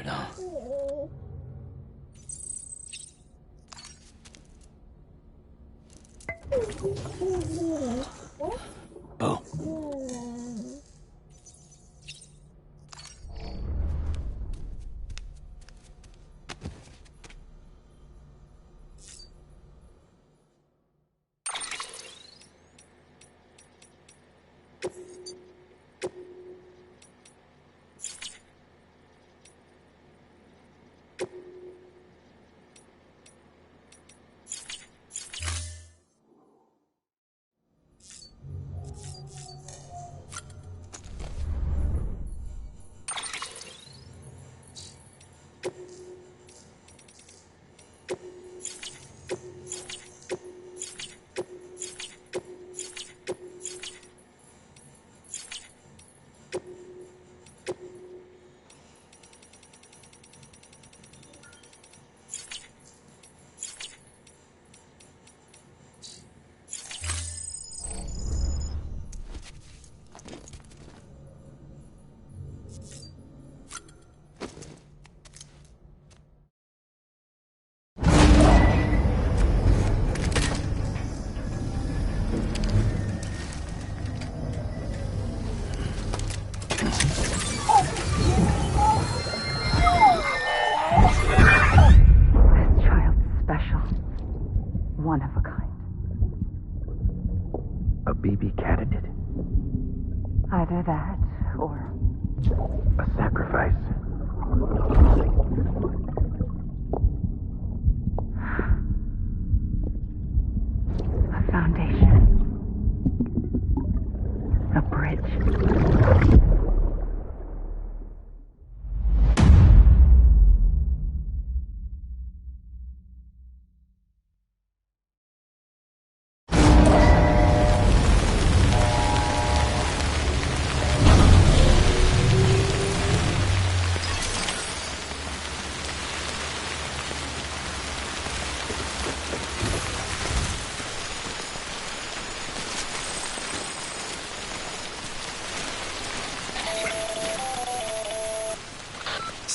weird, huh? Boom. One of a kind. A baby candidate? Either that, or... a sacrifice? A foundation. A bridge.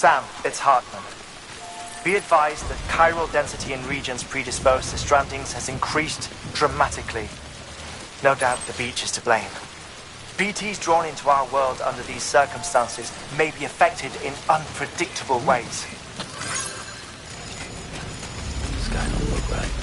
Sam, it's Hartman. Be advised that chiral density in regions predisposed to strandings has increased dramatically. No doubt the beach is to blame. BTs drawn into our world under these circumstances may be affected in unpredictable ways. This guy don't look right.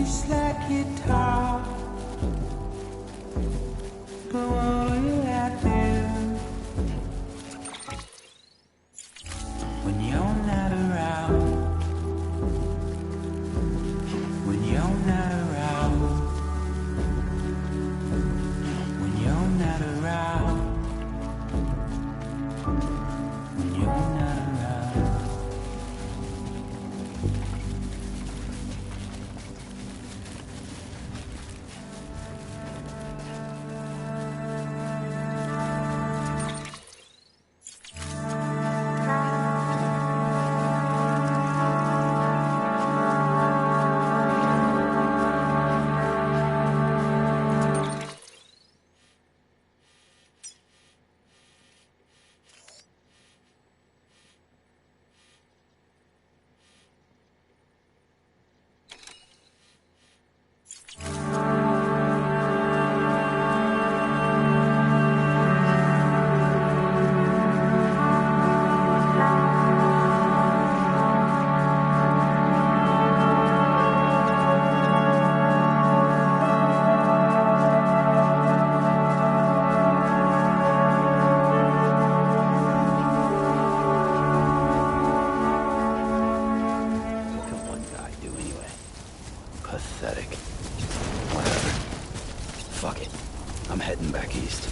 just like guitar. But what will I do when you're not around? When you're not around. When you're not around. When you're not around. Pathetic. Whatever. Fuck it. I'm heading back east.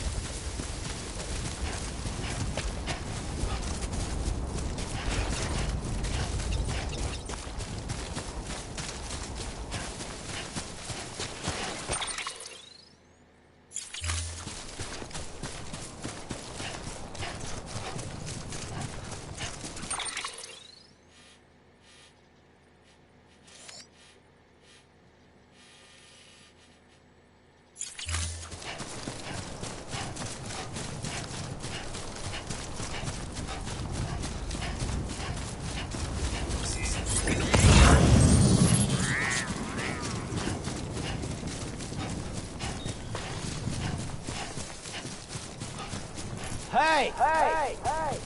Hey! Hey! Hey!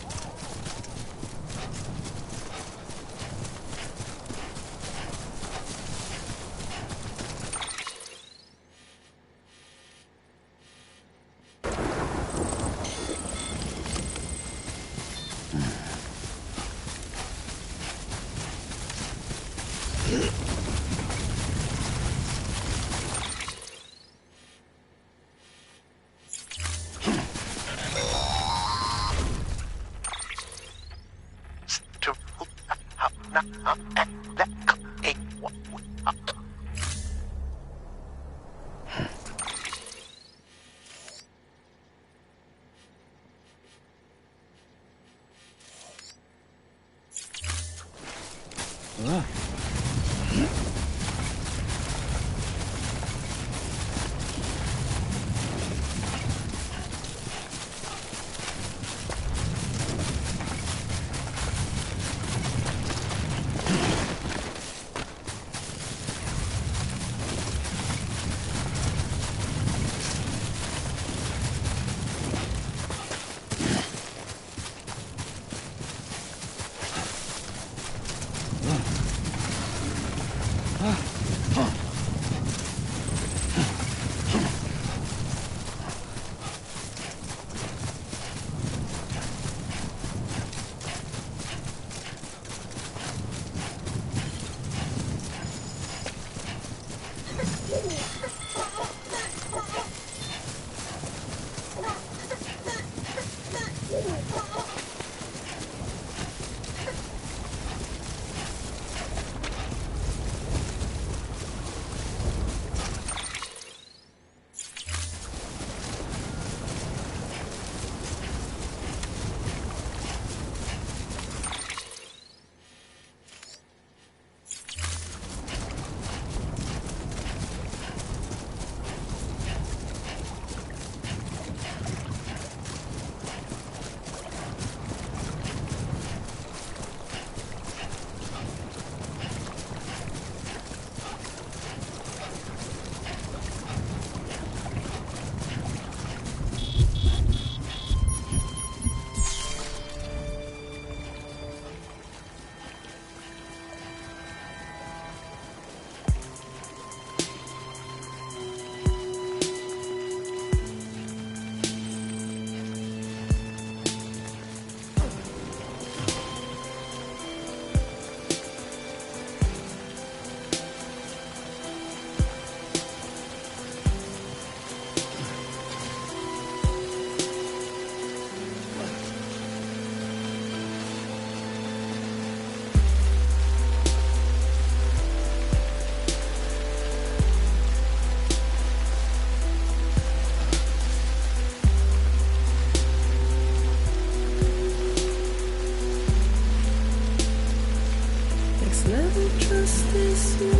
level trust is you.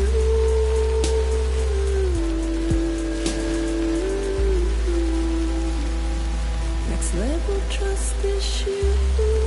Next level trust is you.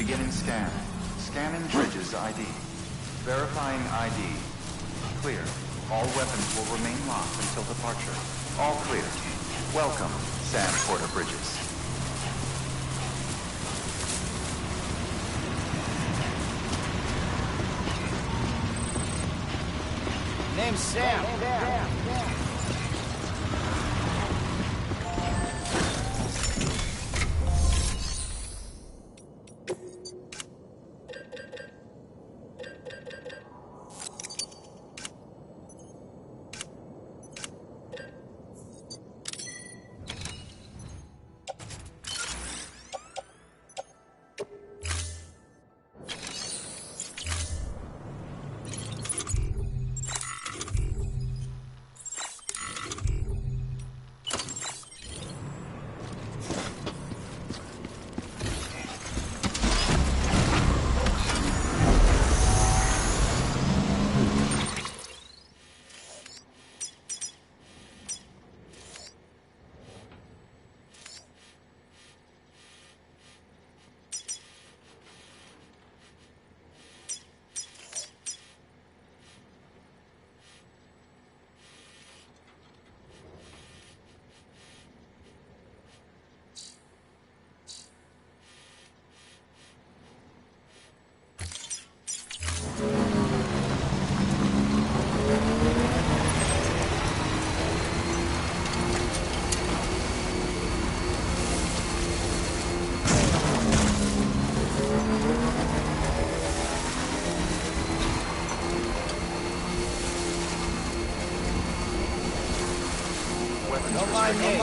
Beginning scan. Scanning Bridges ID. Verifying ID. Clear. All weapons will remain locked until departure. All clear. Welcome, Sam Porter Bridges. Name's Sam. Don't mind me.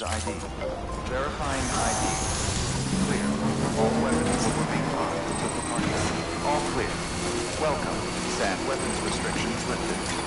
ID. Verifying ID. Clear. All weapons will remain locked until departure. All clear. Welcome. SAM weapons restrictions lifted.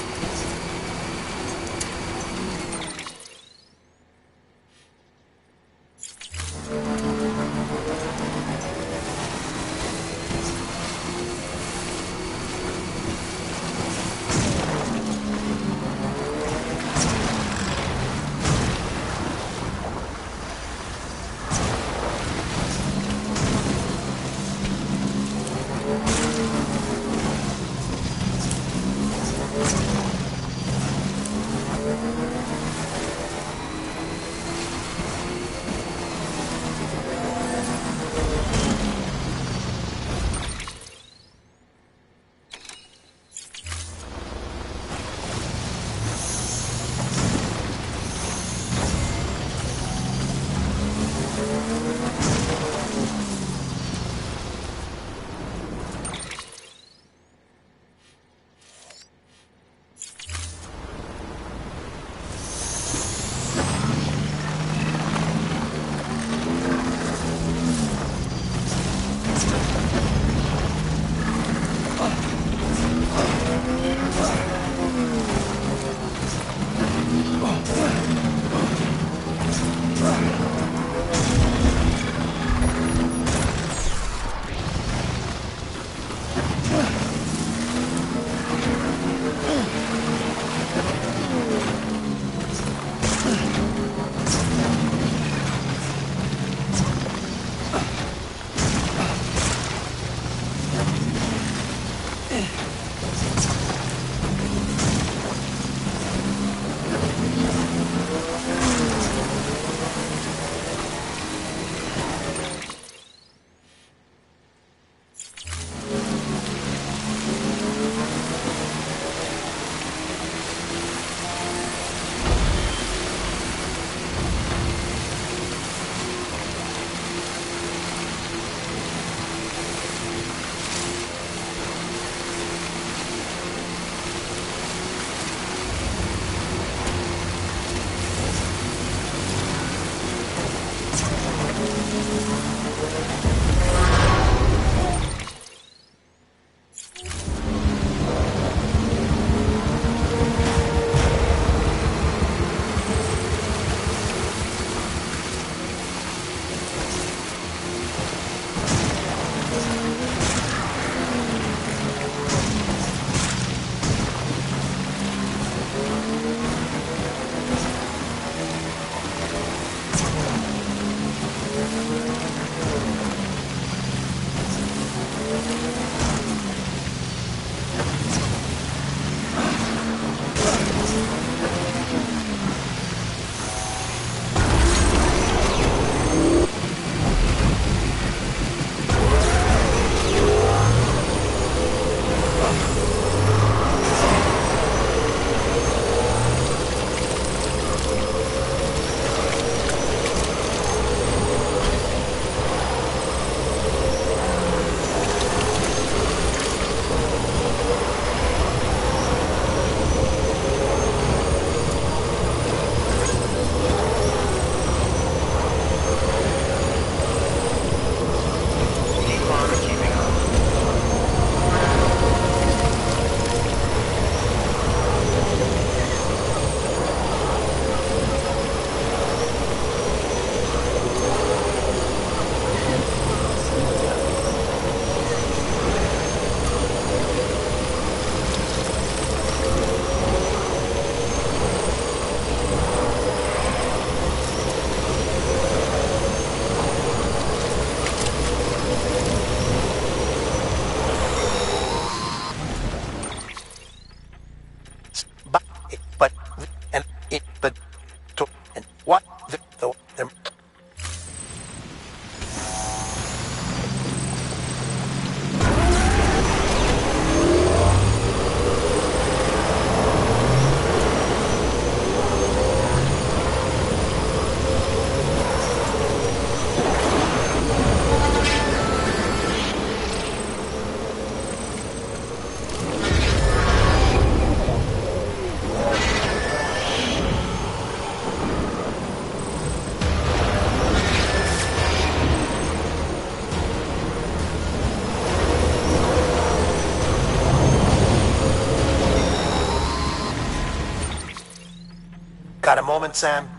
Got a moment, Sam?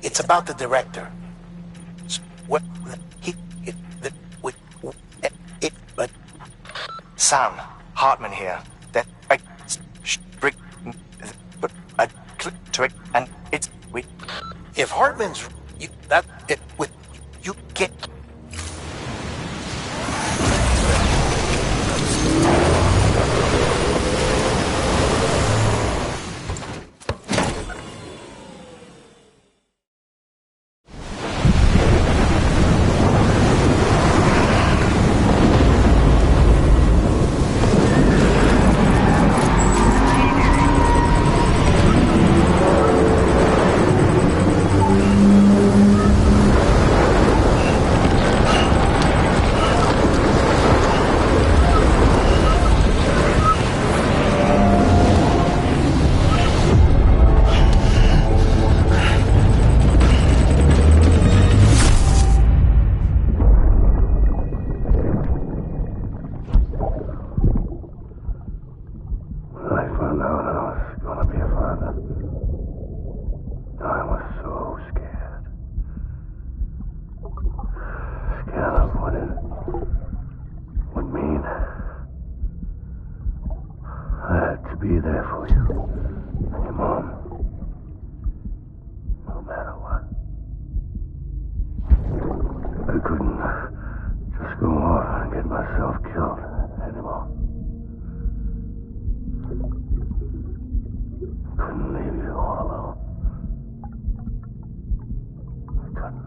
It's about the director. What but Sam, Hartman here. That I but I click to it and it's we. if Hartman's you, that it with you get. Be there for you. And your mom. No matter what. I couldn't just go off and get myself killed anymore. Couldn't leave you all alone. I couldn't.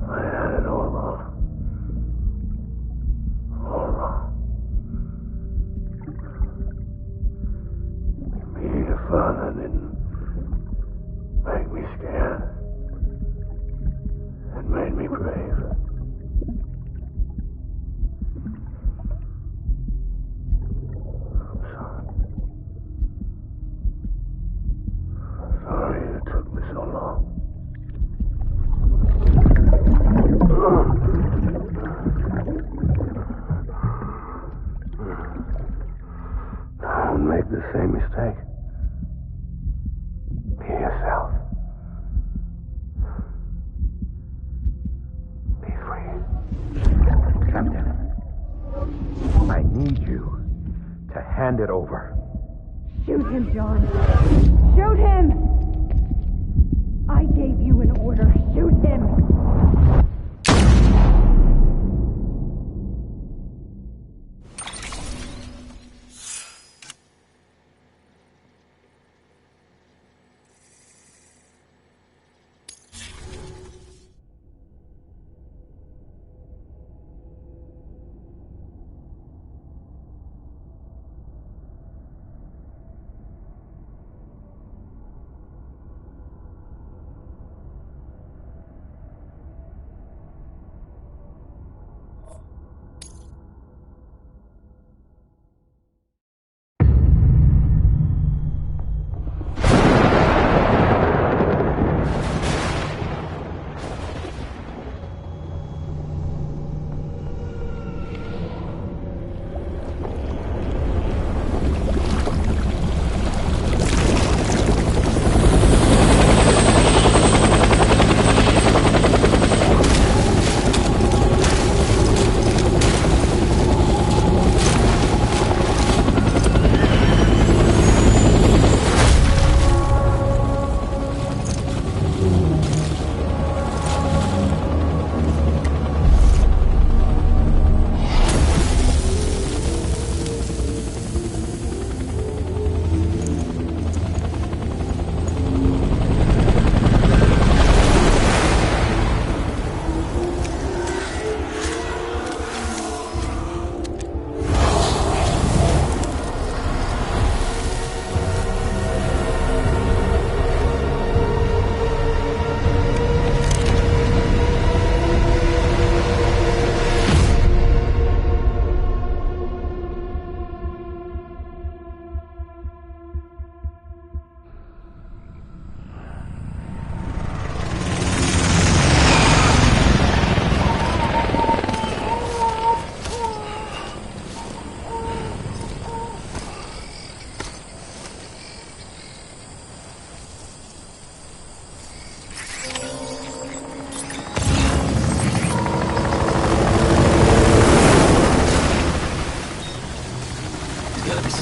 I had it all wrong. All wrong. Being a father didn't make me scared. It made me brave. I'm sorry. Sorry it took me so long. Don't make the same mistake. Be yourself. Be free. Captain, I need you to hand it over. Shoot him, John. Shoot him! I gave you an order. Shoot him!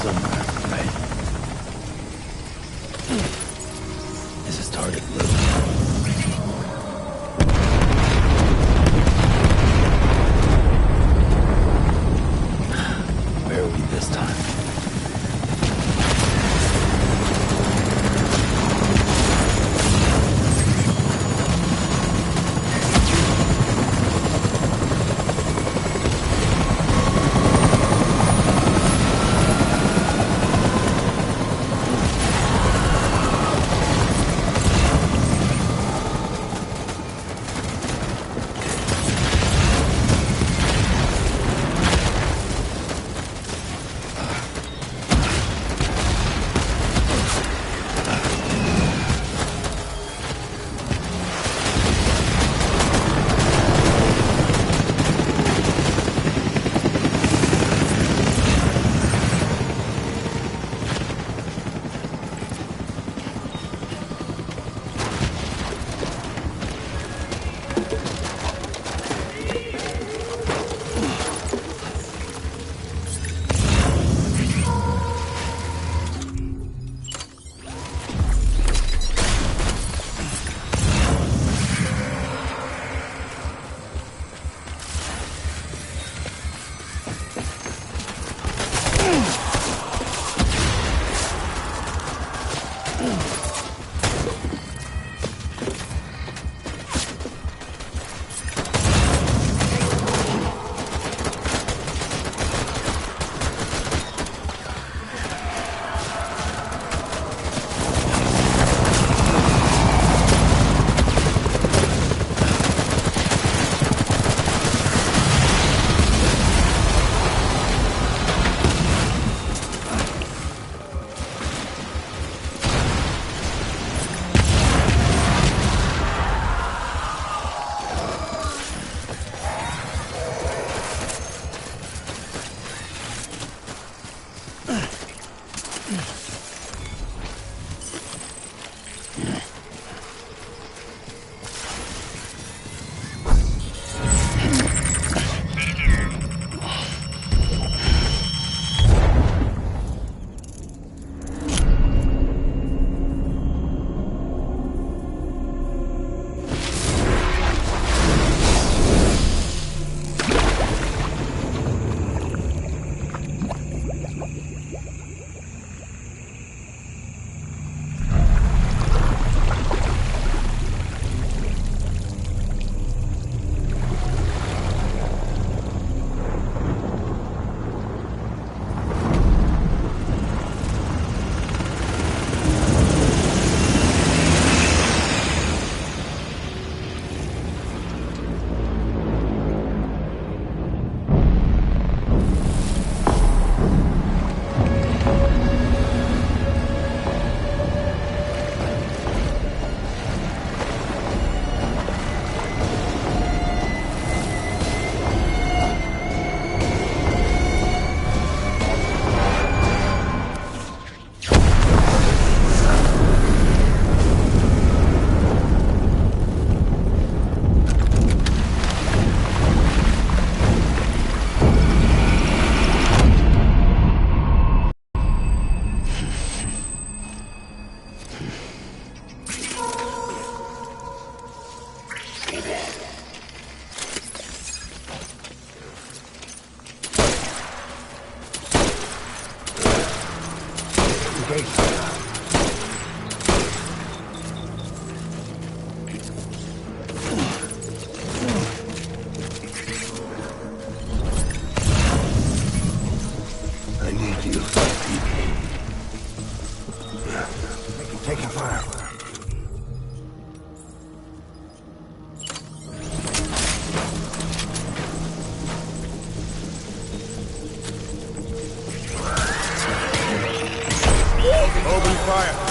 somewhere, right? This is target blue. Where are we this time? Taking fire. Open fire.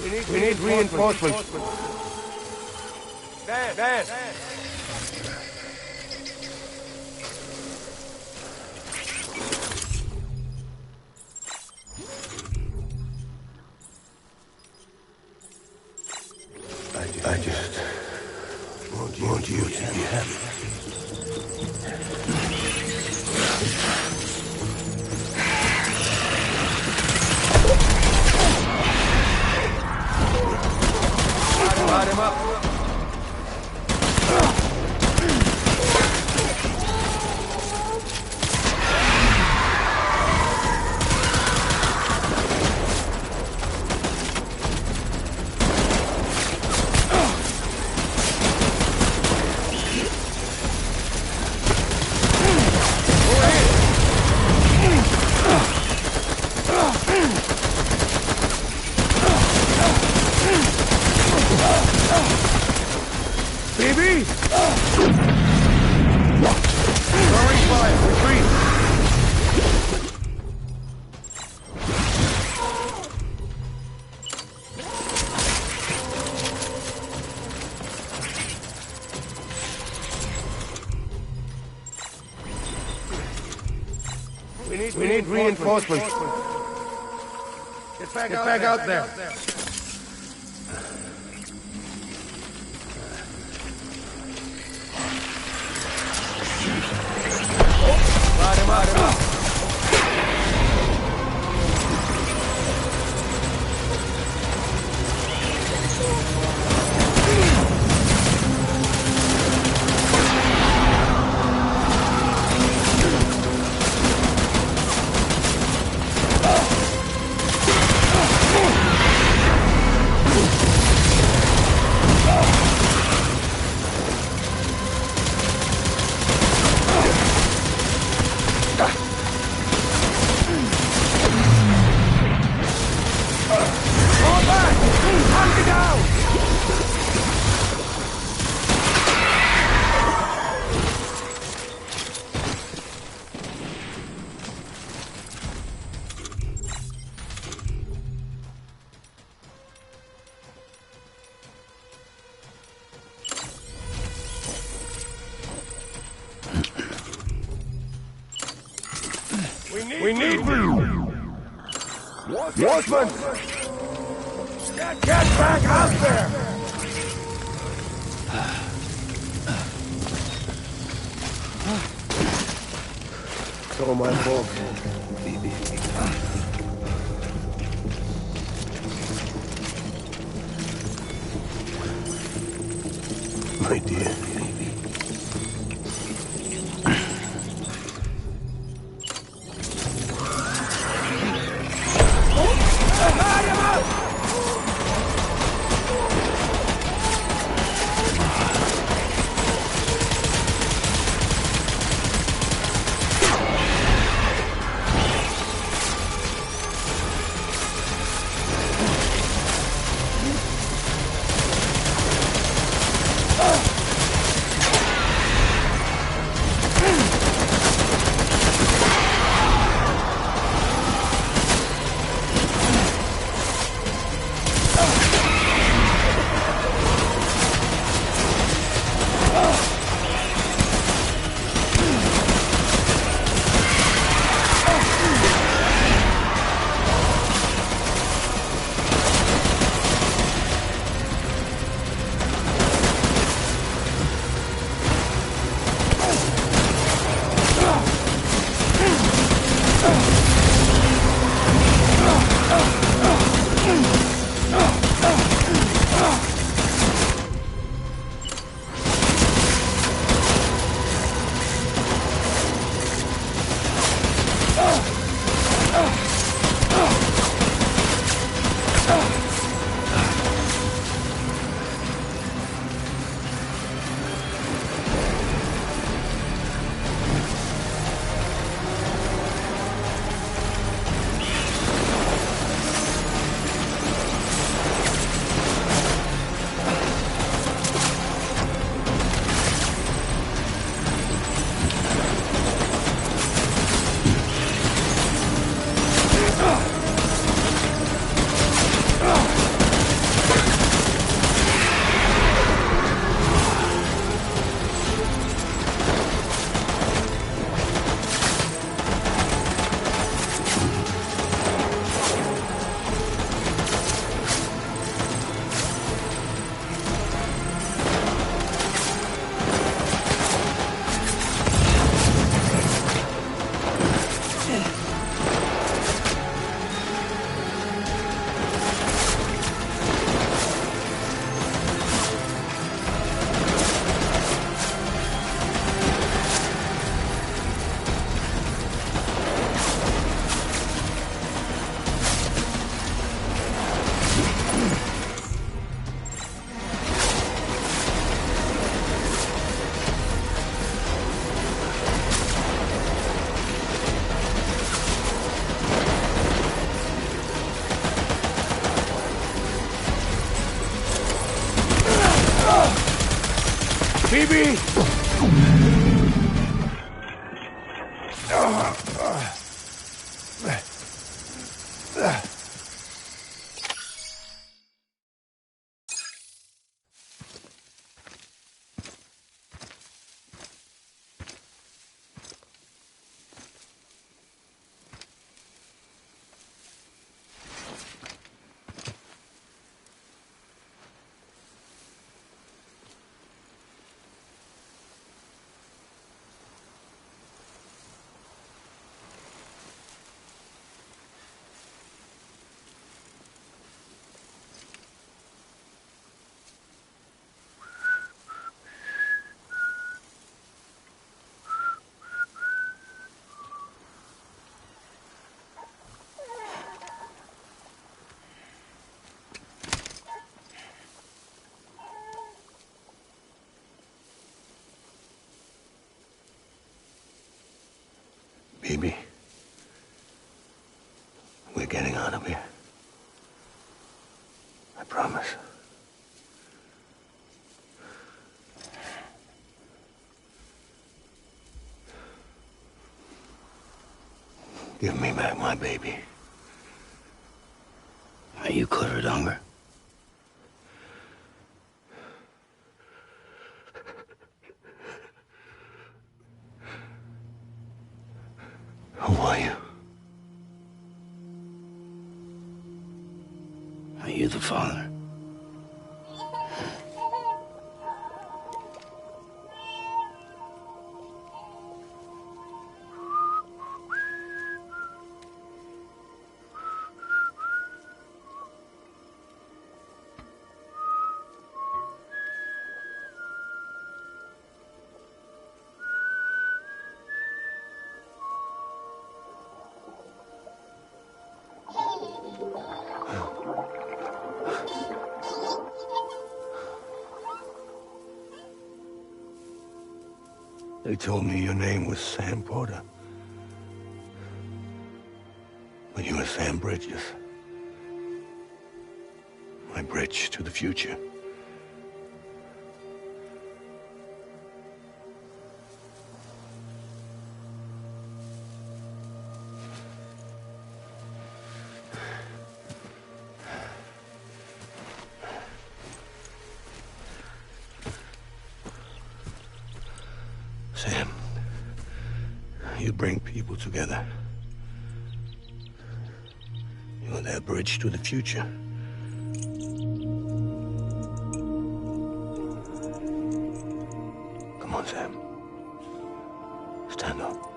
We need reinforcements. Dan! I just want you to be happy. Light him up. BB! Throwing fire. Retreat. We need reinforcements. Get back out there. Light him up. We need Washman! Get back out there! So my fault. My dear. BB! Baby, we're getting out of here. I promise. Give me back my baby. Are you cleared, hunger? Who are you? Are you the father? They told me your name was Sam Porter. But you were Sam Bridges. My bridge to the future. Sam, you bring people together. You're their bridge to the future. Come on, Sam. Stand up.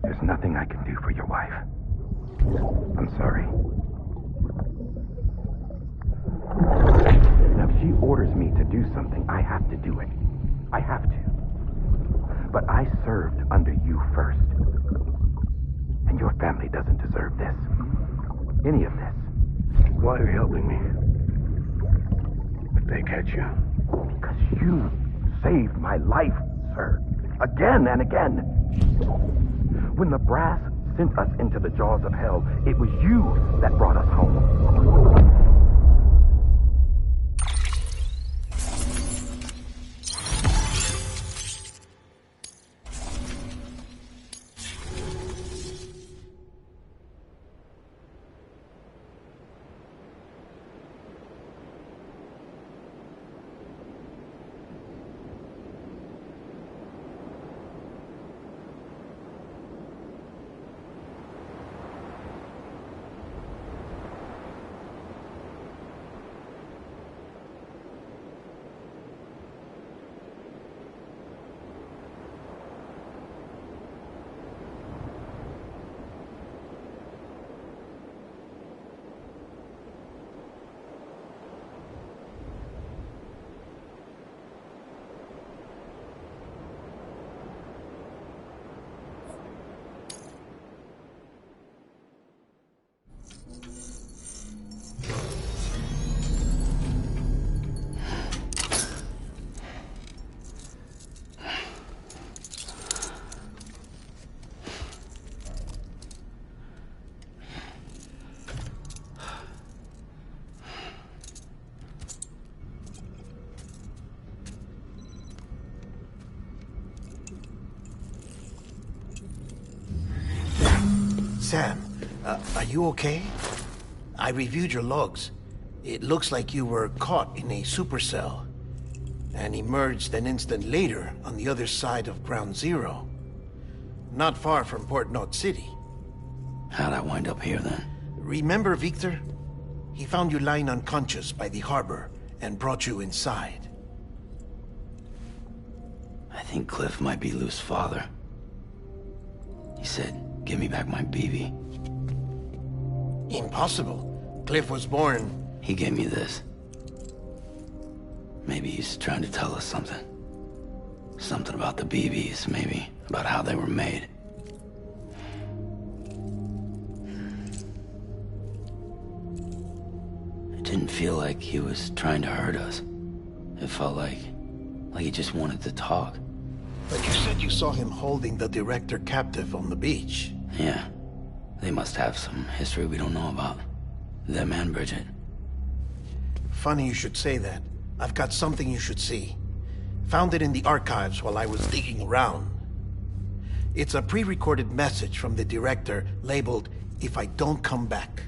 There's nothing I can do for your wife. I'm sorry. Now, if she orders me to do something, I have to do it. I have to. But I served under you first. And your family doesn't deserve this. Any of this. Why are you helping me? If they catch you. Because you saved my life, sir. Again and again. When the brass sent us into the jaws of hell. It was you that brought us home. Sam, are you okay? I reviewed your logs. It looks like you were caught in a supercell and emerged an instant later on the other side of Ground Zero. Not far from Port Knot City. How'd I wind up here then? Remember Victor? He found you lying unconscious by the harbor and brought you inside. I think Cliff might be Lou's father. He said, give me back my BB. Impossible. Cliff was born... He gave me this. Maybe he's trying to tell us something. Something about the BBs, maybe. About how they were made. It didn't feel like he was trying to hurt us. It felt like he just wanted to talk. But you said you saw him holding the director captive on the beach. Yeah. They must have some history we don't know about. Them and Bridget. Funny you should say that. I've got something you should see. Found it in the archives while I was digging around. It's a pre-recorded message from the director labeled, "If I don't come back."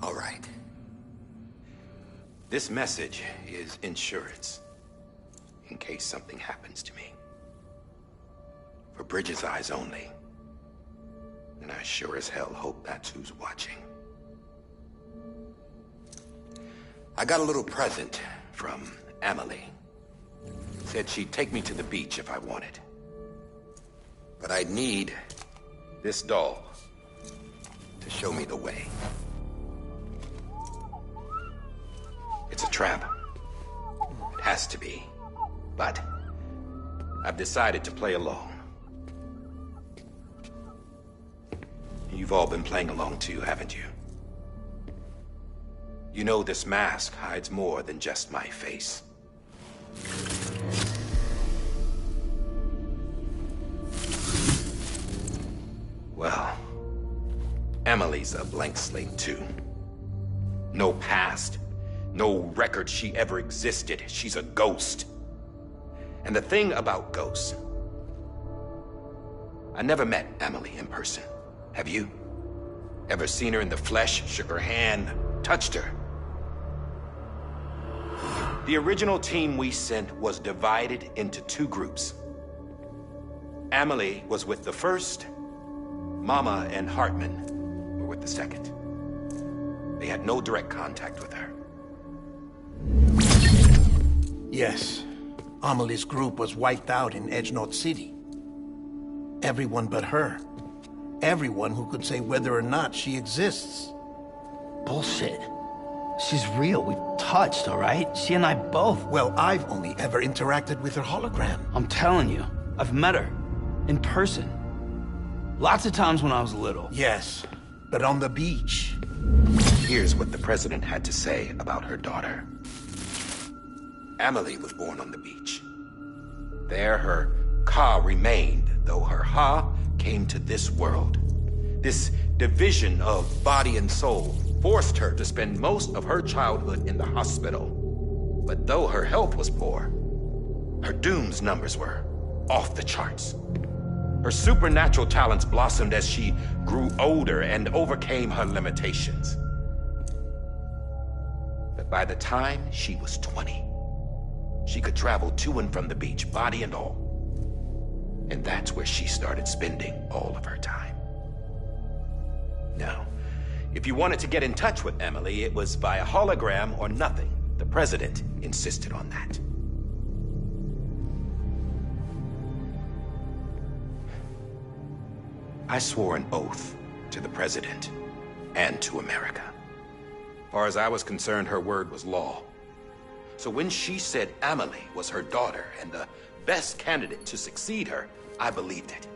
All right. This message is insurance. In case something happens to me. For Bridget's eyes only. And I sure as hell hope that's who's watching. I got a little present from Emily. Said she'd take me to the beach if I wanted. But I'd need this doll to show me the way. It's a trap. It has to be. But I've decided to play along. You've all been playing along too, haven't you? You know this mask hides more than just my face. Well, Emily's a blank slate too. No past, no record she ever existed. She's a ghost. And the thing about ghosts, I never met Emily in person. Have you? Ever seen her in the flesh, shook her hand, touched her? The original team we sent was divided into two groups. Emily was with the first. Mama and Hartman were with the second. They had no direct contact with her. Yes. Amelie's group was wiped out in Edge Knot City. Everyone but her. Everyone who could say whether or not she exists. Bullshit. She's real. We've touched, all right? She and I both. Well, I've only ever interacted with her hologram. I'm telling you, I've met her. In person. Lots of times when I was little. Yes, but on the beach. Here's what the president had to say about her daughter. Amelie was born on the beach. There her Ka remained, though her Ha came to this world. This division of body and soul forced her to spend most of her childhood in the hospital. But though her health was poor, her Doom's numbers were off the charts. Her supernatural talents blossomed as she grew older and overcame her limitations. But by the time she was 20, she could travel to and from the beach, body and all. And that's where she started spending all of her time. Now, if you wanted to get in touch with Emily, it was via hologram or nothing. The president insisted on that. I swore an oath to the president and to America. As far as I was concerned, her word was law. So when she said Amelie was her daughter and the best candidate to succeed her, I believed it.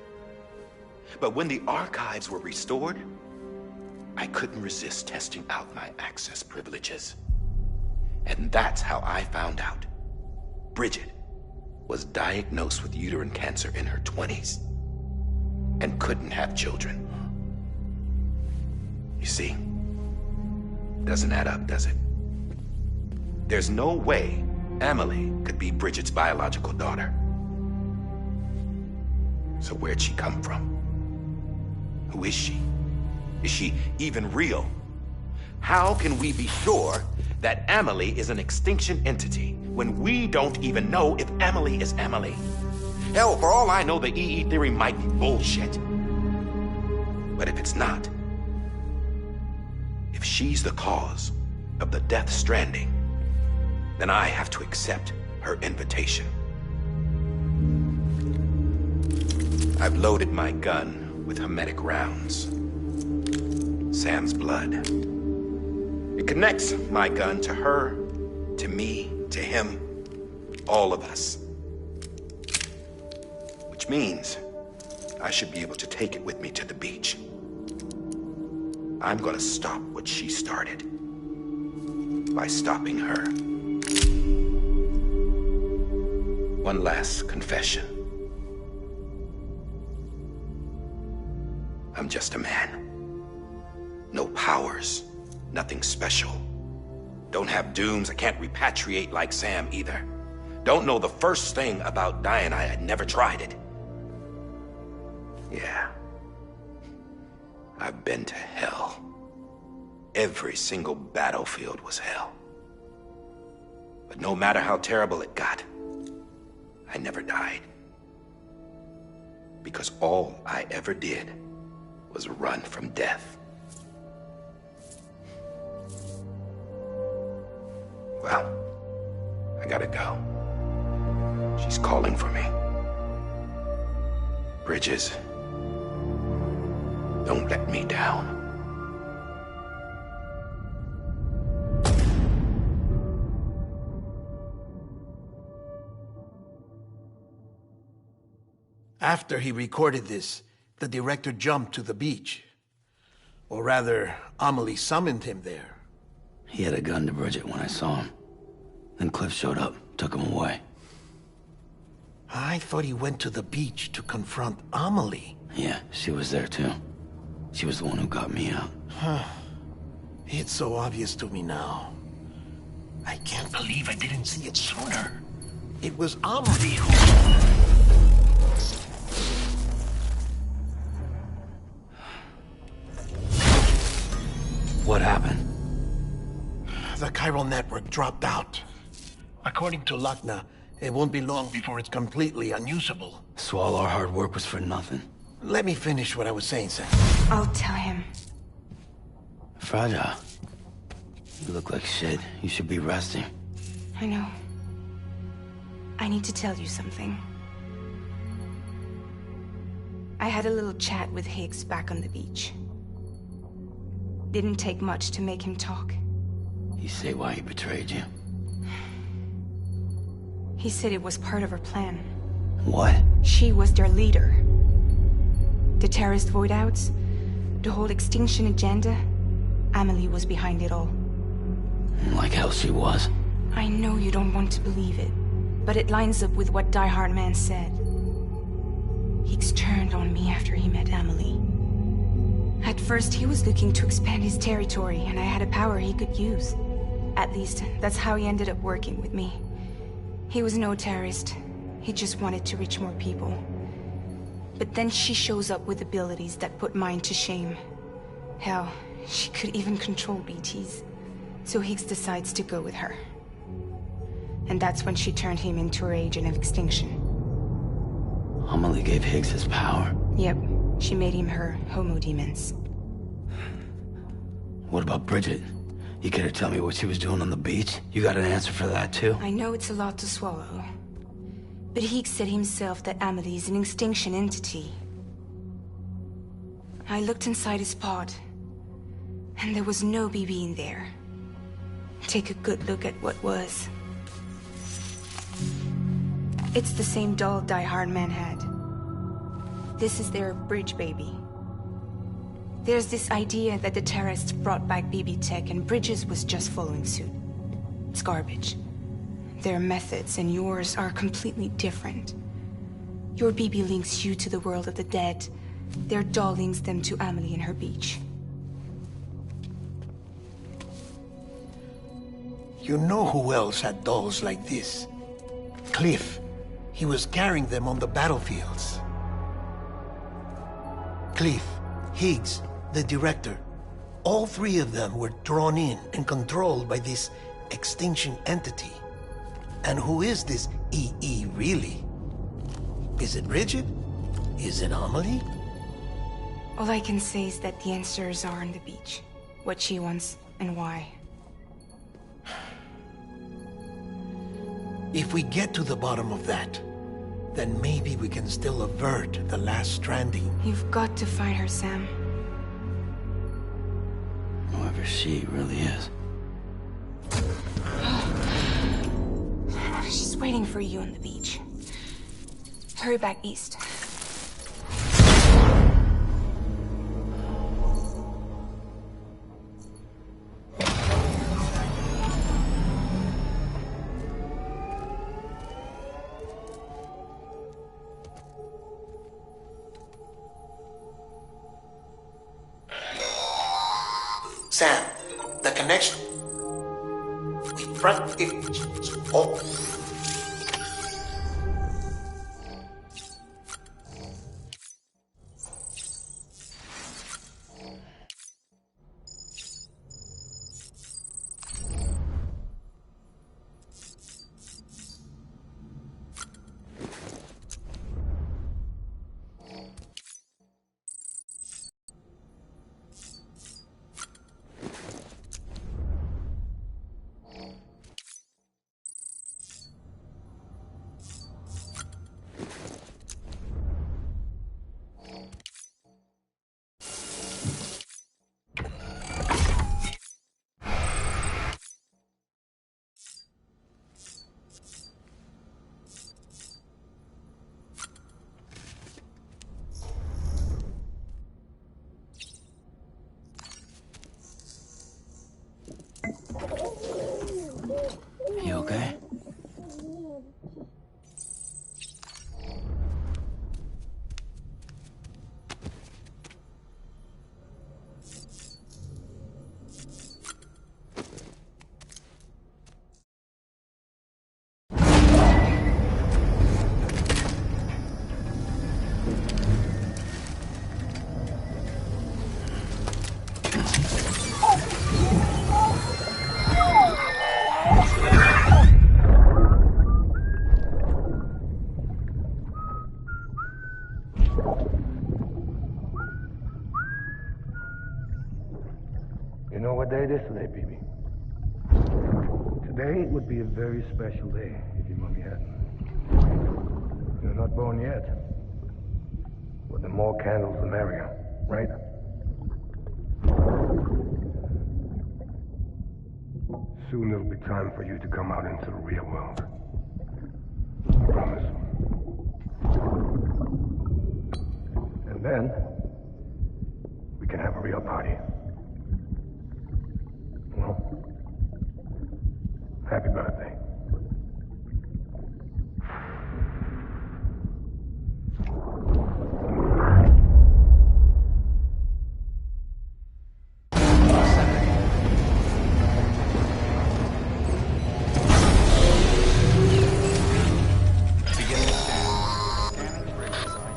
But when the archives were restored, I couldn't resist testing out my access privileges. And that's how I found out Bridget was diagnosed with uterine cancer in her 20s and couldn't have children. You see, doesn't add up, does it? There's no way Amelie could be Bridget's biological daughter. So where'd she come from? Who is she? Is she even real? How can we be sure that Amelie is an extinction entity when we don't even know if Amelie is Amelie? Hell, for all I know, the EE theory might be bullshit. But if it's not, if she's the cause of the death stranding, then I have to accept her invitation. I've loaded my gun with hermetic rounds. Sam's blood. It connects my gun to her, to me, to him, all of us. Which means I should be able to take it with me to the beach. I'm gonna stop what she started by stopping her. One last confession. I'm just a man. No powers, nothing special. Don't have dooms, I can't repatriate like Sam either. Don't know the first thing about dying, I had never tried it. Yeah. I've been to hell. Every single battlefield was hell. But no matter how terrible it got, I never died. Because all I ever did was run from death. Well, I gotta go. She's calling for me. Bridges, don't let me down. After he recorded this, the director jumped to the beach. Or rather, Amelie summoned him there. He had a gun to Bridget when I saw him. Then Cliff showed up, took him away. I thought he went to the beach to confront Amelie. Yeah, she was there too. She was the one who got me out. It's so obvious to me now. I can't believe I didn't see it sooner. It was Amelie who... What happened? The chiral network dropped out. According to Lakna, it won't be long before it's completely unusable. So all our hard work was for nothing. Let me finish what I was saying, Sam. I'll tell him. Fragile. You look like shit. You should be resting. I know. I need to tell you something. I had a little chat with Higgs back on the beach. Didn't take much to make him talk. You say why he betrayed you? He said it was part of her plan. What? She was their leader. The terrorist voidouts, the whole extinction agenda, Amelie was behind it all. Like hell she was. I know you don't want to believe it, but it lines up with what Die Hard Man said. Higgs turned on me after he met Amelie. At first, he was looking to expand his territory, and I had a power he could use. At least, that's how he ended up working with me. He was no terrorist. He just wanted to reach more people. But then she shows up with abilities that put mine to shame. Hell, she could even control BTs. So Higgs decides to go with her. And that's when she turned him into her agent of extinction. Amelie gave Higgs his power. Yep, she made him her homo demons. What about Bridget? You care to tell me what she was doing on the beach? You got an answer for that too? I know it's a lot to swallow. But Higgs said himself that Amelie is an extinction entity. I looked inside his pod, and there was no BB in there. Take a good look at what was. It's the same doll Die Hard Man had. This is their bridge baby. There's this idea that the terrorists brought back BB tech and Bridges was just following suit. It's garbage. Their methods and yours are completely different. Your BB links you to the world of the dead. Their doll links them to Amelie and her beach. You know who else had dolls like this? Cliff. He was carrying them on the battlefields. Cliff, Higgs, the director. All three of them were drawn in and controlled by this extinction entity. And who is this EE really? Is it Bridget? Is it Amelie? All I can say is that the answers are on the beach. What she wants and why. If we get to the bottom of that, then maybe we can still avert the last stranding. You've got to find her, Sam. Whoever she really is. She's waiting for you on the beach. Hurry back east. Sam, the connection. Oh. You okay? You know what day it is today, BB? Today would be a very special day if your mommy hadn't. You're not born yet. But the more candles, the merrier, right? Soon it'll be time for you to come out into the real world. I promise. And then,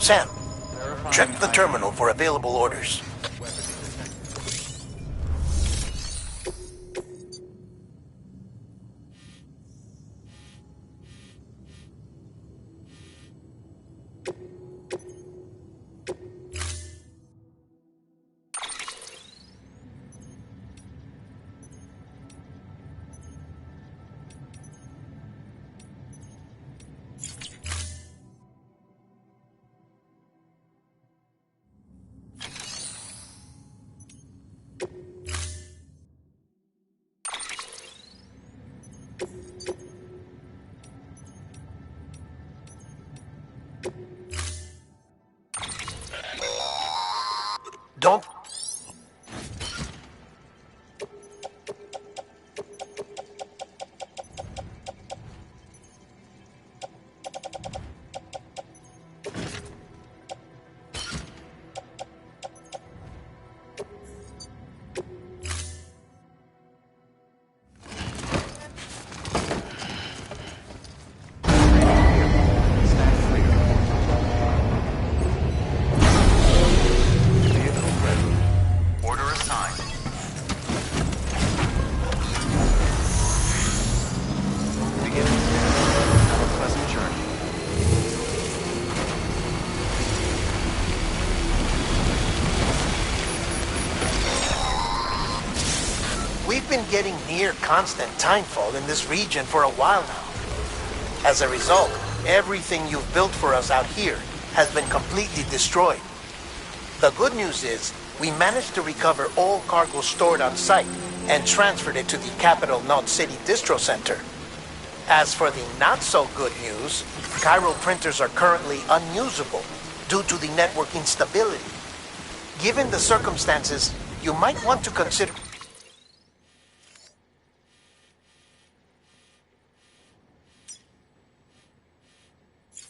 Sam, check the terminal for available orders. Don't... We've been getting near constant timefall in this region for a while now. As a result, everything you've built for us out here has been completely destroyed. The good news is, we managed to recover all cargo stored on site and transferred it to the Capital Knot City Distro Center. As for the not-so-good news, chiral printers are currently unusable due to the network instability. Given the circumstances, you might want to consider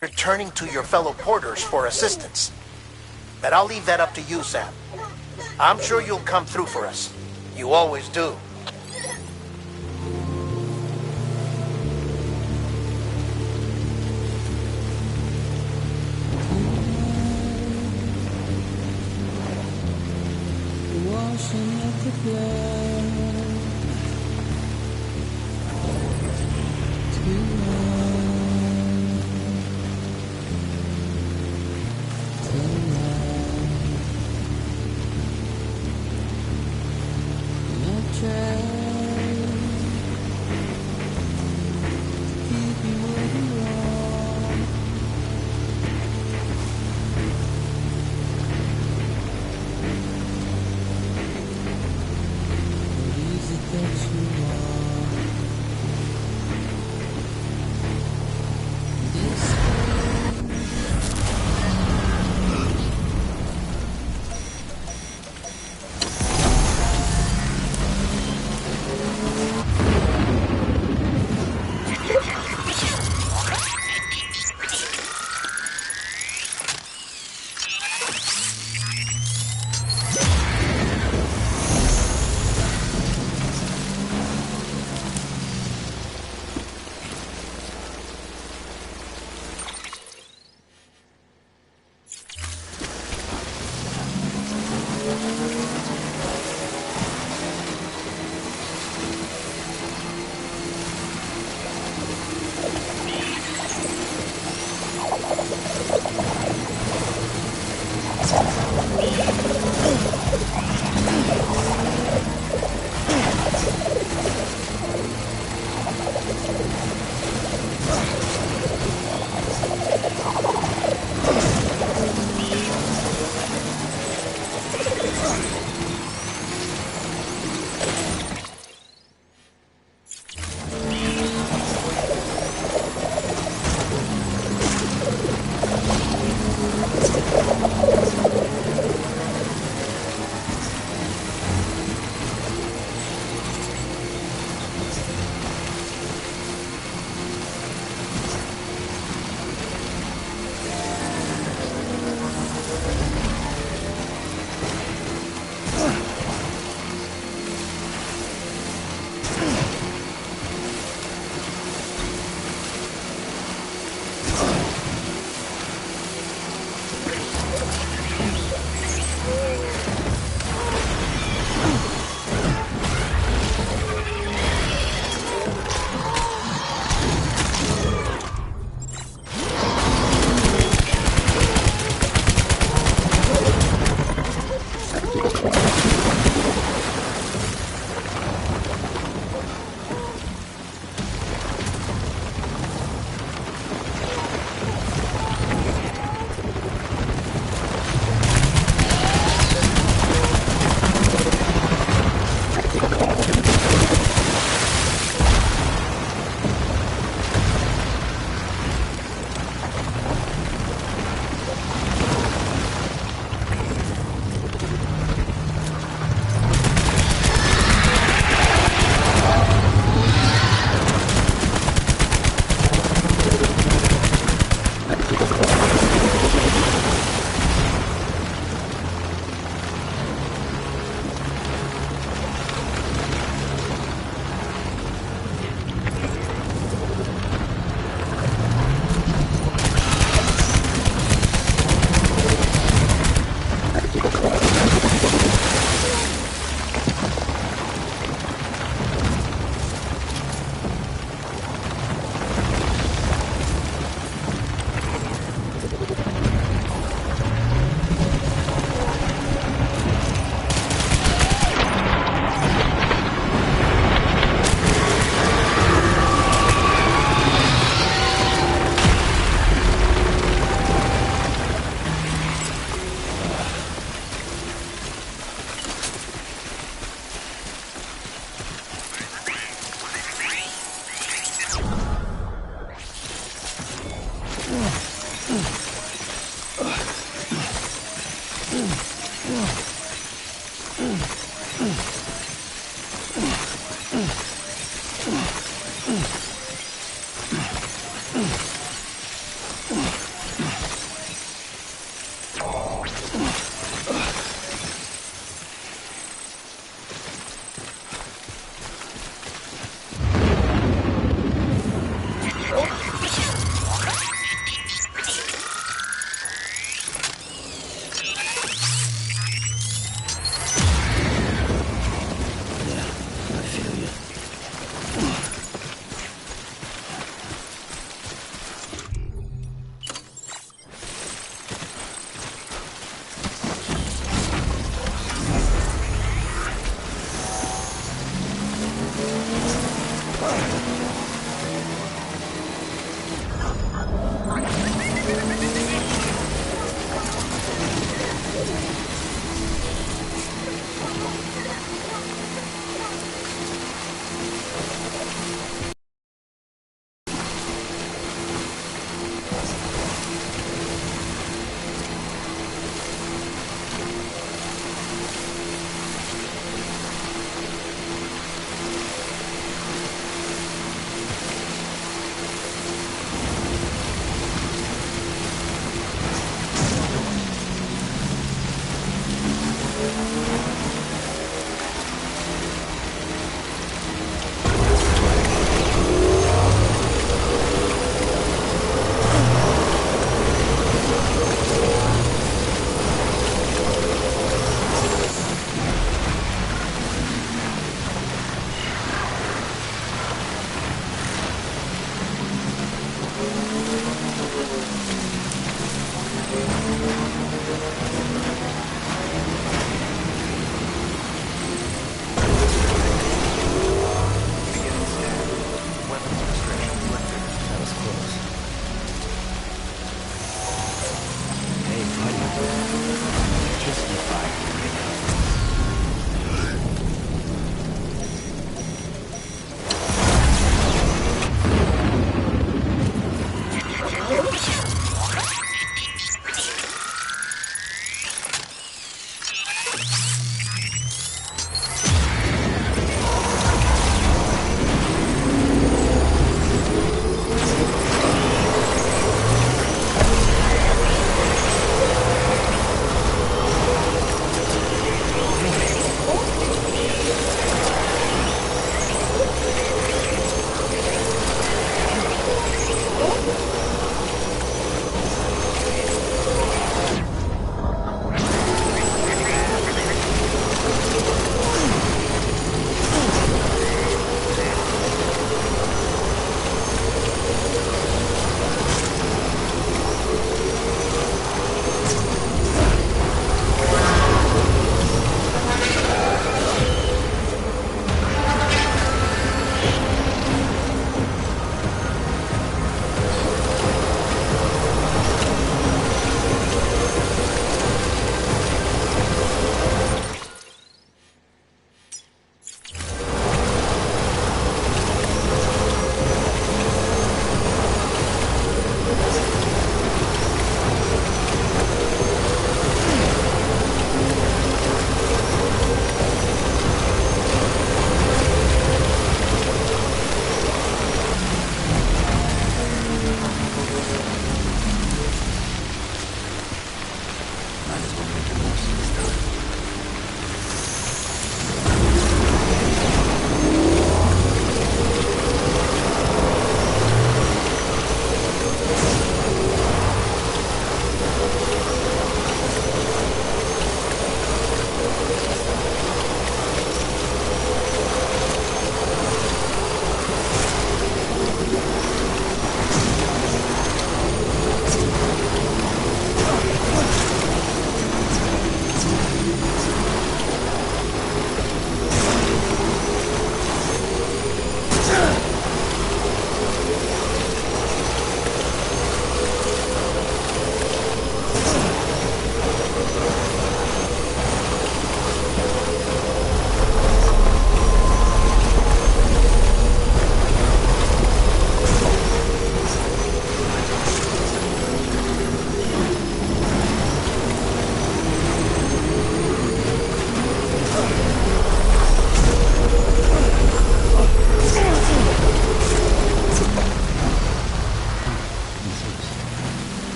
returning to your fellow porters for assistance. But I'll leave that up to you, Sam. I'm sure you'll come through for us. You always do. Washing up the blood. Too long. Too long. I tried to keep you where you are.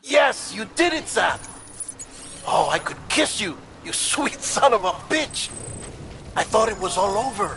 Yes, you did it, Sam! Oh, I could kiss you, you sweet son of a bitch! I thought it was all over.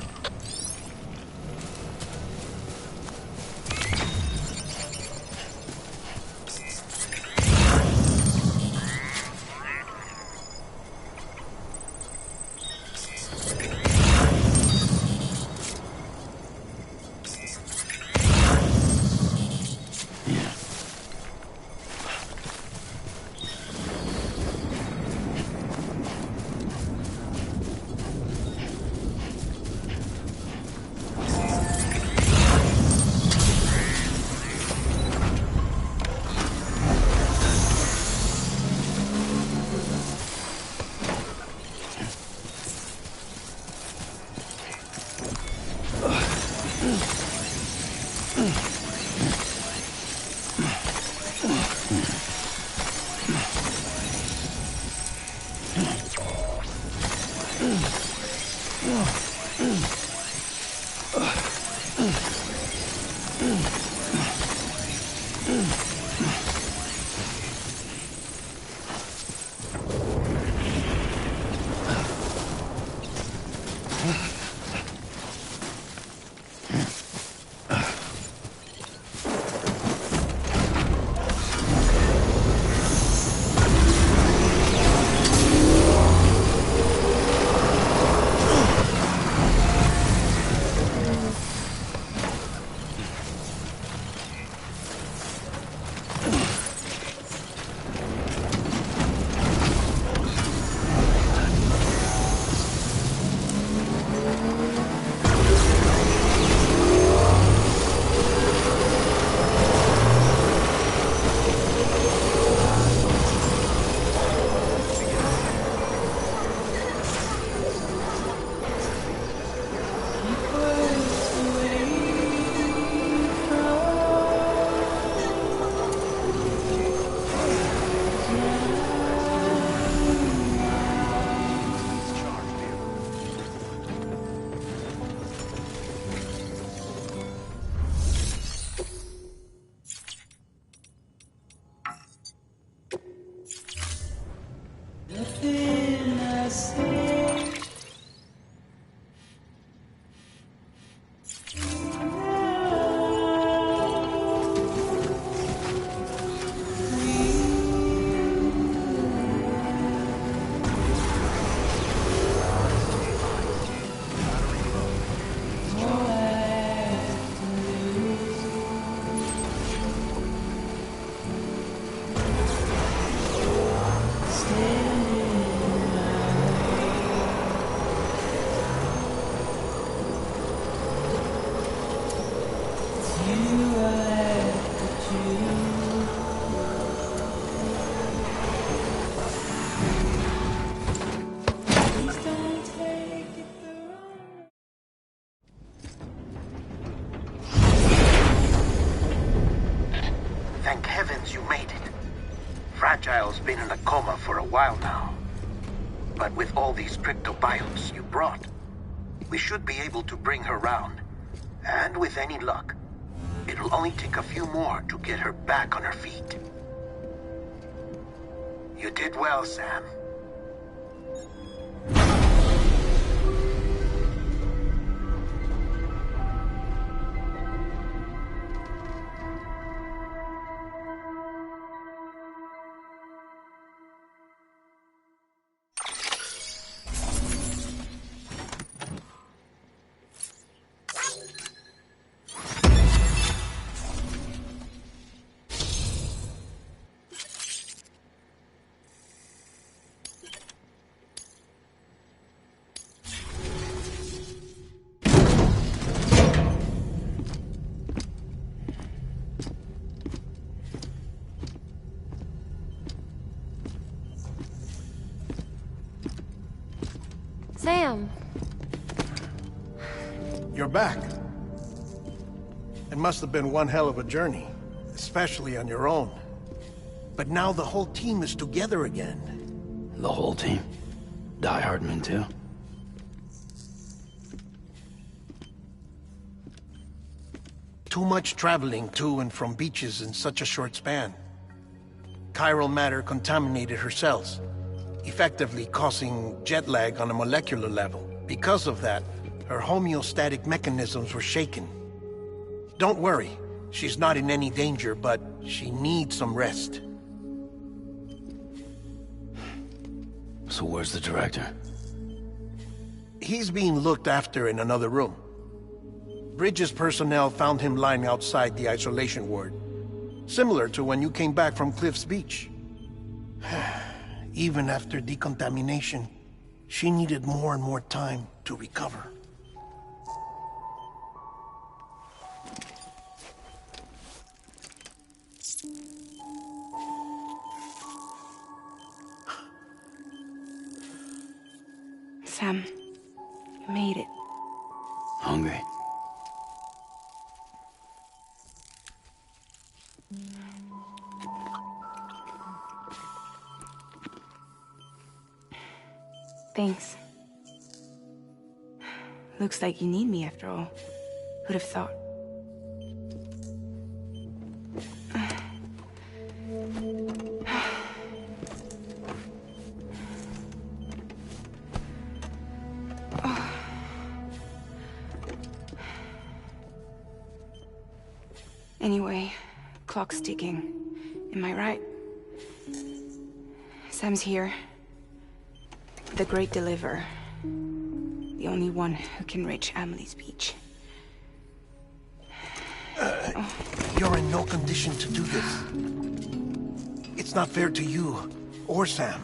Thank heavens you made it. Fragile's been in a coma for a while now. But with all these cryptobiotes you brought, we should be able to bring her round. And with any luck, it'll only take a few more to get her back on her feet. You did well, Sam. Sam. You're back. It must have been one hell of a journey, especially on your own. But now the whole team is together again. The whole team? Die Hardman too? too much traveling to and from beaches in such a short span. Chiral matter contaminated her cells, effectively causing jet lag on a molecular level. Because of that, her homeostatic mechanisms were shaken. Don't worry, she's not in any danger, but she needs some rest. So where's the director? He's being looked after in another room. Bridges personnel found him lying outside the isolation ward, similar to when you came back from Cliff's Beach. Even after decontamination, she needed more and more time to recover. Sam, you made it. Hungry? Thanks. Looks like you need me after all. Who'd have thought? Anyway, clock's ticking. Am I right? Sam's here. The Great Deliverer. The only one who can reach Amelie's Beach. You're in no condition to do this. It's not fair to you, or Sam.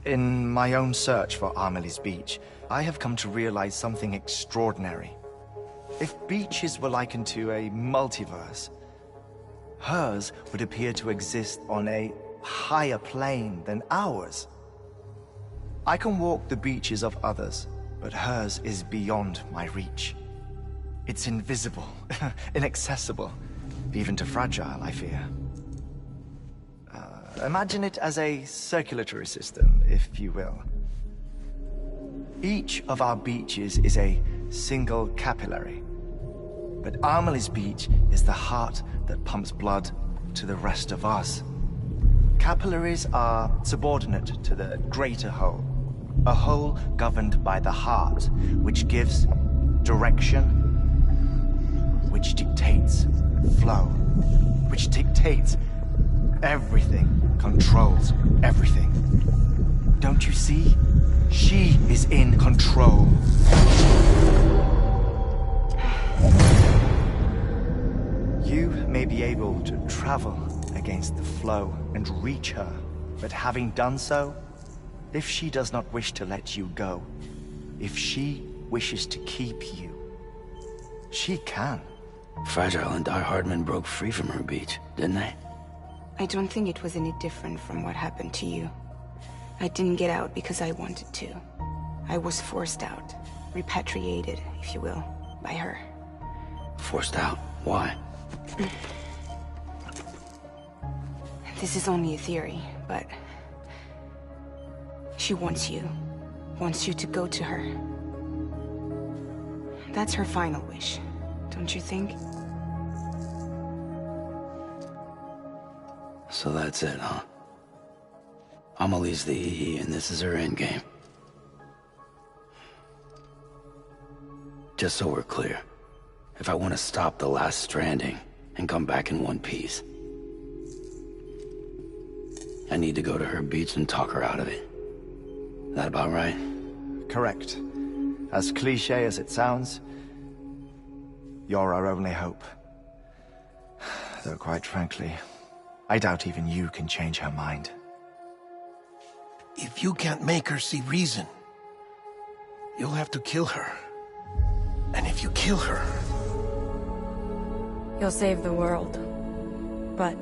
In my own search for Amelie's Beach, I have come to realize something extraordinary. If beaches were likened to a multiverse, hers would appear to exist on a higher plane than ours. I can walk the beaches of others, but hers is beyond my reach. It's invisible, inaccessible, even to fragile, I fear. Imagine it as a circulatory system, if you will. Each of our beaches is a single capillary. But Amelie's Beach is the heart that pumps blood to the rest of us. Capillaries are subordinate to the greater whole. A whole governed by the heart, which gives direction, which dictates flow, which dictates everything, controls everything. Don't you see? She is in control. You may be able to travel against the flow and reach her, but having done so, if she does not wish to let you go, if she wishes to keep you, she can. Fragile and Die Hardman broke free from her beach, didn't they? I don't think it was any different from what happened to you. I didn't get out because I wanted to. I was forced out. Repatriated, if you will, by her. Forced out? Why? This is only a theory, but... she wants you. Wants you to go to her. That's her final wish, don't you think? So that's it, huh? Amelie's the EE, and this is her endgame. Just so we're clear, if I want to stop the last Stranding and come back in one piece, I need to go to her beach and talk her out of it. That about right? Correct. As cliché as it sounds, you're our only hope. Though quite frankly, I doubt even you can change her mind. If you can't make her see reason, you'll have to kill her. And if you kill her... You'll save the world, but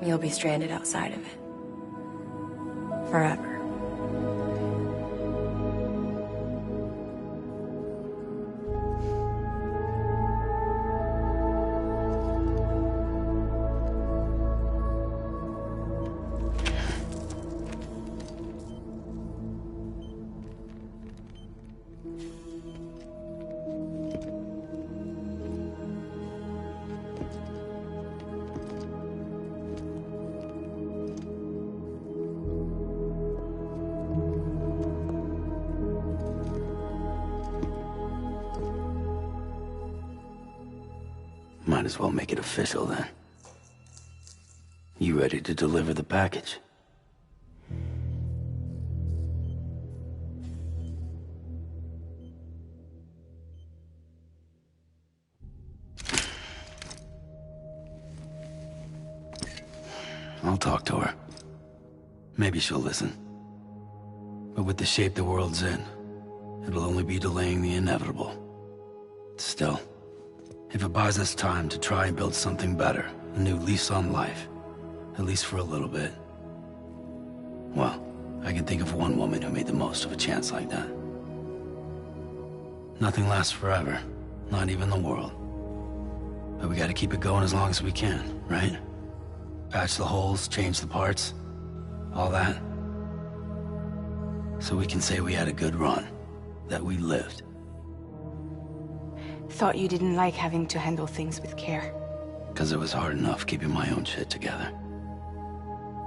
you'll be stranded outside of it. Forever. might as well make it official then. You ready to deliver the package? I'll talk to her. Maybe she'll listen. But with the shape the world's in, it'll only be delaying the inevitable. Still, if it buys us time to try and build something better, a new lease on life, at least for a little bit, well, I can think of one woman who made the most of a chance like that. Nothing lasts forever, not even the world. But we gotta keep it going as long as we can, right? Patch the holes, change the parts, all that. So we can say we had a good run, that we lived. Thought you didn't like having to handle things with care. 'Cause it was hard enough keeping my own shit together.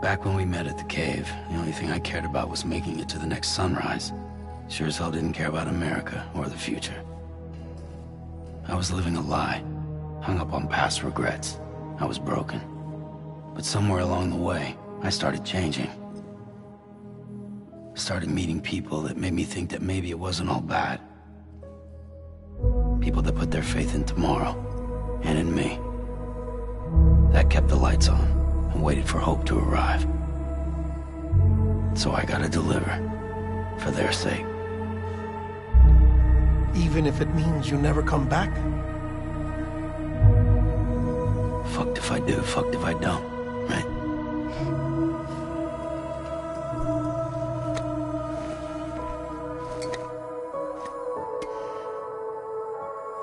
Back when we met at the cave, the only thing I cared about was making it to the next sunrise. Sure as hell didn't care about America or the future. I was living a lie, hung up on past regrets. I was broken. But somewhere along the way, I started changing. Started meeting people that made me think that maybe it wasn't all bad. People that put their faith in tomorrow, and in me. That kept the lights on, and waited for hope to arrive. So I gotta deliver, for their sake. Even if it means you never come back? Fucked if I do, fucked if I don't, right?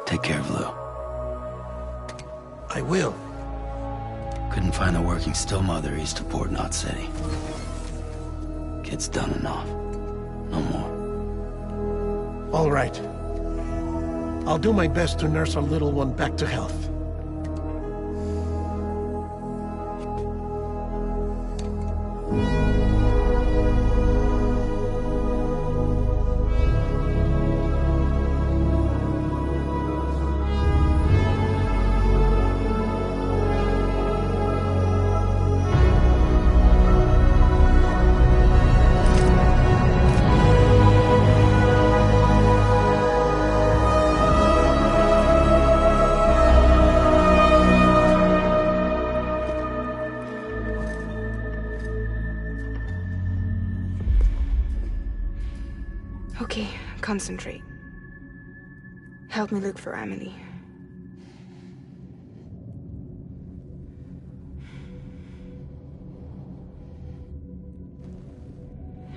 Take care of Lou. I will. Couldn't find a working still mother east of Port Knot City. Kid's done enough. No more. All right. I'll do my best to nurse our little one back to health. Okay, concentrate. Help me look for Emily.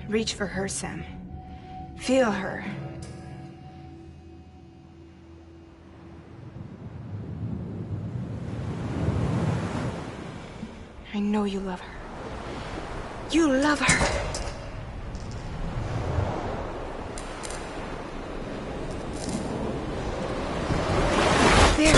Reach for her, Sam. Feel her. I know you love her. You love her! There.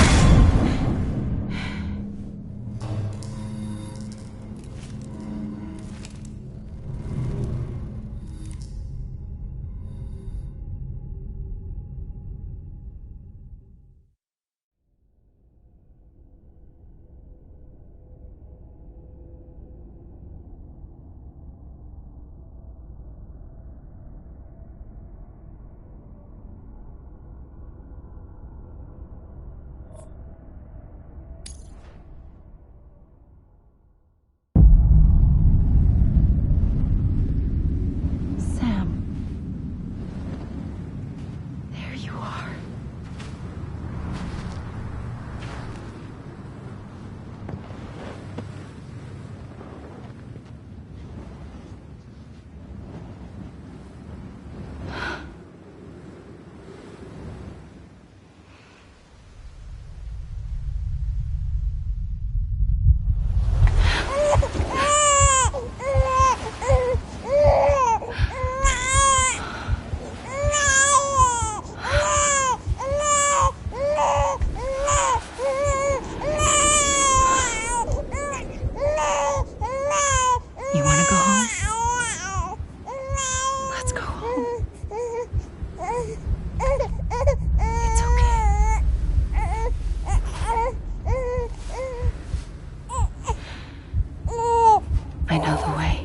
I know the way.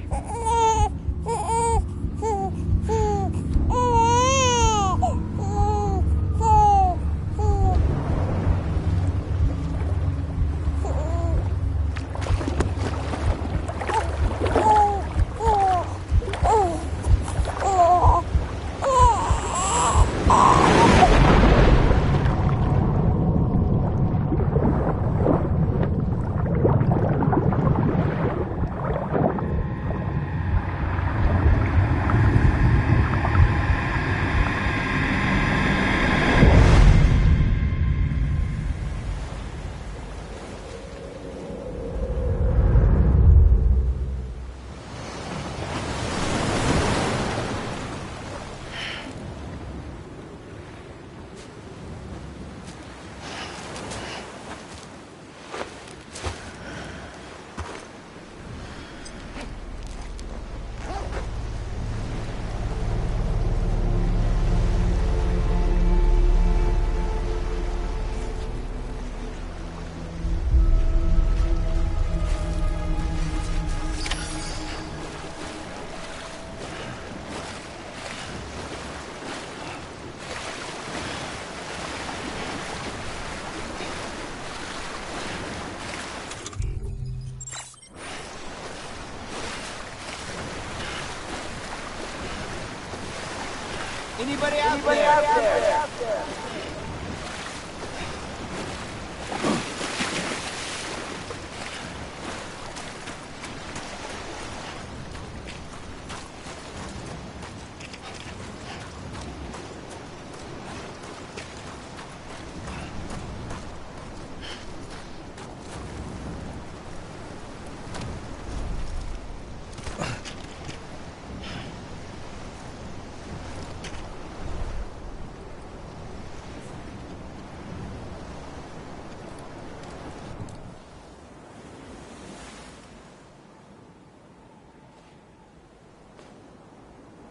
Anybody out there?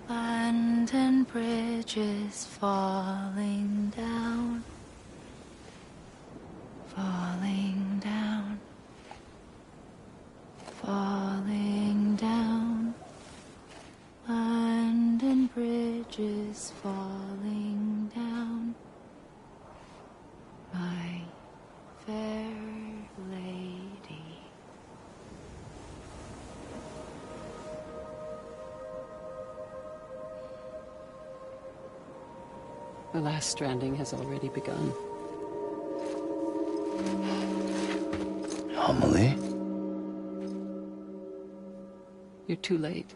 London Bridge is falling down, falling down, falling down. London Bridge is falling down, my fair lady. The last stranding has already begun. Amelie? You're too late.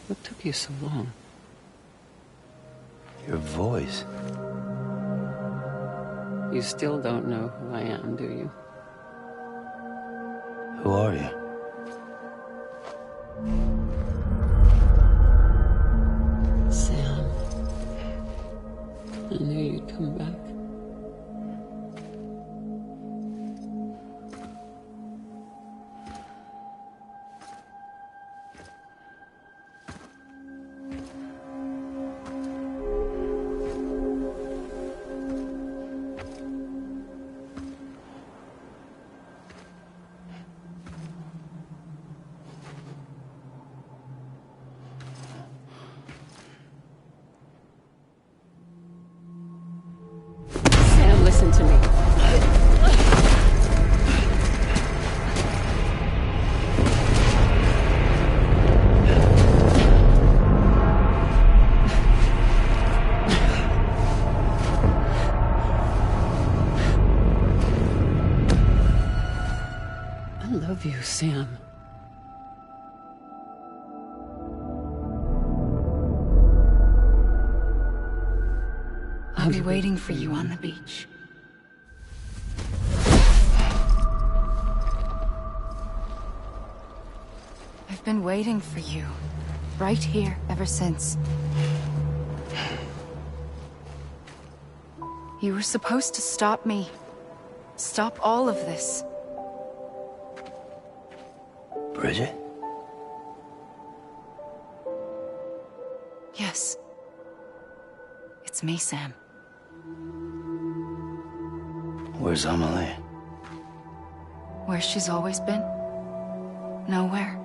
What took you so long? Your voice. You still don't know who I am, do you? Who are you? Sam. I knew you'd come back. Listen to me. I love you, Sam. I'll be waiting for you on the beach. I've been waiting for you, right here, ever since. You were supposed to stop me. Stop all of this. Bridget? Yes. It's me, Sam. Where's Amelie? Where she's always been. Nowhere.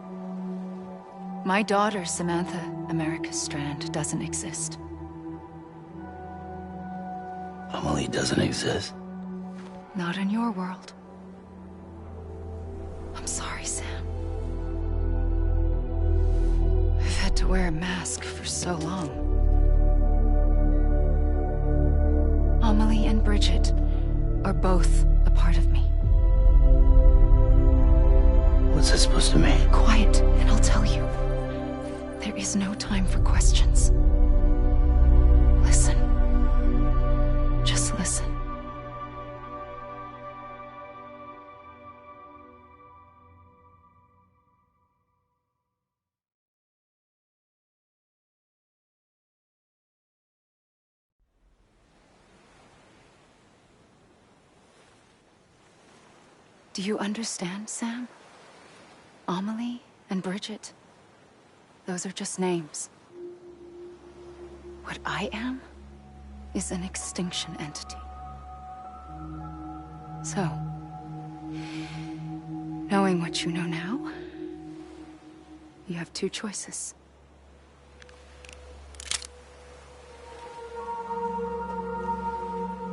My daughter, Samantha America Strand, doesn't exist. Amelie doesn't exist. Not in your world. I'm sorry, Sam. I've had to wear a mask for so long. Amelie and Bridget are both a part of me. What's that supposed to mean? Quiet, and I'll tell you. There is no time for questions. Listen. Just listen. Do you understand, Sam? Amelie and Bridget, those are just names. What I am is an extinction entity. So, knowing what you know now, you have two choices.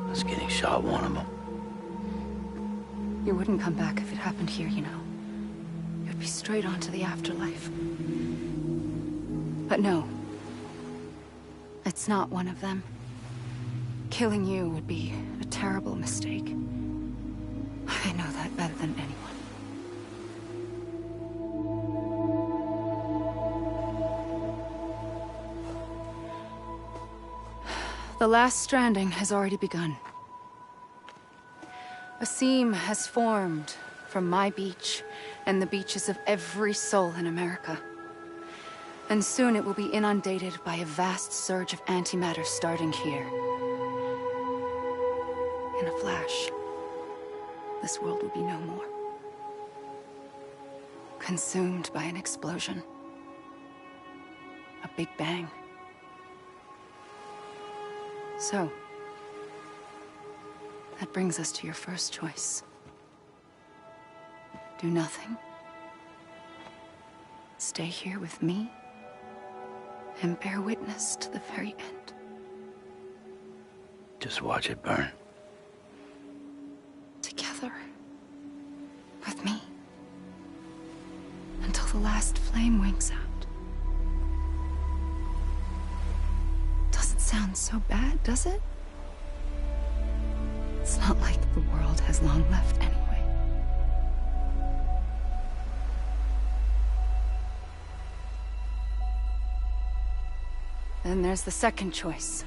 I was getting shot, one of them. You wouldn't come back if it happened here, you know. You'd be straight on to the afterlife. But no. It's not one of them. Killing you would be a terrible mistake. I know that better than anyone. The last stranding has already begun. A seam has formed from my beach and the beaches of every soul in America. And soon it will be inundated by a vast surge of antimatter starting here. In a flash, this world will be no more. Consumed by an explosion. A big bang. So, that brings us to your first choice. Do nothing. Stay here with me. And bear witness to the very end. Just watch it burn. Together. With me. Until the last flame winks out. Doesn't sound so bad, does it? It's not like the world has long left anyway. Then there's the second choice.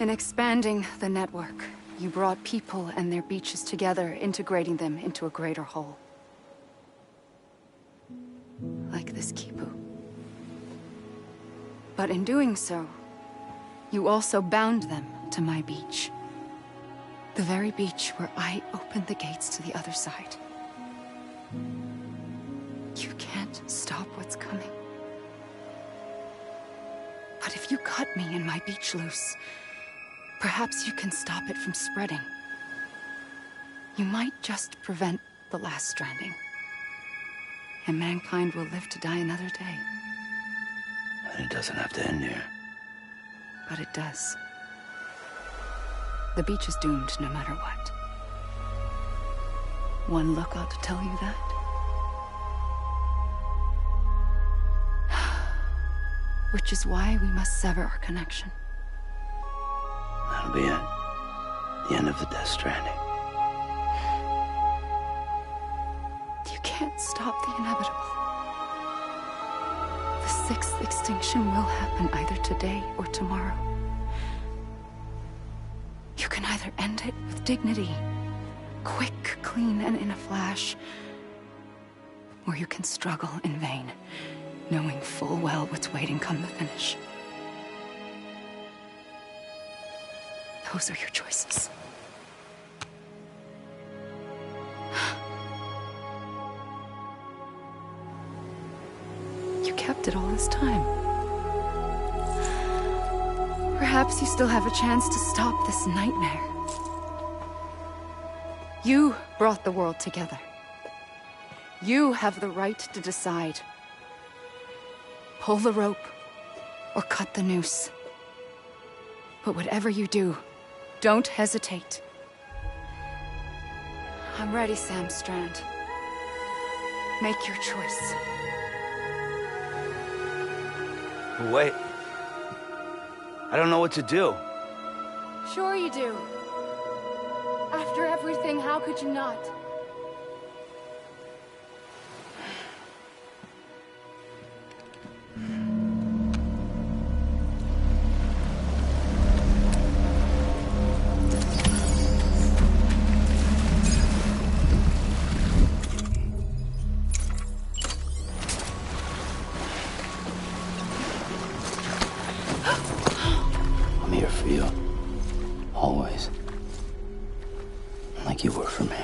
In expanding the network, you brought people and their beaches together, integrating them into a greater whole. Like this Kipu. But in doing so, you also bound them to my beach. The very beach where I opened the gates to the other side. You can't stop what's coming. But if you cut me and my beach loose, perhaps you can stop it from spreading. You might just prevent the last stranding. And mankind will live to die another day. And it doesn't have to end here. But it does. The beach is doomed no matter what. One look ought to tell you that. Which is why we must sever our connection. That'll be it. The end of the Death Stranding. You can't stop the inevitable. The sixth extinction will happen either today or tomorrow. You can either end it with dignity, quick, clean, and in a flash, or you can struggle in vain, knowing full well what's waiting come the finish. Those are your choices. You kept it all this time. Perhaps you still have a chance to stop this nightmare. You brought the world together. You have the right to decide. Pull the rope, or cut the noose. But whatever you do, don't hesitate. I'm ready, Sam Strand. Make your choice. Wait. I don't know what to do. Sure you do. After everything, how could you not? I'm here for you. Always. Like you were for me.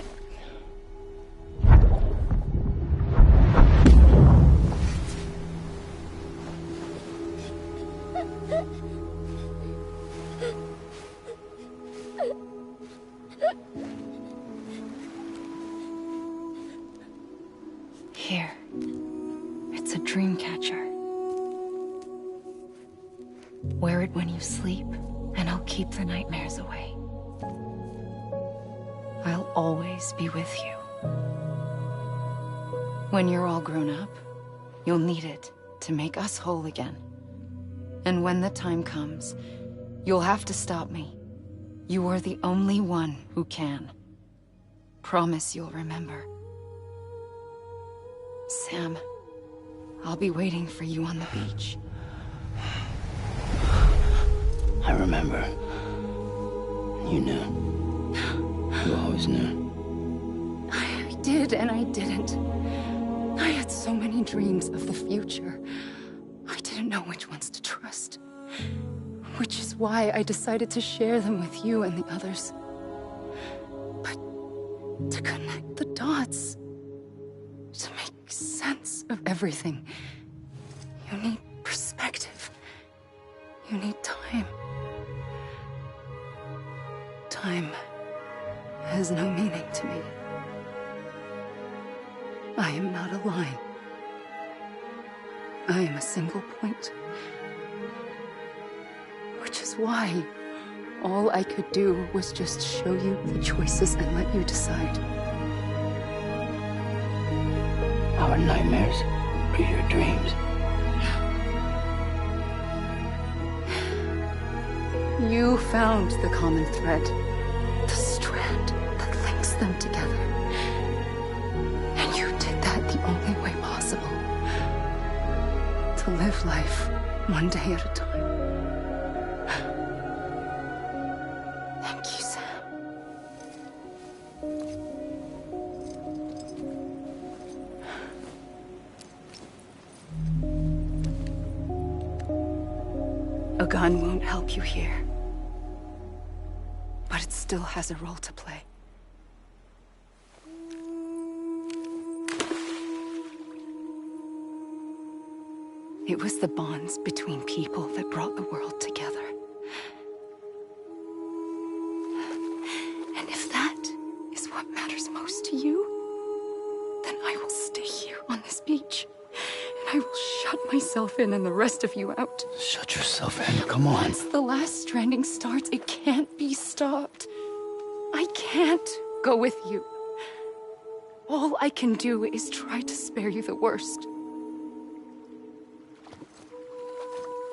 Here. It's a dream catcher. Wear it when you sleep, and I'll keep the nightmares away. I'll always be with you. When you're all grown up, you'll need it to make us whole again. And when the time comes, you'll have to stop me. You are the only one who can. Promise you'll remember. Sam, I'll be waiting for you on the beach. I remember. You knew. You always knew. I did and I didn't. I had so many dreams of the future. I didn't know which ones to trust. Which is why I decided to share them with you and the others. But to connect the dots, to make sense of everything, you need perspective. You need time. Time has no meaning to me. I am not a line. I am a single point. Which is why all I could do was just show you the choices and let you decide. Our nightmares are your dreams. You found the common thread, the strand that links them together. And you did that the only way possible. To live life one day at a time. Thank you, Sam. A gun won't help you here. But it still has a role to play. It was the bonds between people that brought the world together. And if that is what matters most to you, then I will stay here on this beach. And I will shut myself in and the rest of you out. Shut yourself in, come on. Once the last stranding starts, it can't be stopped. I can't go with you. All I can do is try to spare you the worst.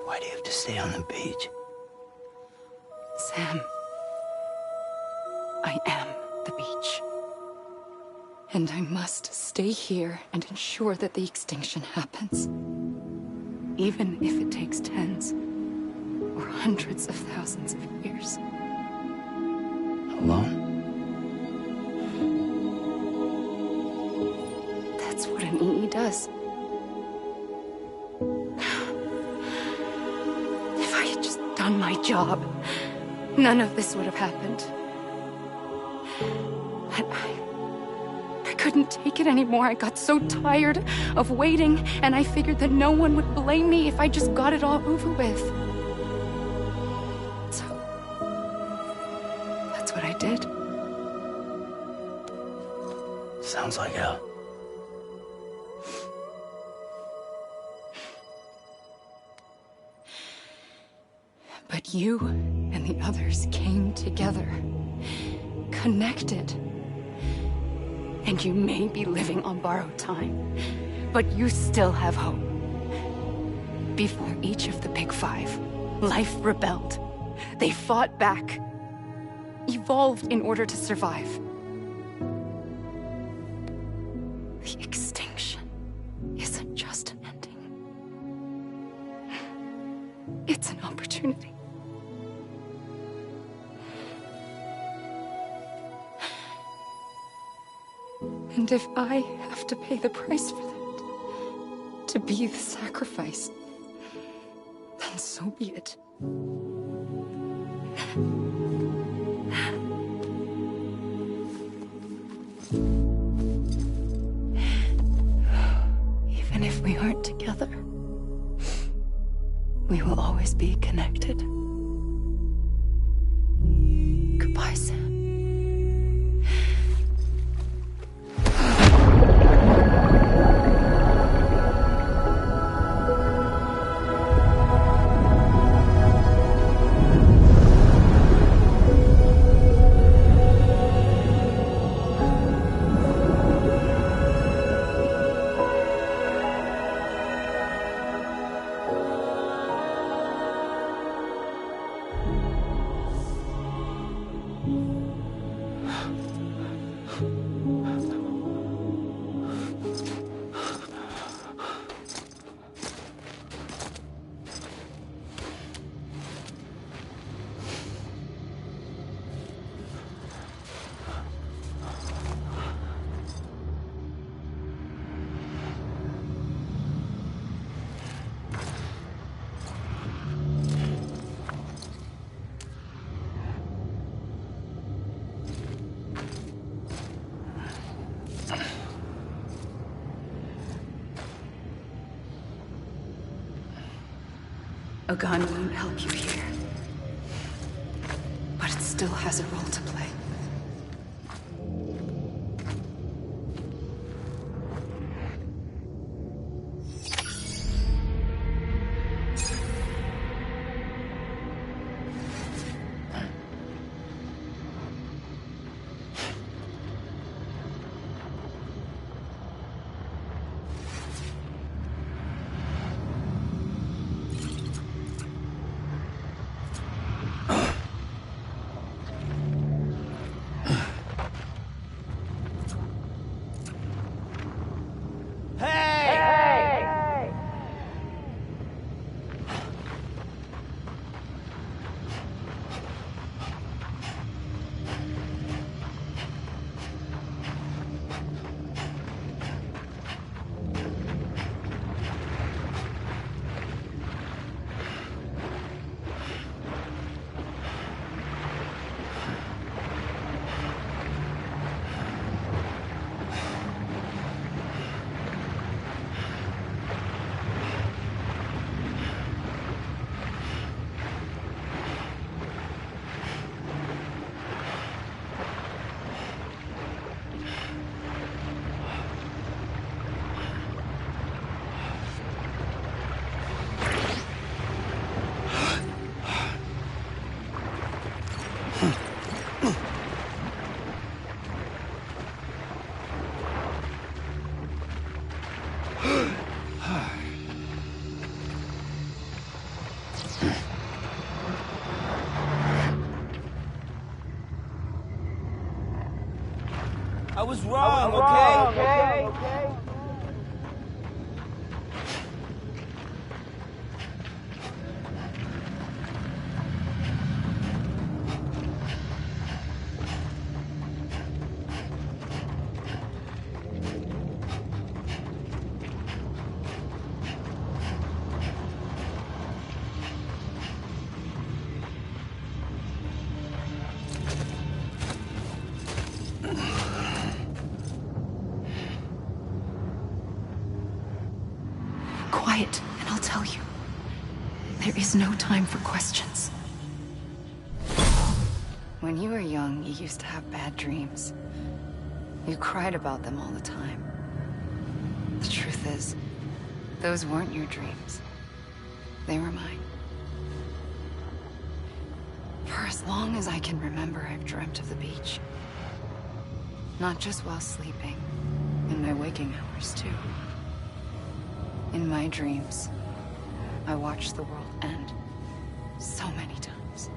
Why do you have to stay on the beach? Sam, I am the beach. And I must stay here and ensure that the extinction happens. Even if it takes tens or hundreds of thousands of years. Alone? That's what an EE does. If I had just done my job, none of this would have happened. But I couldn't take it anymore. I got so tired of waiting, and I figured that no one would blame me if I just got it all over with. So, that's what I did. Sounds like hell. But you and the others came together, connected. And you may be living on borrowed time, but you still have hope. Before each of the Big Five, life rebelled. They fought back, evolved in order to survive. The extinction isn't just an ending. It's an opportunity. And if I have to pay the price for that, to be the sacrifice, then so be it. Even if we aren't together, we will always be connected. Goodbye, Sam. A gun won't help you here, but it still has a role to play. I was wrong, okay? Quiet, and I'll tell you. There is no time for questions. When you were young, you used to have bad dreams. You cried about them all the time. The truth is, those weren't your dreams. They were mine. For as long as I can remember, I've dreamt of the beach. Not just while sleeping, in my waking hours too. In my dreams, I watched the world end so many times.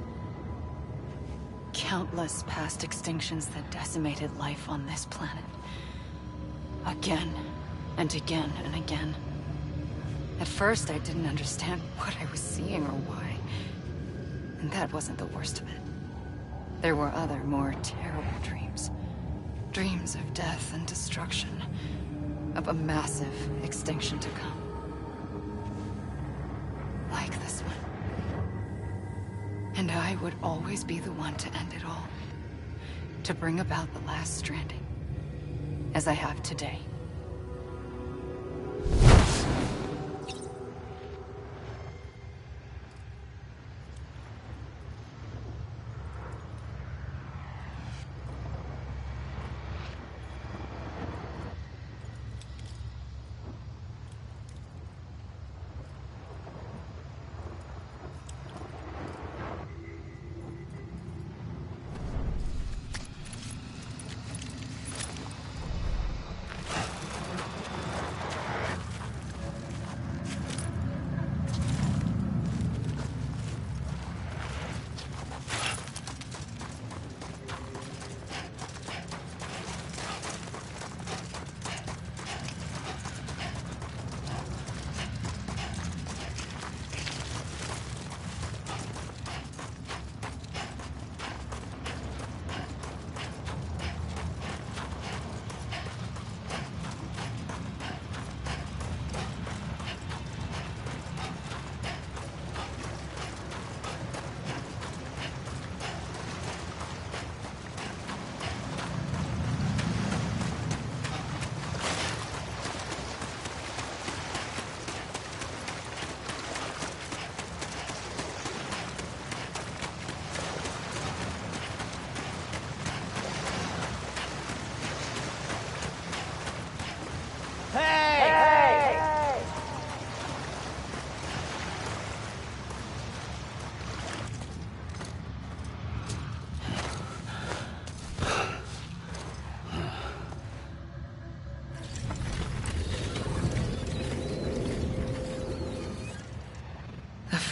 Countless past extinctions that decimated life on this planet. Again, and again, and again. At first, I didn't understand what I was seeing or why. And that wasn't the worst of it. There were other, more terrible dreams. Dreams of death and destruction. Of a massive extinction to come. Like this one. And I would always be the one to end it all. To bring about the last stranding. As I have today.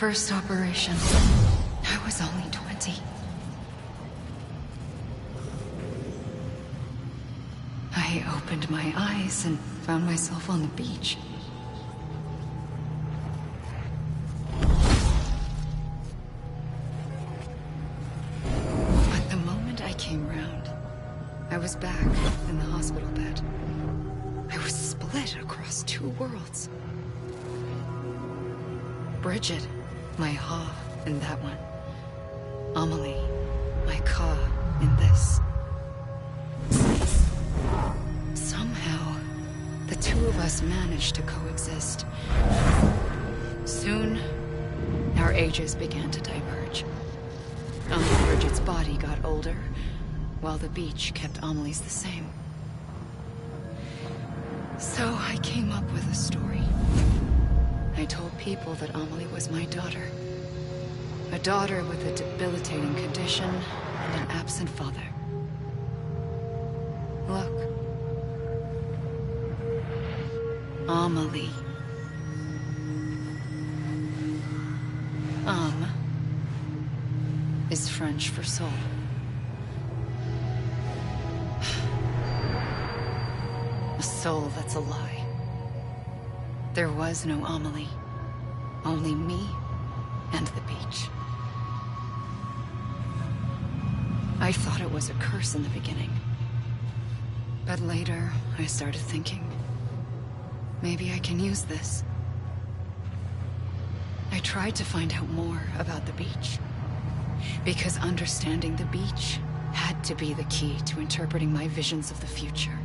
First operation. I was only 20. I opened my eyes and found myself on the beach. But the moment I came round, I was back in the hospital bed. I was split across two worlds. Bridget. My Ha in that one. Amelie, my Ka in this. Somehow, the two of us managed to coexist. Soon, our ages began to diverge. Bridget's body got older, while the beach kept Amelie's the same. So I came up with a story. I told people that Amelie was my daughter. A daughter with a debilitating condition and an absent father. Look. Amelie. Is French for soul. A soul that's a lie. There was no Amelie. Only me and the beach. I thought it was a curse in the beginning. But later, I started thinking, maybe I can use this. I tried to find out more about the beach. Because understanding the beach had to be the key to interpreting my visions of the future.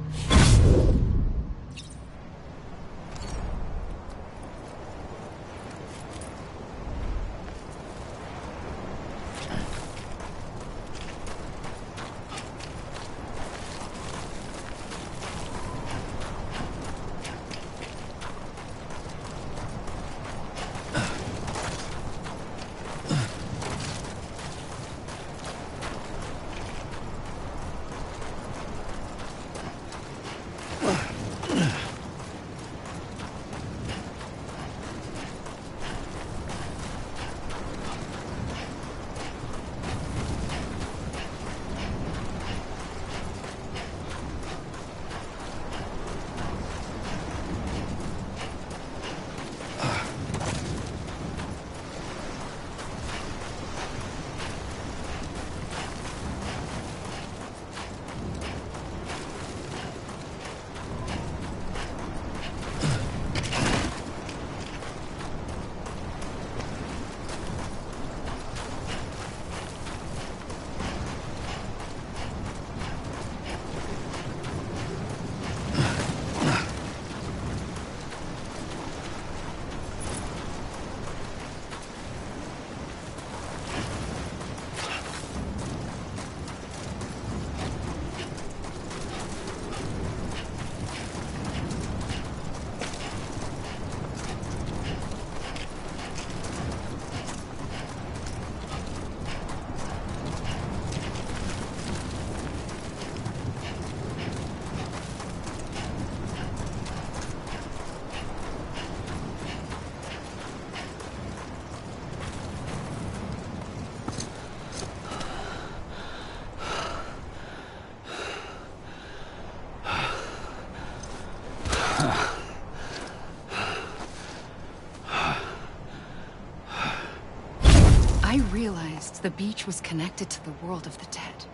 past, the beach was connected to the world of the dead,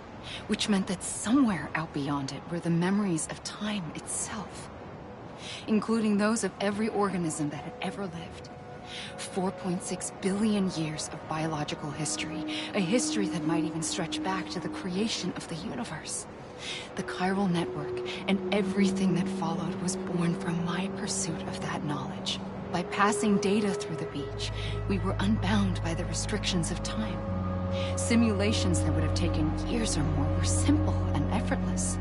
which meant that somewhere out beyond it were the memories of time itself, including those of every organism that had ever lived. 4.6 billion years of biological history, a history that might even stretch back to the creation of the universe. The chiral network and everything that followed was born from my pursuit of that knowledge. By passing data through the beach, we were unbound by the restrictions of time. Simulations that would have taken years or more were simple and effortless.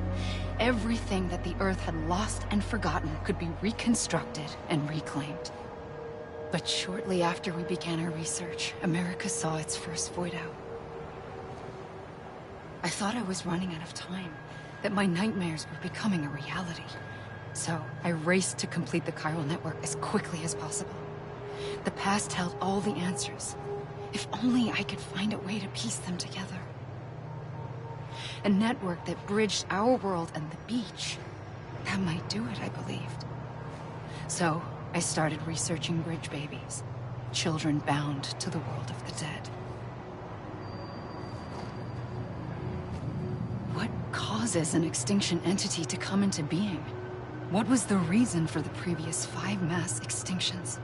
Everything that the Earth had lost and forgotten could be reconstructed and reclaimed. But shortly after we began our research, America saw its first void out. I thought I was running out of time, that my nightmares were becoming a reality. So I raced to complete the chiral network as quickly as possible. The past held all the answers. If only I could find a way to piece them together. A network that bridged our world and the beach. That might do it, I believed. So I started researching bridge babies, children bound to the world of the dead. What causes an extinction entity to come into being? What was the reason for the previous 5 mass extinctions?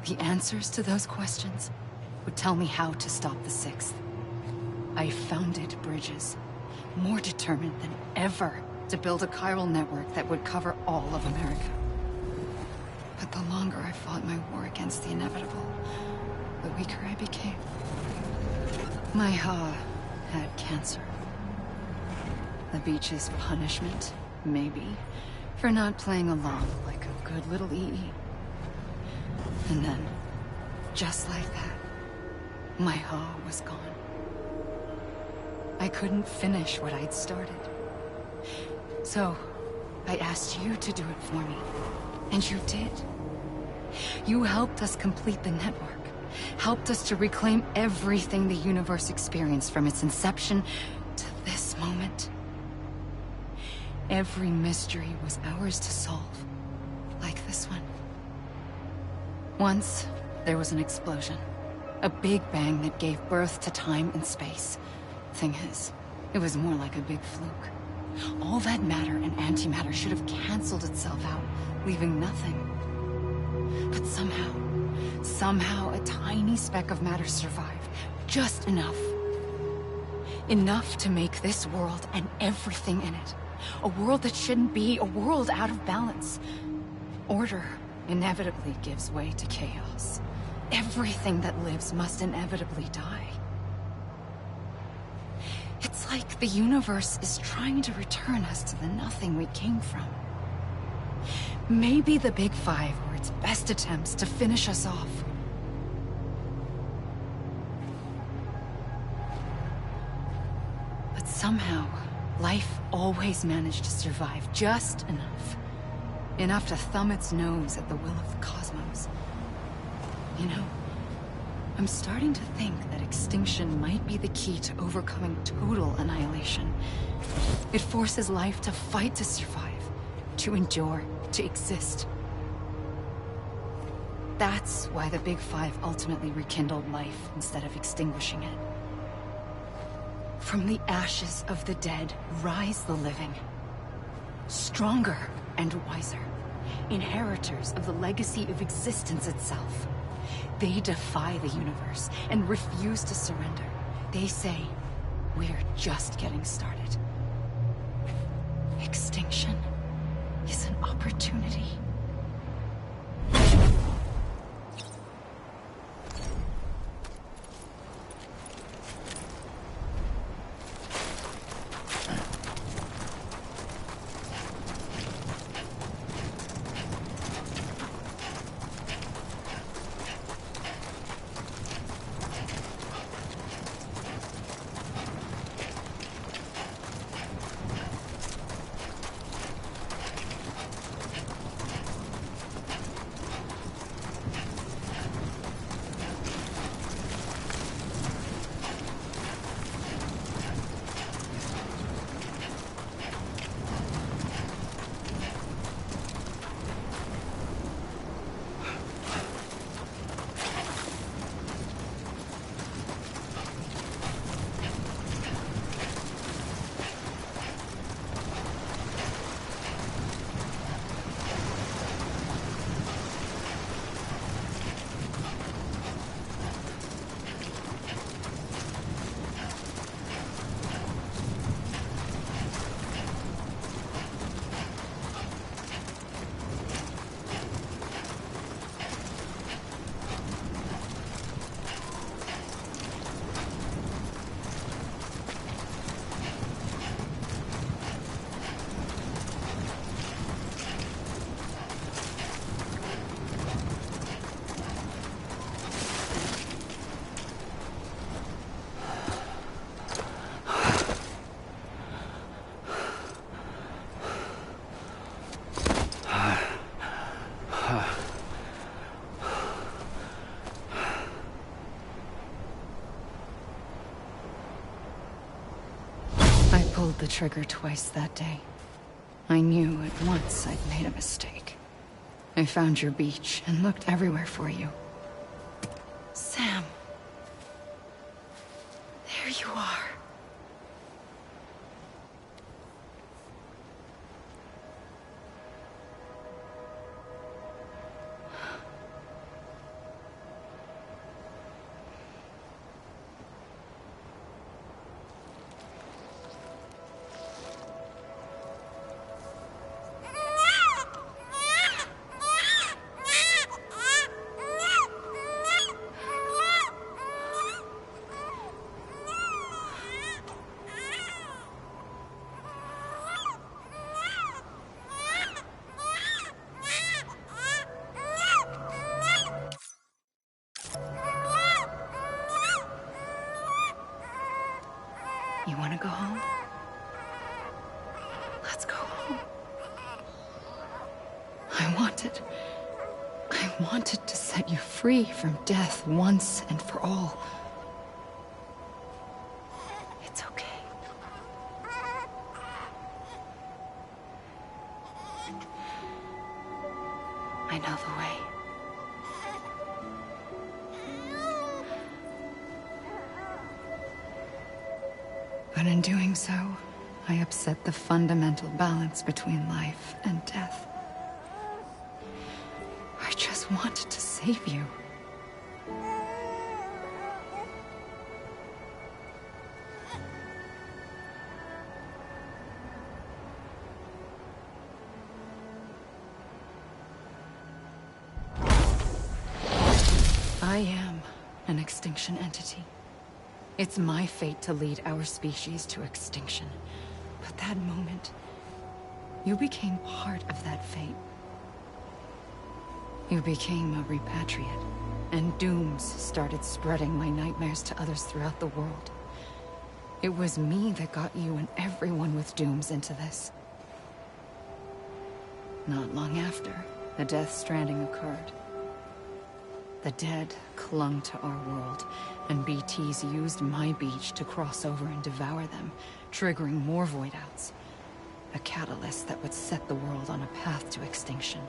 The answers to those questions would tell me how to stop the 6th. I founded bridges, more determined than ever to build a chiral network that would cover all of America. But the longer I fought my war against the inevitable, the weaker I became. My Ha had cancer. The beach's punishment, maybe, for not playing along like a good little EE. And then, just like that, my Ha was gone. I couldn't finish what I'd started. So, I asked you to do it for me. And you did. You helped us complete the network. Helped us to reclaim everything the universe experienced from its inception to this moment. Every mystery was ours to solve. Like this one. Once, there was an explosion. A big bang that gave birth to time and space. Thing is, it was more like a big fluke. All that matter and antimatter should have canceled itself out, leaving nothing. But somehow a tiny speck of matter survived. Just enough. Enough to make this world and everything in it. A world that shouldn't be, a world out of balance. Order inevitably gives way to chaos. Everything that lives must inevitably die. It's like the universe is trying to return us to the nothing we came from. Maybe the Big Five were its best attempts to finish us off. But somehow, life always managed to survive just enough. Enough to thumb its nose at the will of the cosmos. You know, I'm starting to think that extinction might be the key to overcoming total annihilation. It forces life to fight to survive, to endure, to exist. That's why the Big Five ultimately rekindled life instead of extinguishing it. From the ashes of the dead rise the living. Stronger and wiser. Inheritors of the legacy of existence itself. They defy the universe and refuse to surrender. They say, we're just getting started. Extinction is an opportunity. pulled the trigger twice that day. I knew at once I'd made a mistake. I found your beach and looked everywhere for you. Sam. There you are. You want to go home? Let's go home. I wanted to set you free from death once and for all. It's okay. I know the way. But in doing so, I upset the fundamental balance between life and death. I just wanted to save you. I am an extinction entity. It's my fate to lead our species to extinction. But that moment, you became part of that fate. You became a repatriate, and dooms started spreading my nightmares to others throughout the world. It was me that got you and everyone with dooms into this. Not long after, the Death Stranding occurred. The dead clung to our world, and BTs used my beach to cross over and devour them, triggering more void outs. A catalyst that would set the world on a path to extinction.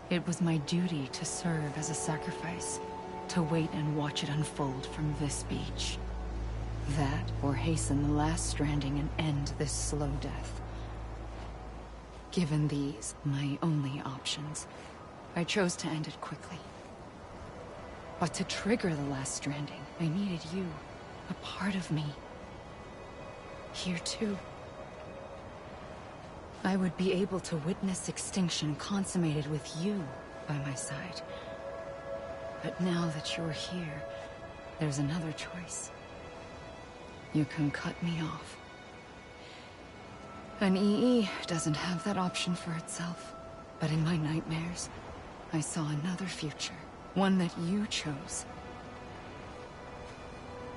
It was my duty to serve as a sacrifice, to wait and watch it unfold from this beach. That, or hasten the last stranding and end this slow death. Given these, my only options, I chose to end it quickly. But to trigger the last stranding, I needed you, a part of me. Here too. I would be able to witness extinction consummated with you by my side. But now that you're here, there's another choice. You can cut me off. An EE doesn't have that option for itself. But in my nightmares, I saw another future. One that you chose.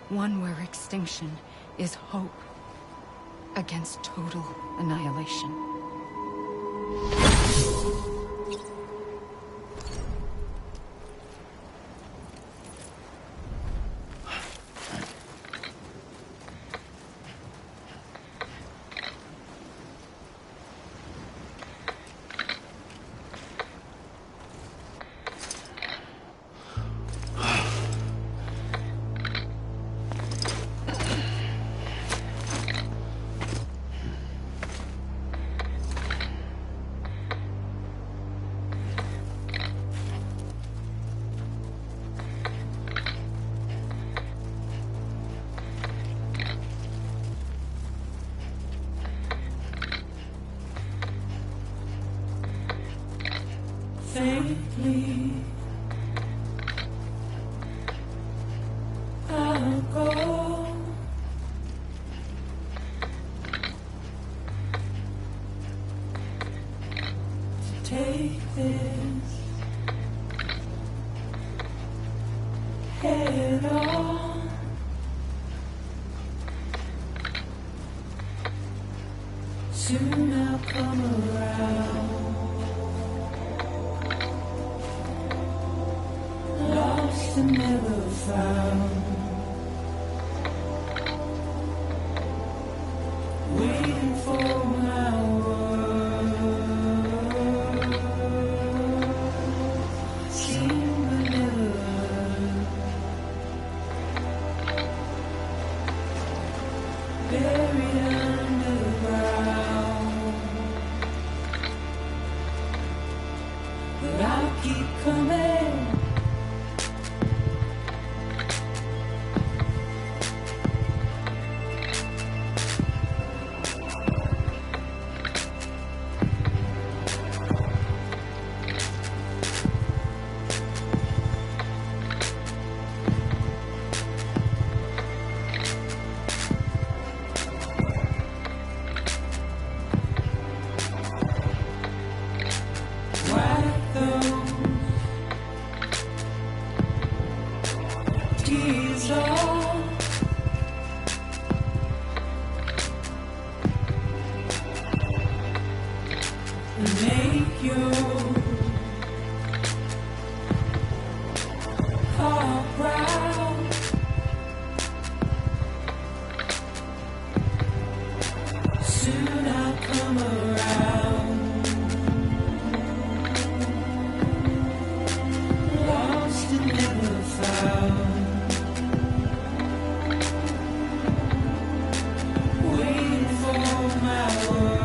One where extinction is hope against total annihilation. Safely, I'll go. To take this head on. Soon I'll come around. Lost and never found. keep coming. Make your heart proud. Soon I'll come around. Lost and never found. Waiting for my word.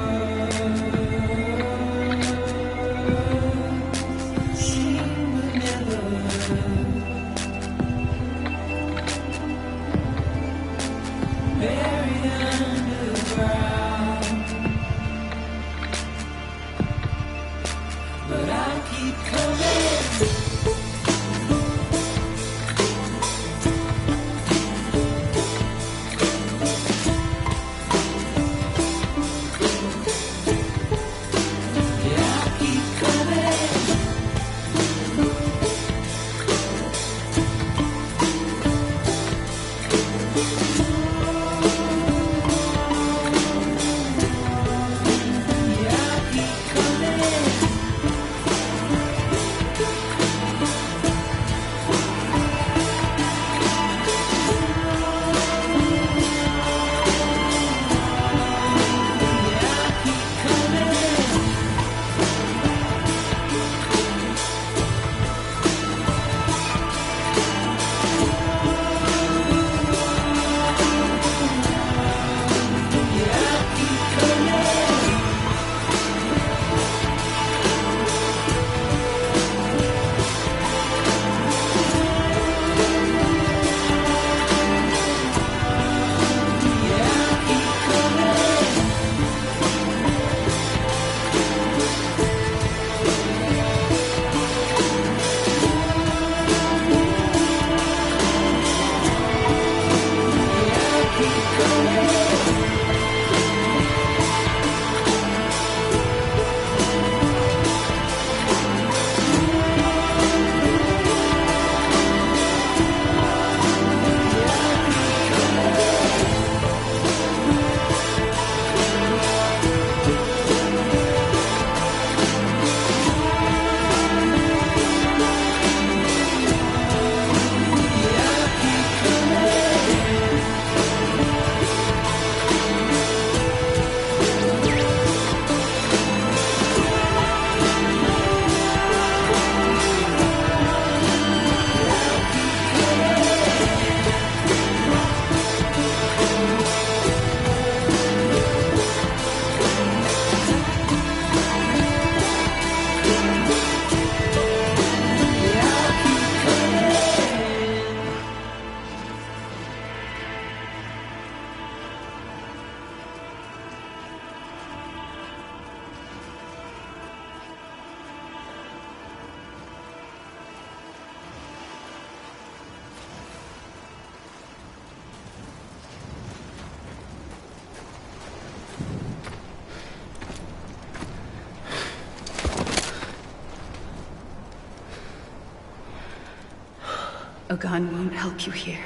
A gun won't help you here.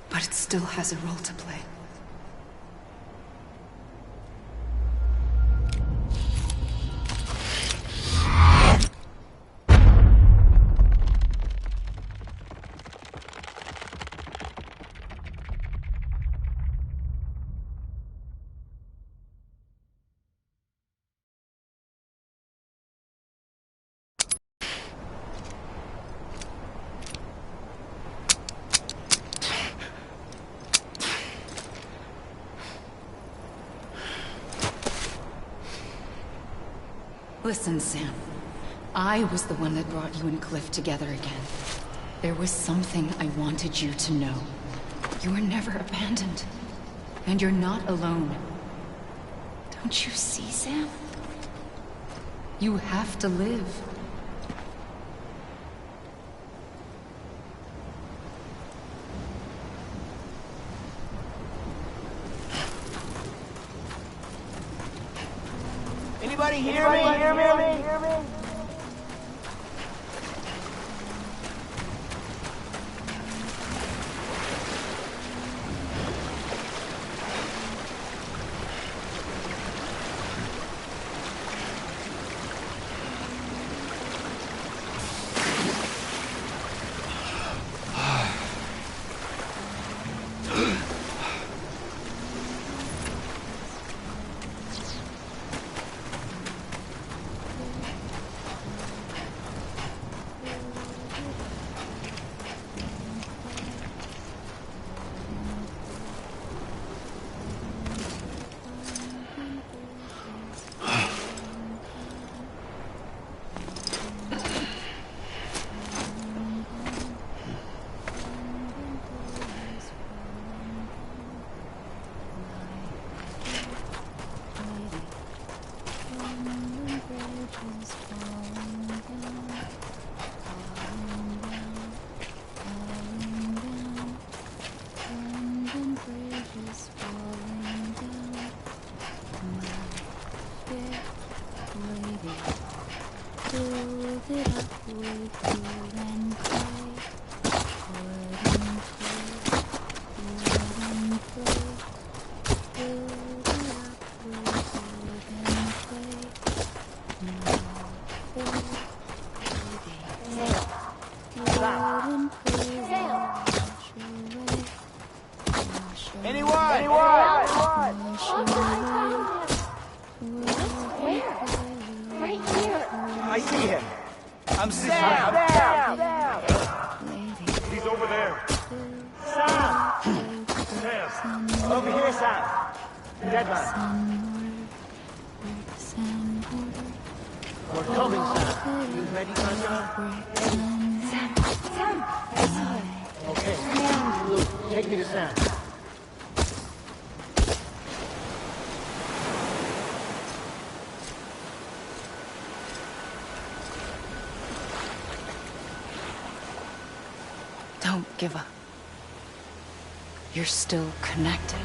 But it still has a role to play. Listen, Sam. I was the one that brought you and Cliff together again. There was something I wanted you to know. You were never abandoned. And you're not alone. Don't you see, Sam? You have to live. Anybody hear me? I see him. I'm Sam! He's over there. Sam! Sam! Over here, Sam! Dead man. We're coming, Sam. You ready, Sandra? Sam! Okay. Luke, take me to Sam. Don't give up. You're still connected.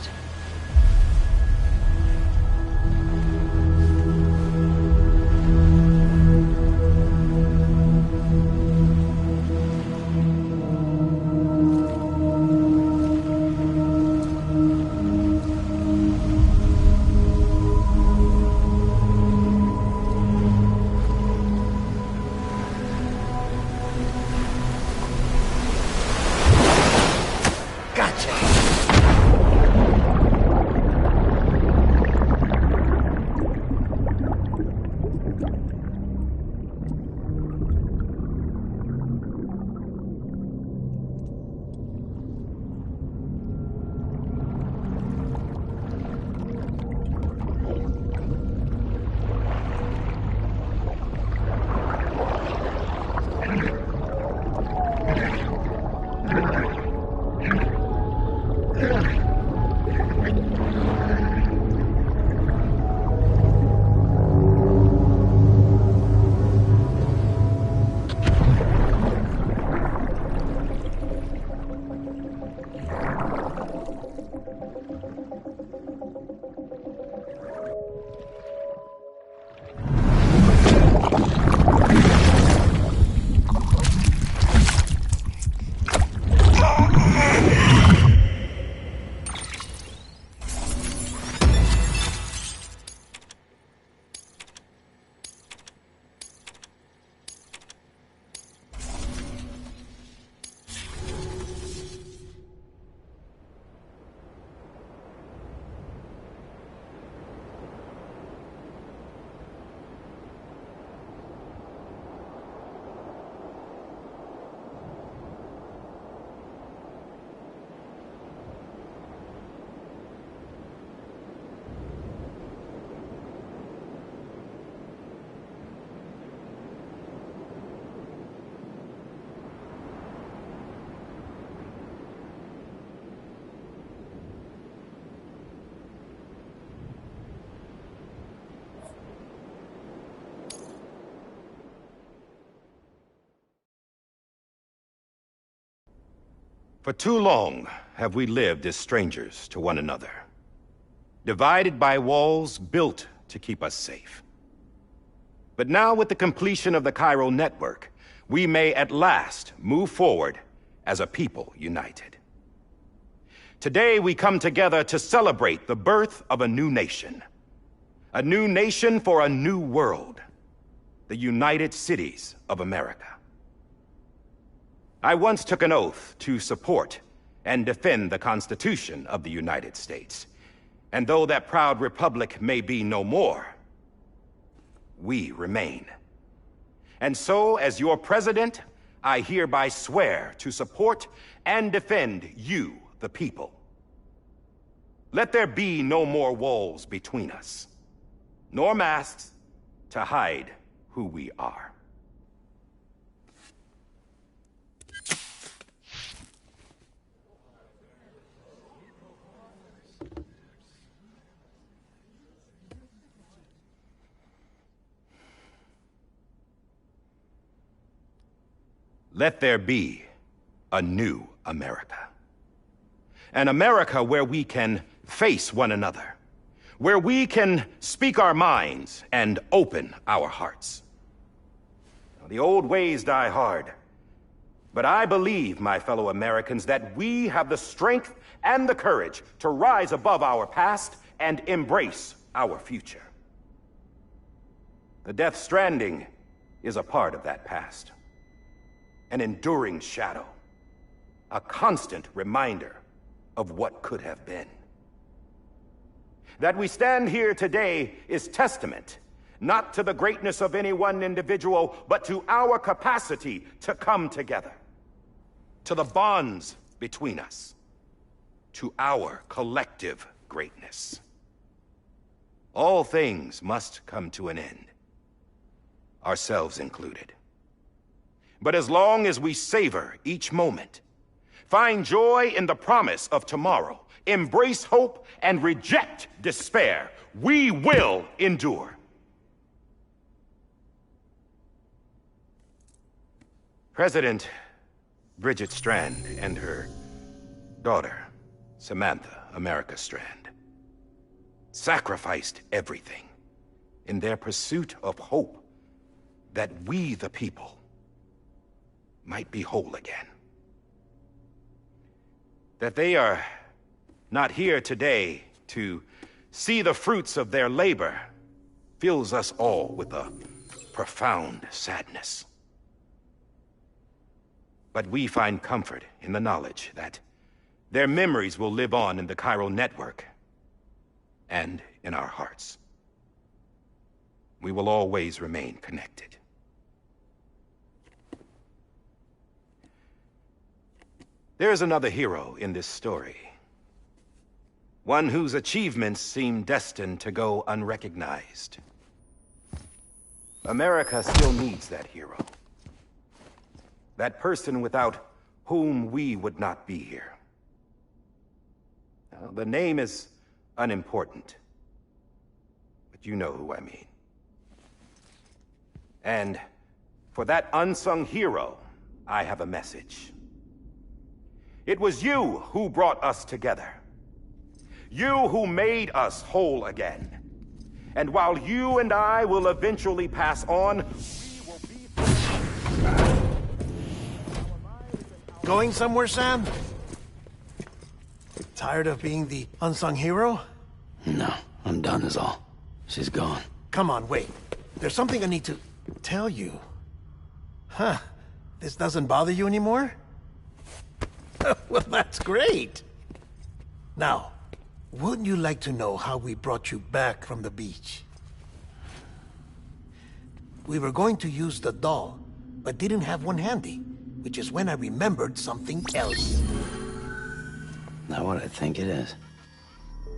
For too long have we lived as strangers to one another, divided by walls built to keep us safe. But now, with the completion of the chiral network, we may at last move forward as a people united. Today we come together to celebrate the birth of a new nation. A new nation for a new world. The United Cities of America. I once took an oath to support and defend the Constitution of the United States. And though that proud republic may be no more, we remain. And so, as your president, I hereby swear to support and defend you, the people. Let there be no more walls between us, nor masks to hide who we are. Let there be a new America. An America where we can face one another, where we can speak our minds and open our hearts. The old ways die hard, but I believe, my fellow Americans, that we have the strength and the courage to rise above our past and embrace our future. The Death Stranding is a part of that past. An enduring shadow, a constant reminder of what could have been. That we stand here today is testament, not to the greatness of any one individual, but to our capacity to come together, to the bonds between us, to our collective greatness. All things must come to an end, ourselves included. But as long as we savor each moment, find joy in the promise of tomorrow, embrace hope, and reject despair, we will endure. President Bridget Strand and her daughter, Samantha America Strand, sacrificed everything in their pursuit of hope that we, the people, might be whole again. That they are not here today to see the fruits of their labor fills us all with a profound sadness. But we find comfort in the knowledge that their memories will live on in the chiral network and in our hearts. We will always remain connected. There is another hero in this story. One whose achievements seem destined to go unrecognized. America still needs that hero. That person without whom we would not be here. Now, the name is unimportant, but you know who I mean. And for that unsung hero, I have a message. It was you who brought us together. You who made us whole again. And while you and I will eventually pass on, we will be... Going somewhere, Sam? Tired of being the unsung hero? No, I'm done is all. She's gone. Come on, wait. There's something I need to tell you. Huh. This doesn't bother you anymore? Well, that's great. Now, wouldn't you like to know how we brought you back from the beach? We were going to use the doll, but didn't have one handy, which is when I remembered something else. Not what I think it is.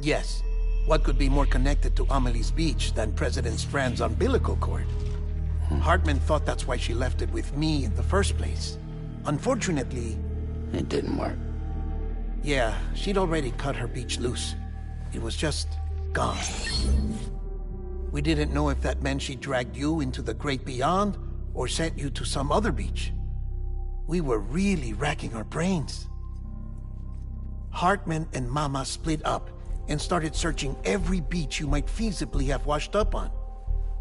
Yes. What could be more connected to Amelie's beach than President Strand's umbilical cord? Hartman thought that's why she left it with me in the first place. Unfortunately... It didn't work. Yeah, she'd already cut her beach loose. It was just gone. We didn't know if that meant she dragged you into the great beyond, or sent you to some other beach. We were really racking our brains. Hartman and Mama split up and started searching every beach you might feasibly have washed up on.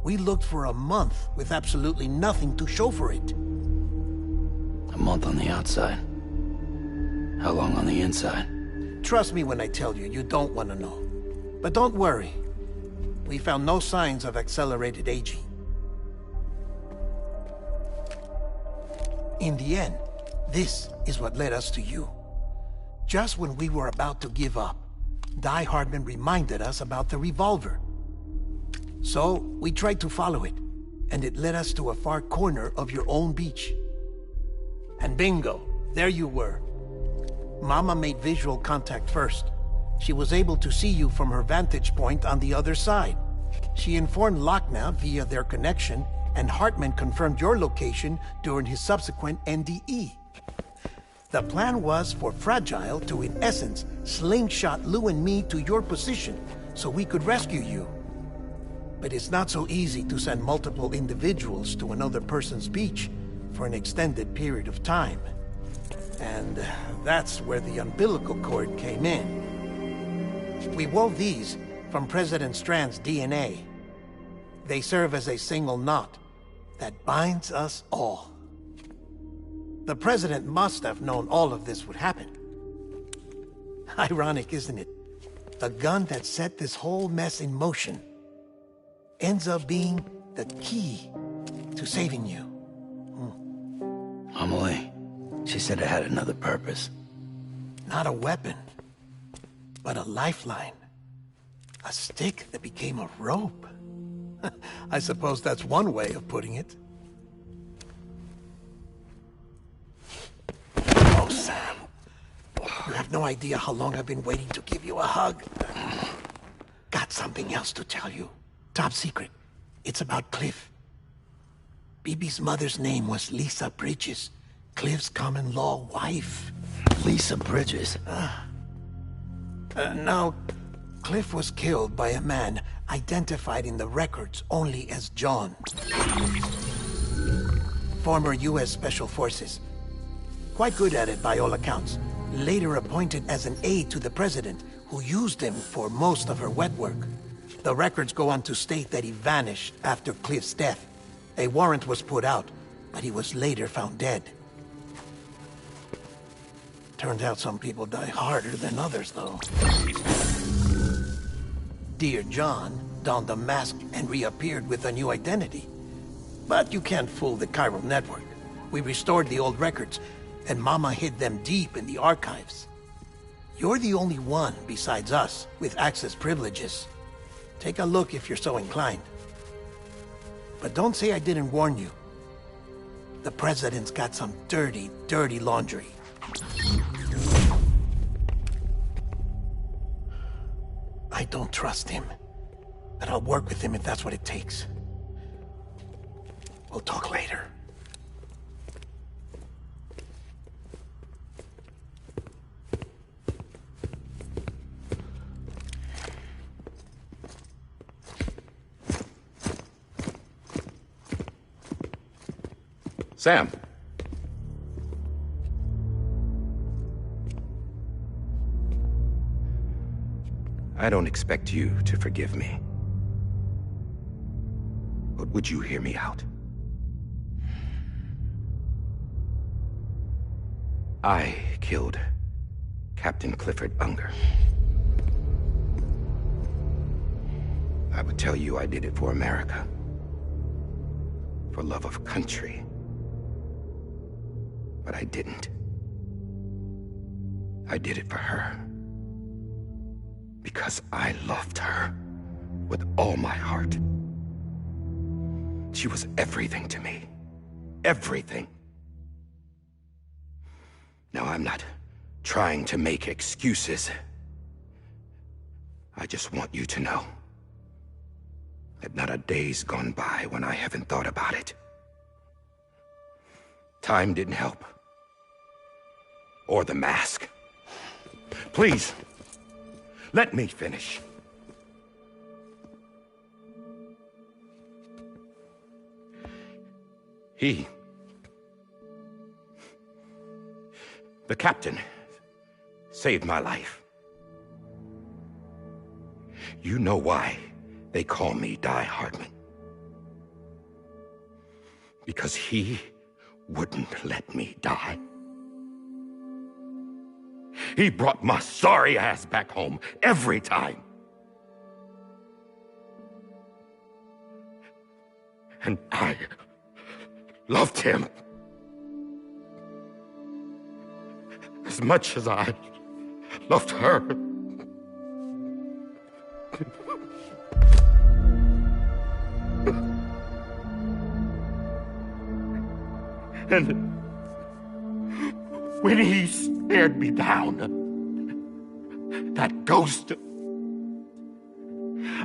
We looked for a month with absolutely nothing to show for it. A month on the outside. How long on the inside? Trust me when I tell you, you don't want to know. But don't worry. We found no signs of accelerated aging. In the end, this is what led us to you. Just when we were about to give up, Die Hardman reminded us about the revolver. So, we tried to follow it, and it led us to a far corner of your own beach. And bingo, there you were. Mama made visual contact first. She was able to see you from her vantage point on the other side. She informed Lockna via their connection, and Hartman confirmed your location during his subsequent NDE. The plan was for Fragile to, in essence, slingshot Lou and me to your position so we could rescue you. But it's not so easy to send multiple individuals to another person's beach for an extended period of time. And that's where the umbilical cord came in. We wove these from President Strand's DNA. They serve as a single knot that binds us all. The President must have known all of this would happen. Ironic, isn't it? The gun that set this whole mess in motion ends up being the key to saving you. Amelie, she said it had another purpose. Not a weapon, but a lifeline. A stick that became a rope. I suppose that's one way of putting it. Oh, Sam. You have no idea how long I've been waiting to give you a hug. Got something else to tell you. Top secret. It's about Cliff. Bibi's mother's name was Lisa Bridges, Cliff's common-law wife. Lisa Bridges? Now, Cliff was killed by a man identified in the records only as John. Former U.S. Special Forces. Quite good at it by all accounts. Later appointed as an aide to the president, who used him for most of her wet work. The records go on to state that he vanished after Cliff's death. A warrant was put out, but he was later found dead. Turned out some people die harder than others, though. Dear John donned a mask and reappeared with a new identity. But you can't fool the chiral network. We restored the old records, and Mama hid them deep in the archives. You're the only one, besides us, with access privileges. Take a look if you're so inclined. But don't say I didn't warn you. The President's got some dirty, dirty laundry. I don't trust him, but I'll work with him if that's what it takes. We'll talk later. Sam. I don't expect you to forgive me. But would you hear me out? I killed Captain Clifford Unger. I would tell you I did it for America. For love of country. But I didn't. I did it for her. Because I loved her with all my heart. She was everything to me. Everything. Now, I'm not trying to make excuses. I just want you to know that not a day's gone by when I haven't thought about it. Time didn't help. Or the mask. Please, let me finish. The captain saved my life. You know why they call me Die Hardman. Because he wouldn't let me die. He brought my sorry ass back home every time. And I loved him as much as I loved her. And when he stared me down, that ghost,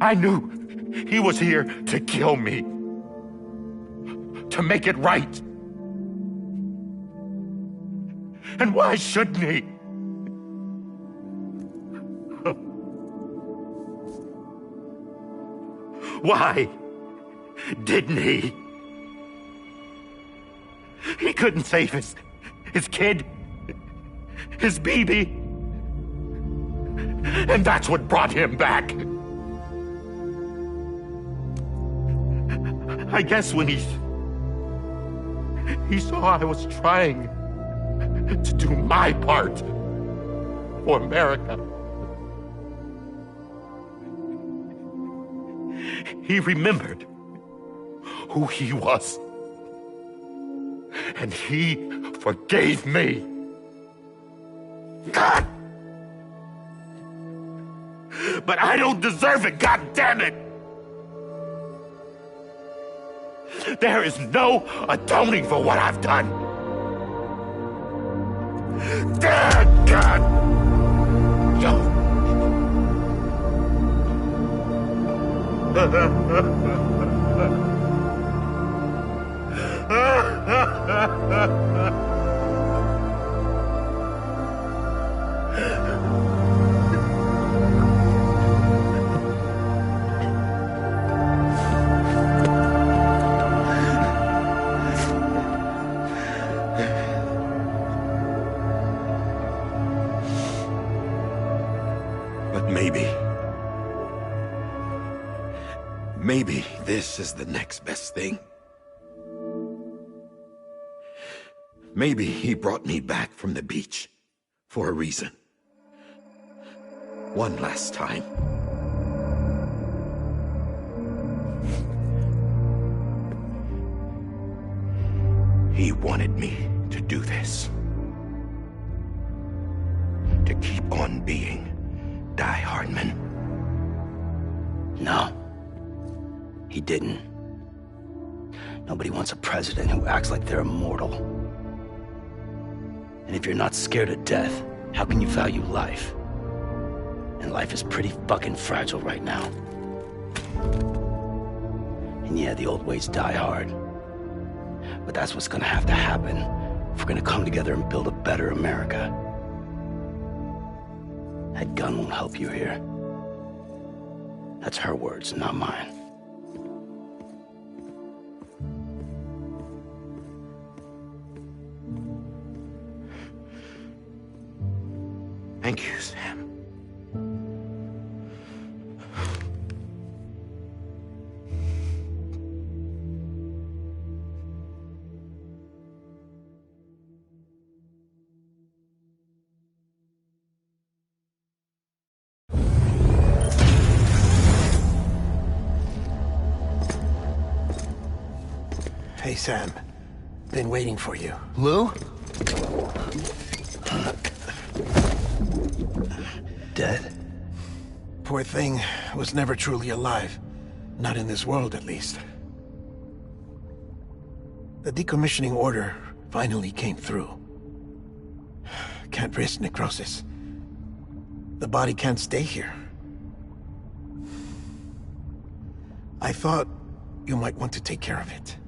I knew he was here to kill me, to make it right. And why shouldn't he? Why didn't he? He couldn't save his kid, his baby. And that's what brought him back. I guess when he saw I was trying to do my part for America, he remembered who he was. And he forgave me. God! But I don't deserve it, God damn it! There is no atoning for what I've done. Dad, God! But maybe this is the next best thing. Maybe he brought me back from the beach for a reason. One last time. He wanted me to do this. To keep on being Die Hardman. No. He didn't. Nobody wants a president who acts like they're immortal. And if you're not scared of death, how can you value life? And life is pretty fucking fragile right now. And yeah, the old ways die hard. But that's what's gonna have to happen if we're gonna come together and build a better America. That gun won't help you here. That's her words, not mine. Thank you, Sam. Hey, Sam. Been waiting for you. Lou? Dead? Poor thing was never truly alive. Not in this world, at least. The decommissioning order finally came through. Can't risk necrosis. The body can't stay here. I thought you might want to take care of it.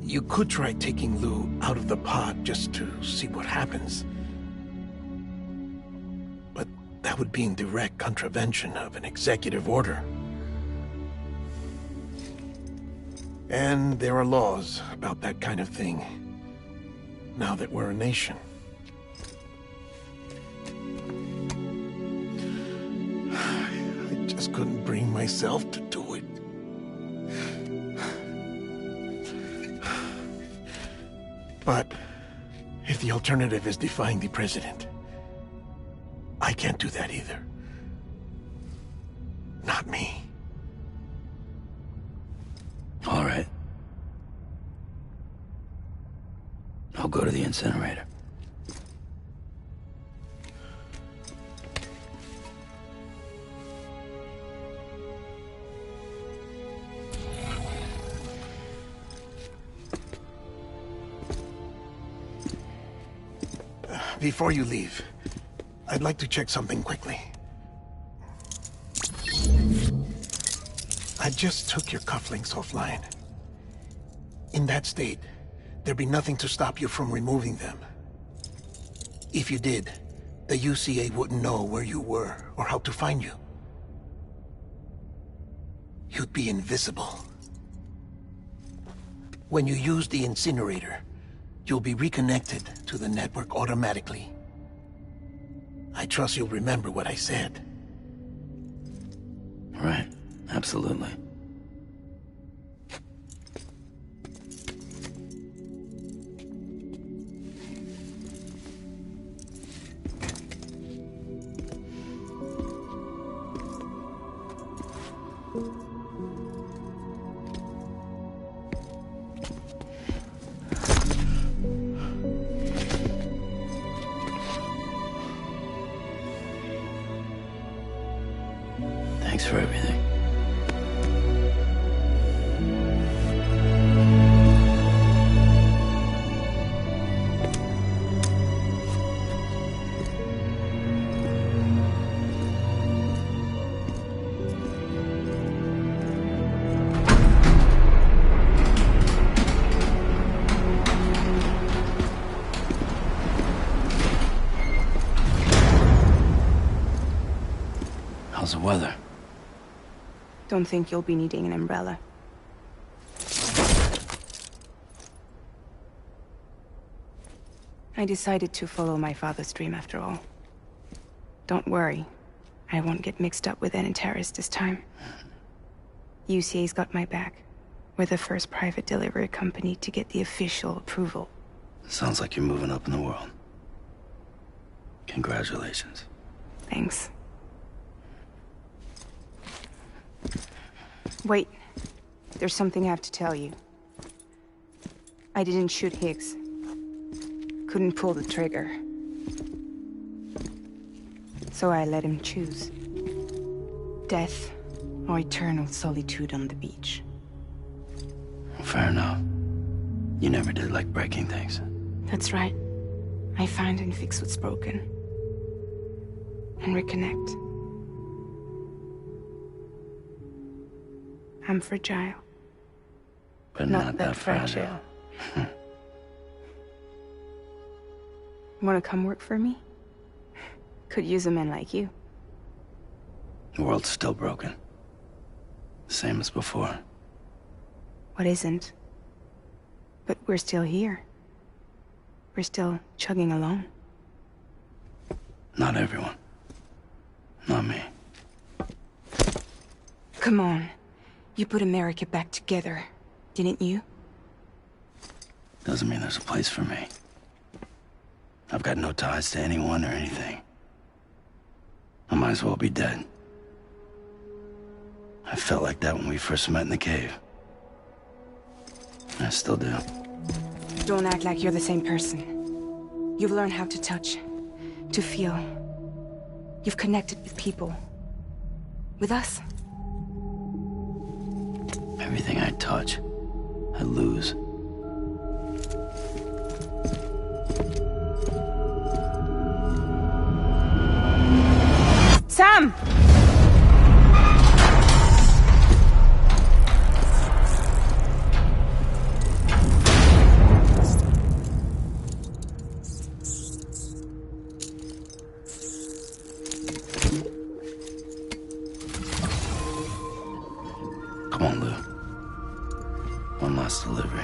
You could try taking Lou out of the pod just to see what happens. But that would be in direct contravention of an executive order. And there are laws about that kind of thing, now that we're a nation. couldn't bring myself to do it. But if the alternative is defying the president, I can't do that either. Not me. All right. I'll go to the incinerator. Before you leave, I'd like to check something quickly. I just took your cufflinks offline. In that state, there'd be nothing to stop you from removing them. If you did, the UCA wouldn't know where you were or how to find you. You'd be invisible. When you use the incinerator, you'll be reconnected to the network automatically. I trust you'll remember what I said. Right. Absolutely. Thanks for everything. How's the weather? Don't think you'll be needing an umbrella. I decided to follow my father's dream after all. Don't worry. I won't get mixed up with any terrorists this time. UCA's got my back. We're the first private delivery company to get the official approval. Sounds like you're moving up in the world. Congratulations. Thanks. Wait. There's something I have to tell you. I didn't shoot Higgs. Couldn't pull the trigger. So I let him choose. Death or eternal solitude on the beach. Fair enough. You never did like breaking things. That's right. I find and fix what's broken. And reconnect. I'm fragile. But not that fragile. Wanna come work for me? Could use a man like you. The world's still broken. Same as before. What isn't? But we're still here. We're still chugging along. Not everyone. Not me. Come on. You put America back together, didn't you? Doesn't mean there's a place for me. I've got no ties to anyone or anything. I might as well be dead. I felt like that when we first met in the cave. I still do. Don't act like you're the same person. You've learned how to touch, to feel. You've connected with people. With us. Everything I touch, I lose. Sam! Come on, Lou. One last delivery.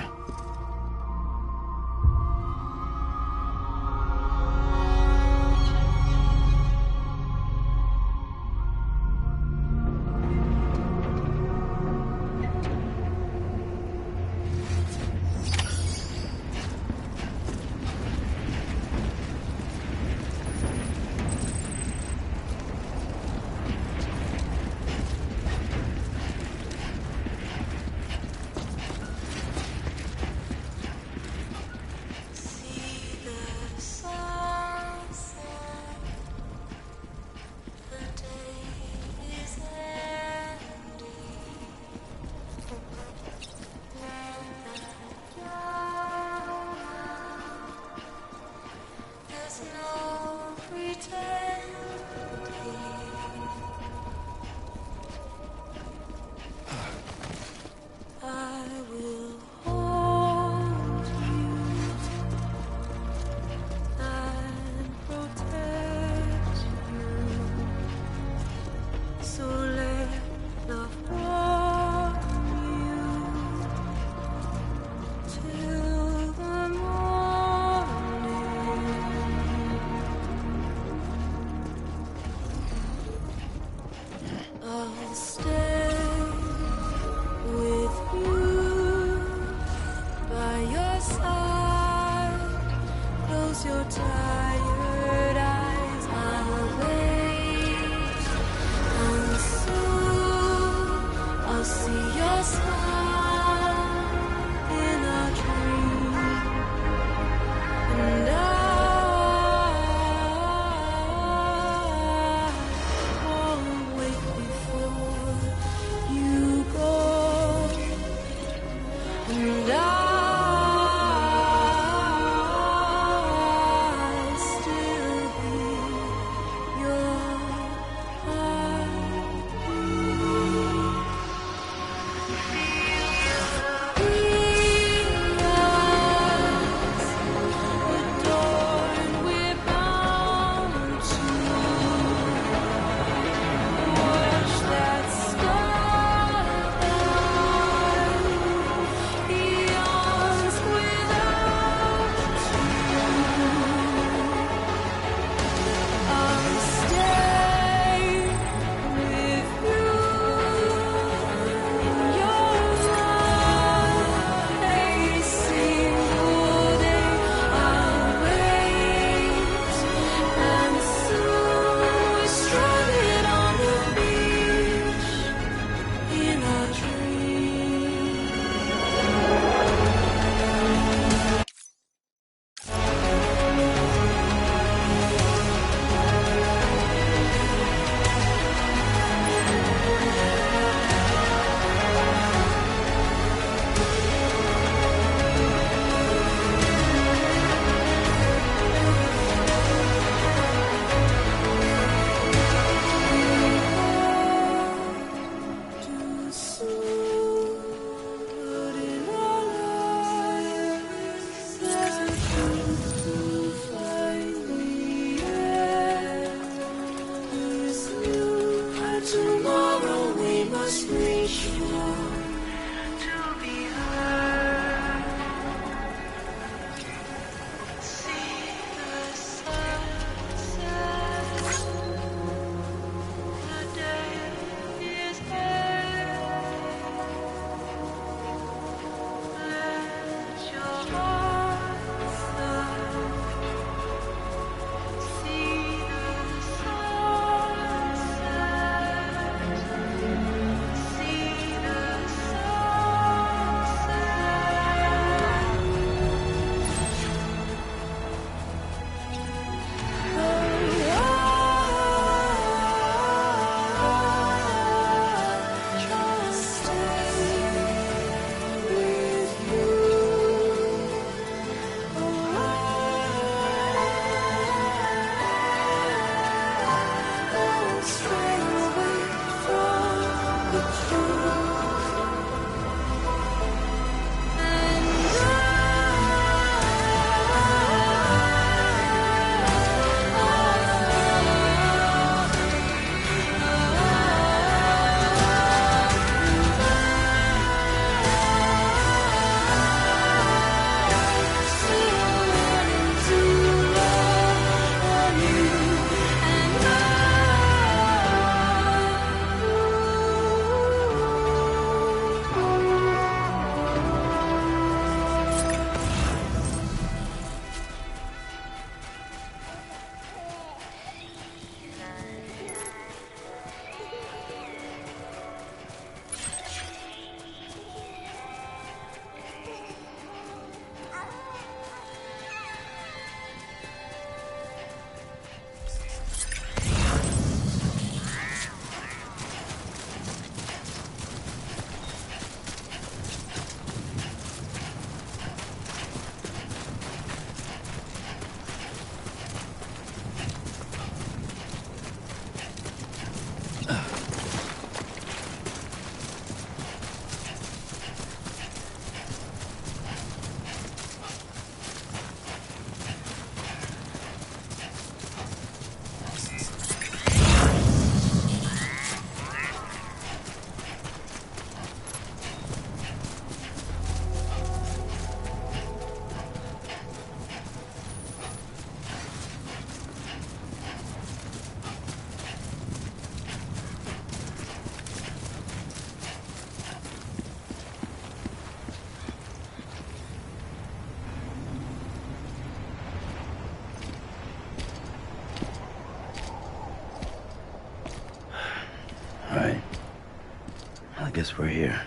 guess we're here.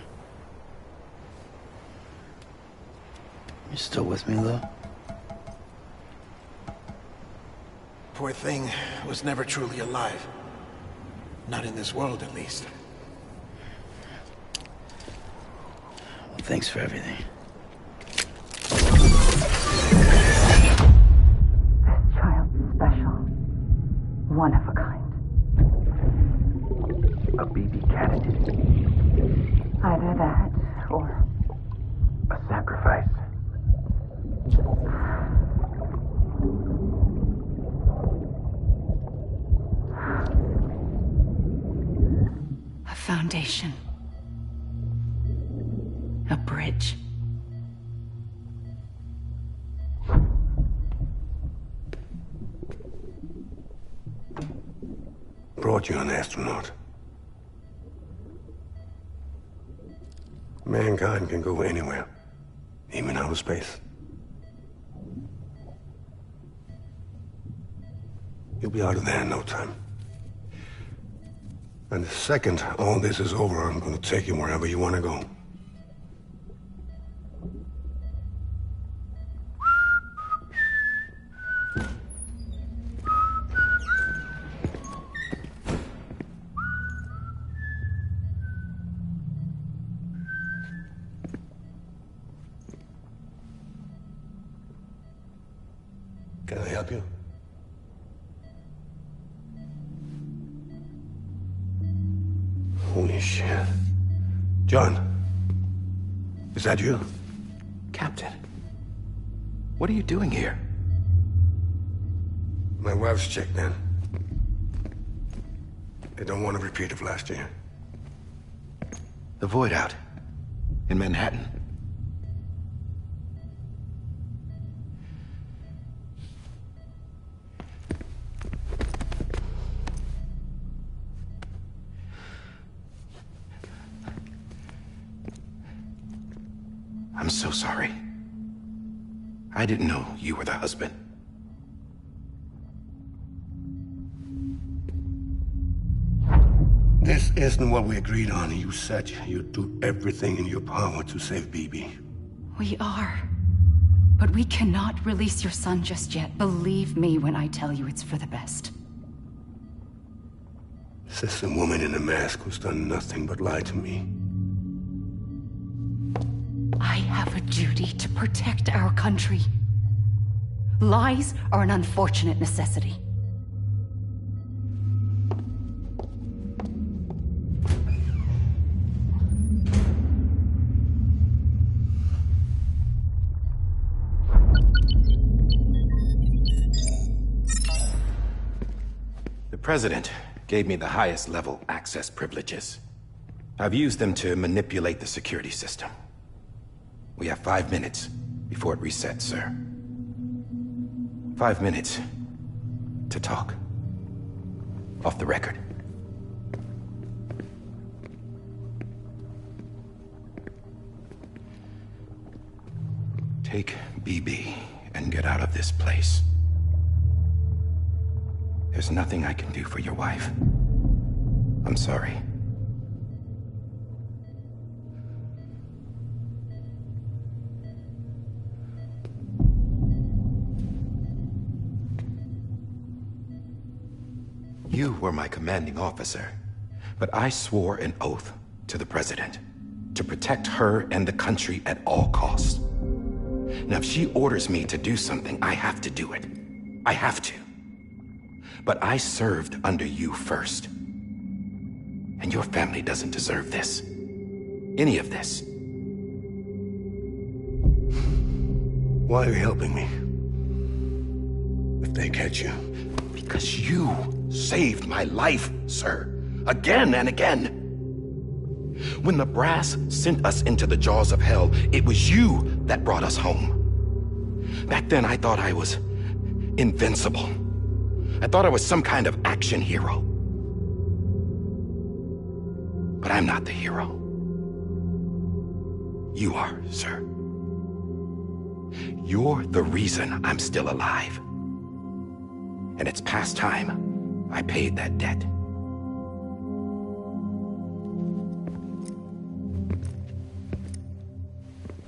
You still with me, though? Poor thing was never truly alive. Not in this world, at least. Well, thanks for everything. Child's special. One of a kind. A BB candidate. Either that, or... a sacrifice. A foundation. A bridge. Brought you an astronaut. Mankind can go anywhere, even outer space. You'll be out of there in no time. And the second all this is over, I'm gonna take you wherever you wanna go. Can I help you? Holy shit. John, is that you? Captain, what are you doing here? My wife's checked in. They don't want a repeat of last year. The Void out. In Manhattan. I'm so sorry. I didn't know you were the husband. This isn't what we agreed on. You said you'd do everything in your power to save BB. We are. But we cannot release your son just yet. Believe me when I tell you it's for the best. This is a woman in a mask who's done nothing but lie to me. I have a duty to protect our country. Lies are an unfortunate necessity. The President gave me the highest level access privileges. I've used them to manipulate the security system. We have 5 minutes before it resets, sir. 5 minutes to talk. Off the record. Take BB and get out of this place. There's nothing I can do for your wife. I'm sorry. You were my commanding officer, but I swore an oath to the President to protect her and the country at all costs. Now, if she orders me to do something, I have to do it. I have to. But I served under you first. And your family doesn't deserve this. Any of this. Why are you helping me? If they catch you. Because you saved my life, sir. Again and again. When the brass sent us into the jaws of hell, it was you that brought us home. Back then, I thought I was invincible. I thought I was some kind of action hero. But I'm not the hero. You are, sir. You're the reason I'm still alive. And it's past time I paid that debt.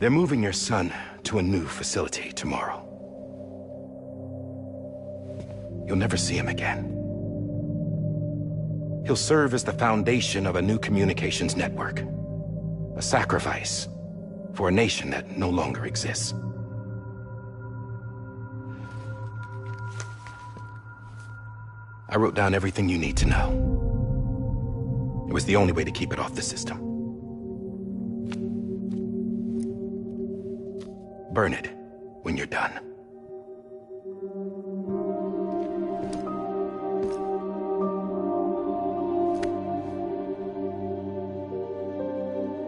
They're moving your son to a new facility tomorrow. You'll never see him again. He'll serve as the foundation of a new communications network. A sacrifice for a nation that no longer exists. I wrote down everything you need to know. It was the only way to keep it off the system. Burn it when you're done.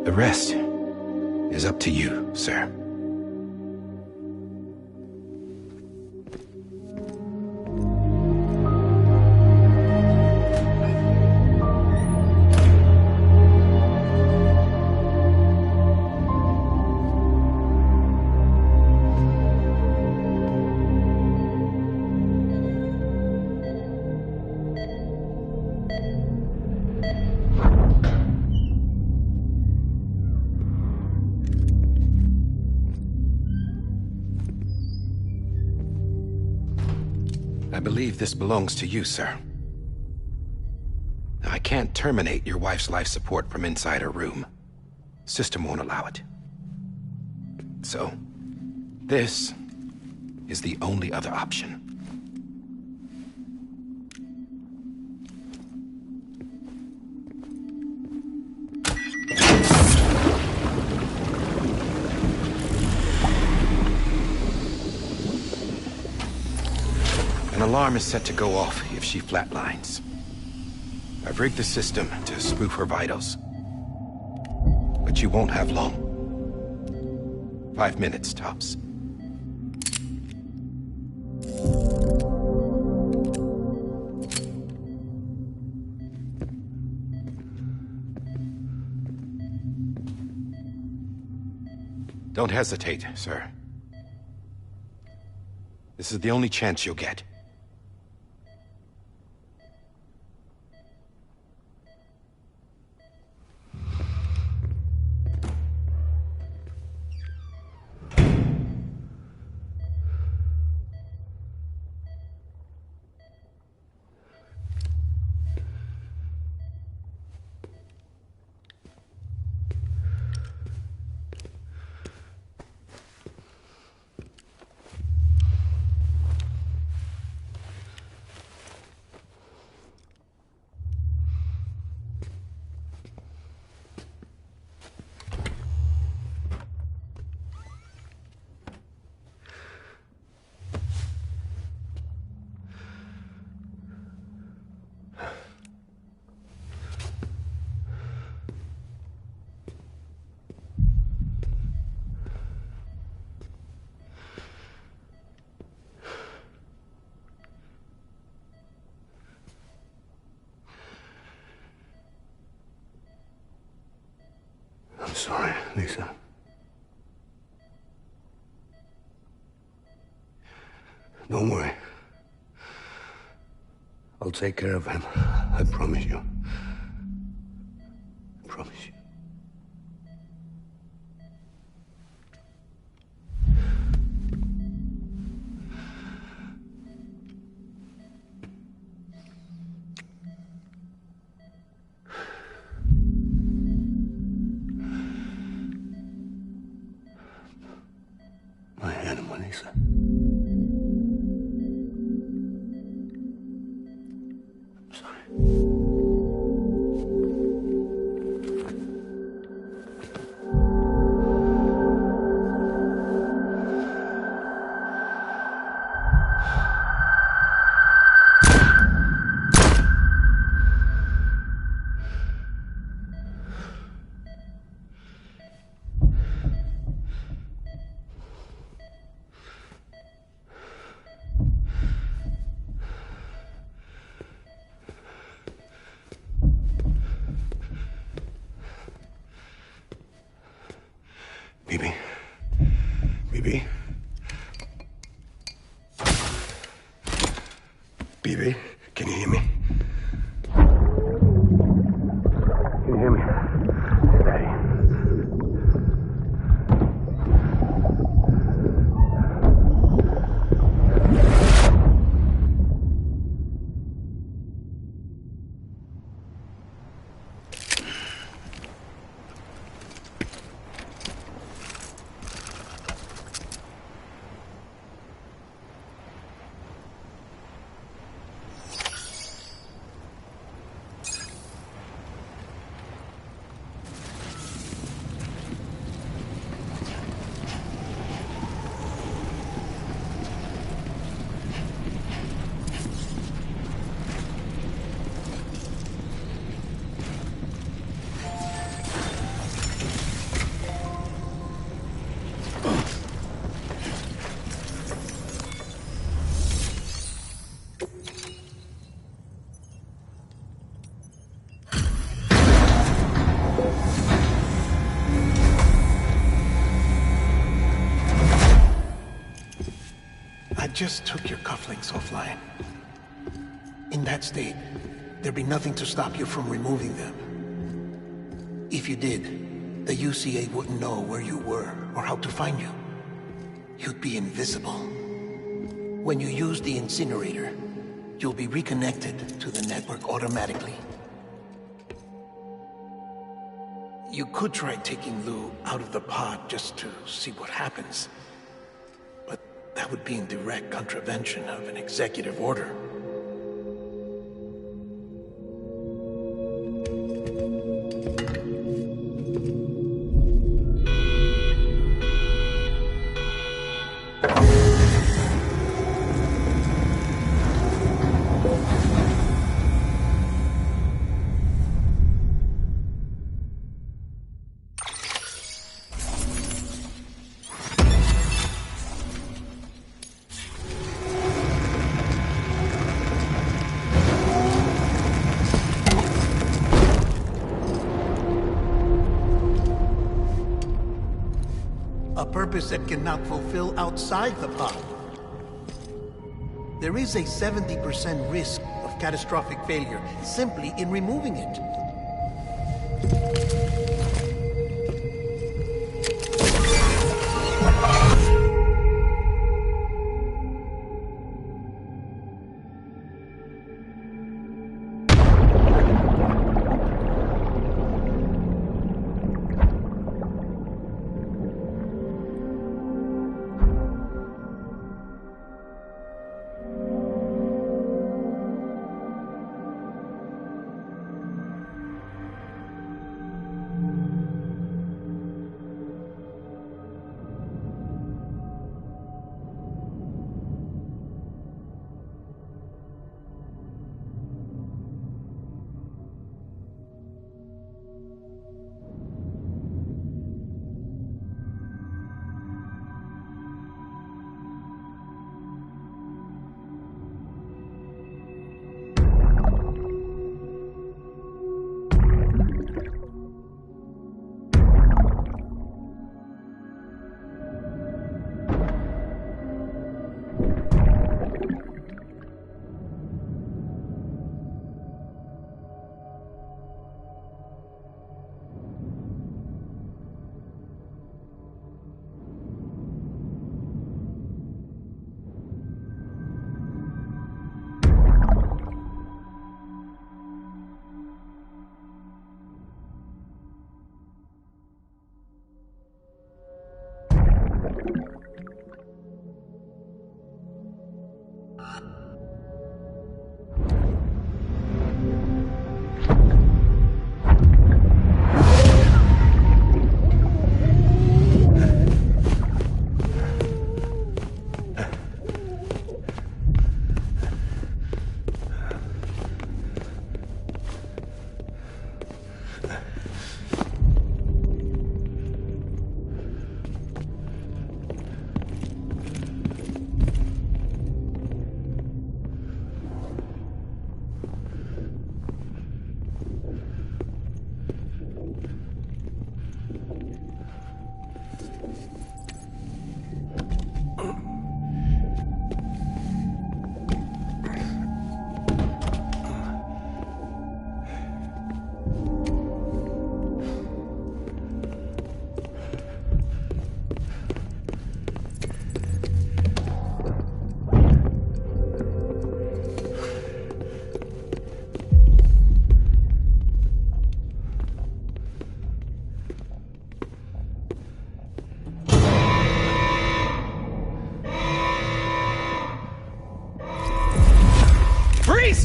The rest is up to you, sir. I believe this belongs to you, sir. I can't terminate your wife's life support from inside her room. System won't allow it. So, this is the only other option. An alarm is set to go off if she flatlines. I've rigged the system to spoof her vitals. But you won't have long. 5 minutes, tops. Don't hesitate, sir. This is the only chance you'll get. I'm sorry, Lisa. Don't worry. I'll take care of him. I promise you. I promise you. My animal, Lisa. I'm sorry. Bibi. Bibi. Bibi, can you hear me? Can you hear me? Steady. just took your cufflinks offline. In that state, there'd be nothing to stop you from removing them. If you did, the UCA wouldn't know where you were or how to find you. You'd be invisible. When you use the incinerator, you'll be reconnected to the network automatically. You could try taking Lou out of the pod just to see what happens. But that would be in direct contravention of an executive order. A purpose that cannot fulfill outside the pod. There is a 70% risk of catastrophic failure simply in removing it.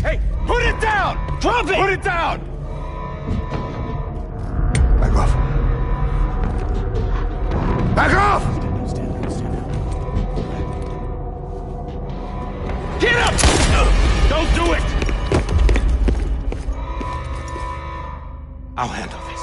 Hey, put it down! Drop it! Put it down! Back off. Back off! Get up! Don't do it! I'll handle this.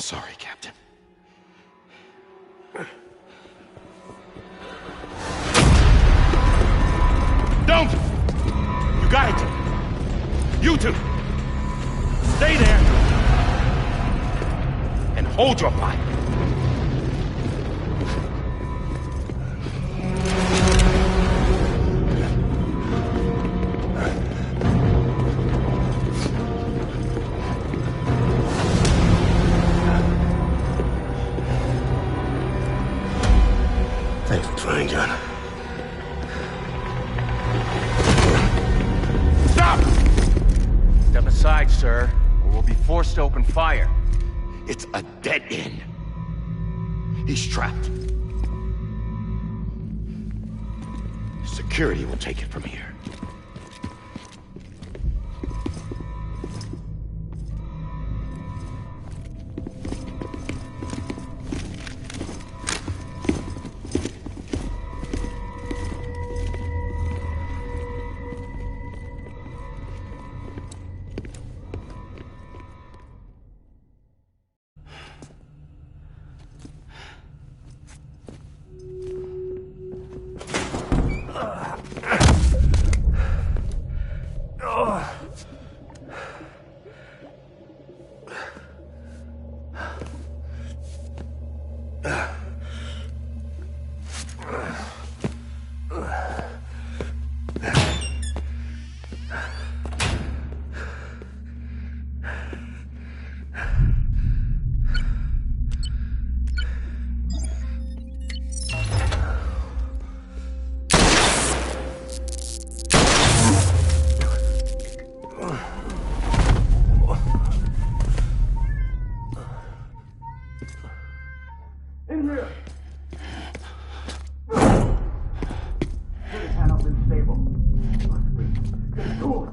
sorry, Captain. Don't! You got it! You two! Stay there! And hold your fire! Thanks for trying, John. Stop! Step aside, sir, or we'll be forced to open fire. It's a dead end. He's trapped. Security will take it from here. In here! Put his hand up in the stable. Get to it!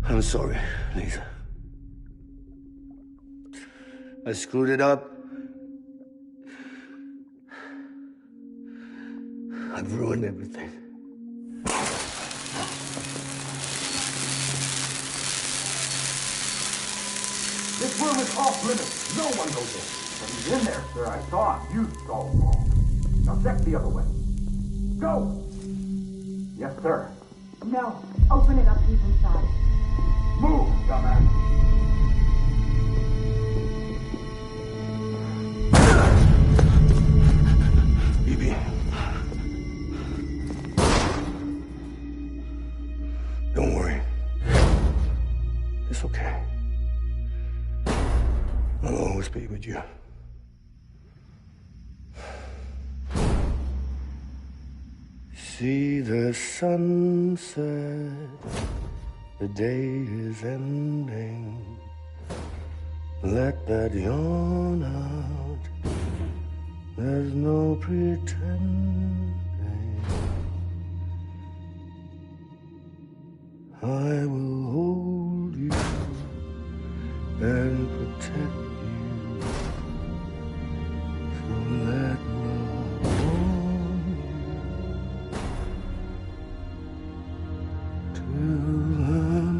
I'm sorry, Lisa. I screwed it up. I've ruined everything. This room is off limits. No one goes in. But he's in there, sir. I saw him. You saw him wrong. Now check the other way. Go! Yes, sir. No. Open it up. He's inside. Move, dumbass. Bibi. Don't worry. It's okay. I'll always be with you. See the sunset. The day is ending. Let that yawn out. There's no pretending. I will hold you and protect you. So let love warm you till I'm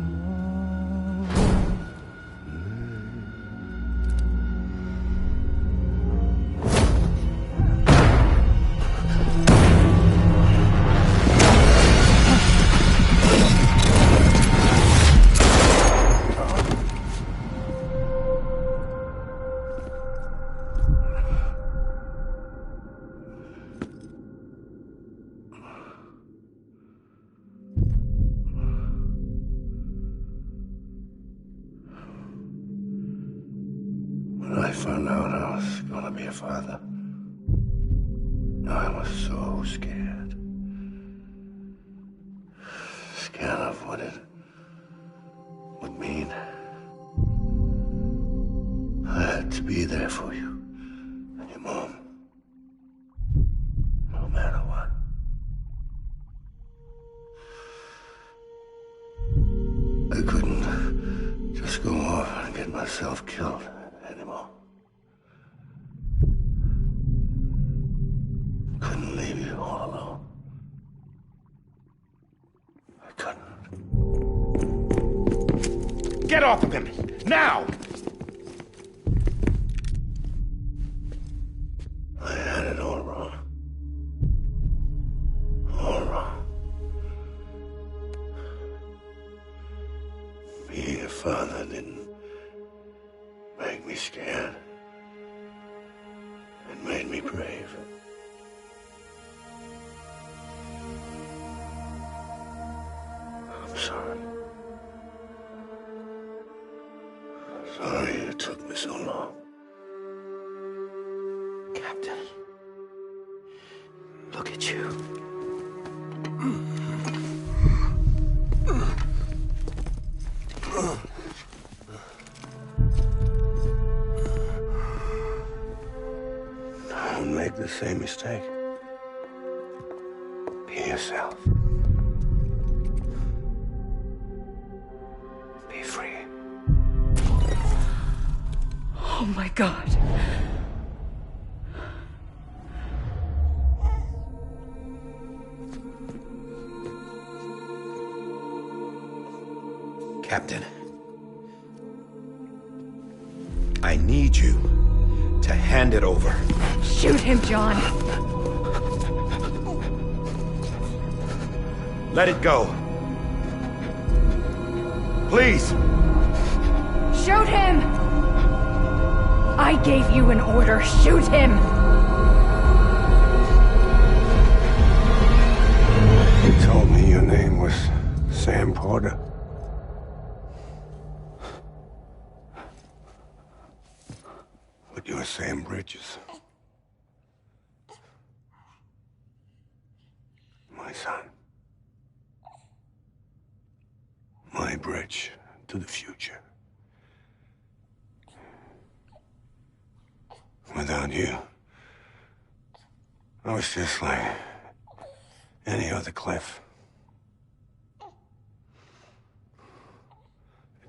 When I found out I was gonna be a father, I was so scared. Scared of what it would mean. I had to be there for you and your mom. go off and get myself killed anymore. Couldn't leave you all alone. I couldn't. Get off of him! Now! I had it all wrong. All wrong. Being a father didn't make me scared. It made me brave. I'm sorry. Sorry it took me so long. Captain, look at you. Don't make the same mistake. Be yourself. Be free. Oh my God. Captain, I need you to hand it over. Shoot him, John. Let it go. Please. Shoot him! I gave you an order. Shoot him! You told me your name was Sam Porter. But you're Sam Bridges. My son. My bridge to the future. Without you, I was just like any other Cliff. A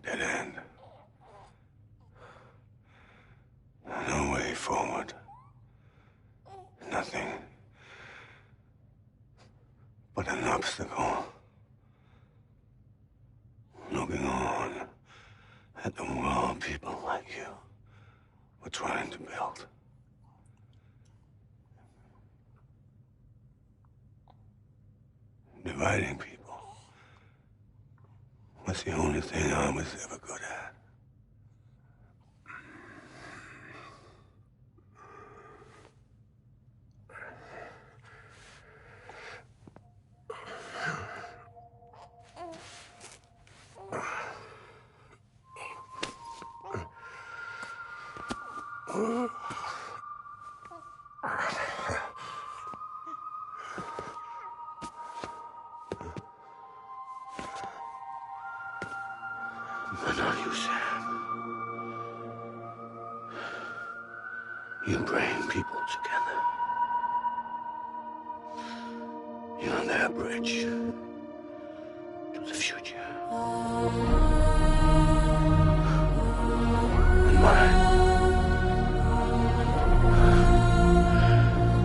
dead end. No way forward. Nothing but an obstacle. Looking on at the world people like you were trying to build. Dividing people was the only thing I was ever good at. But not you, Sam. You bring people together. You're their bridge to the future. And mine.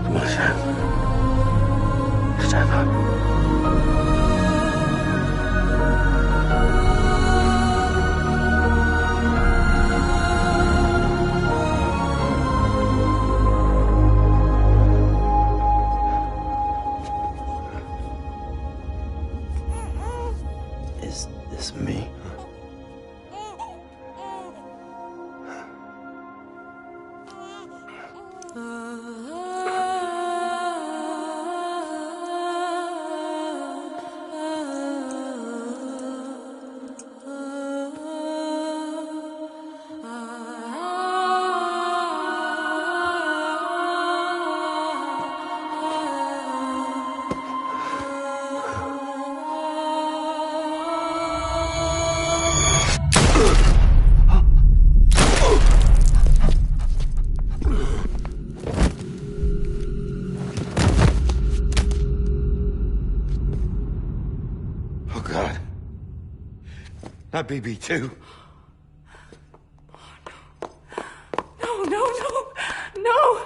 Come on, Sam. Stand up. Is this me? Oh, God. Not BB2. No!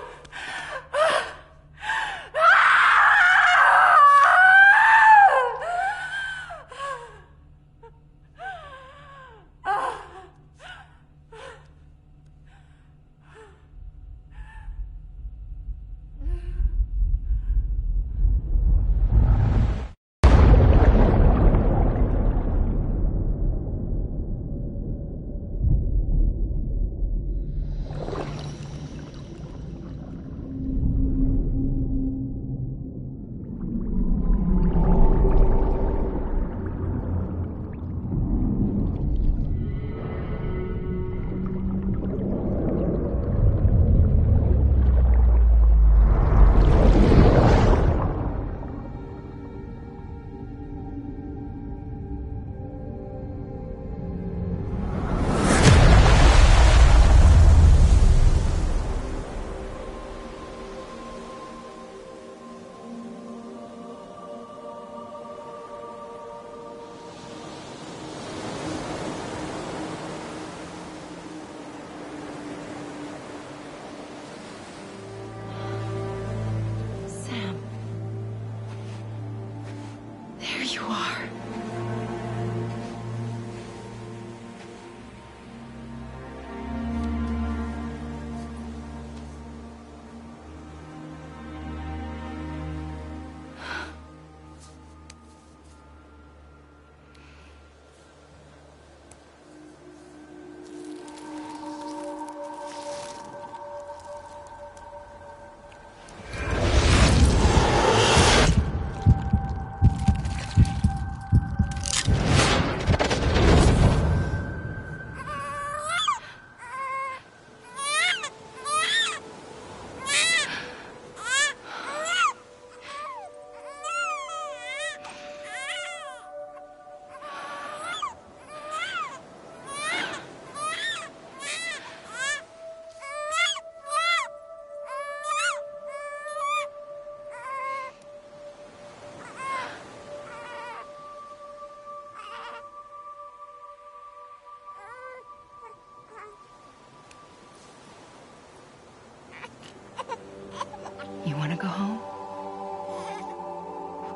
You want to go home?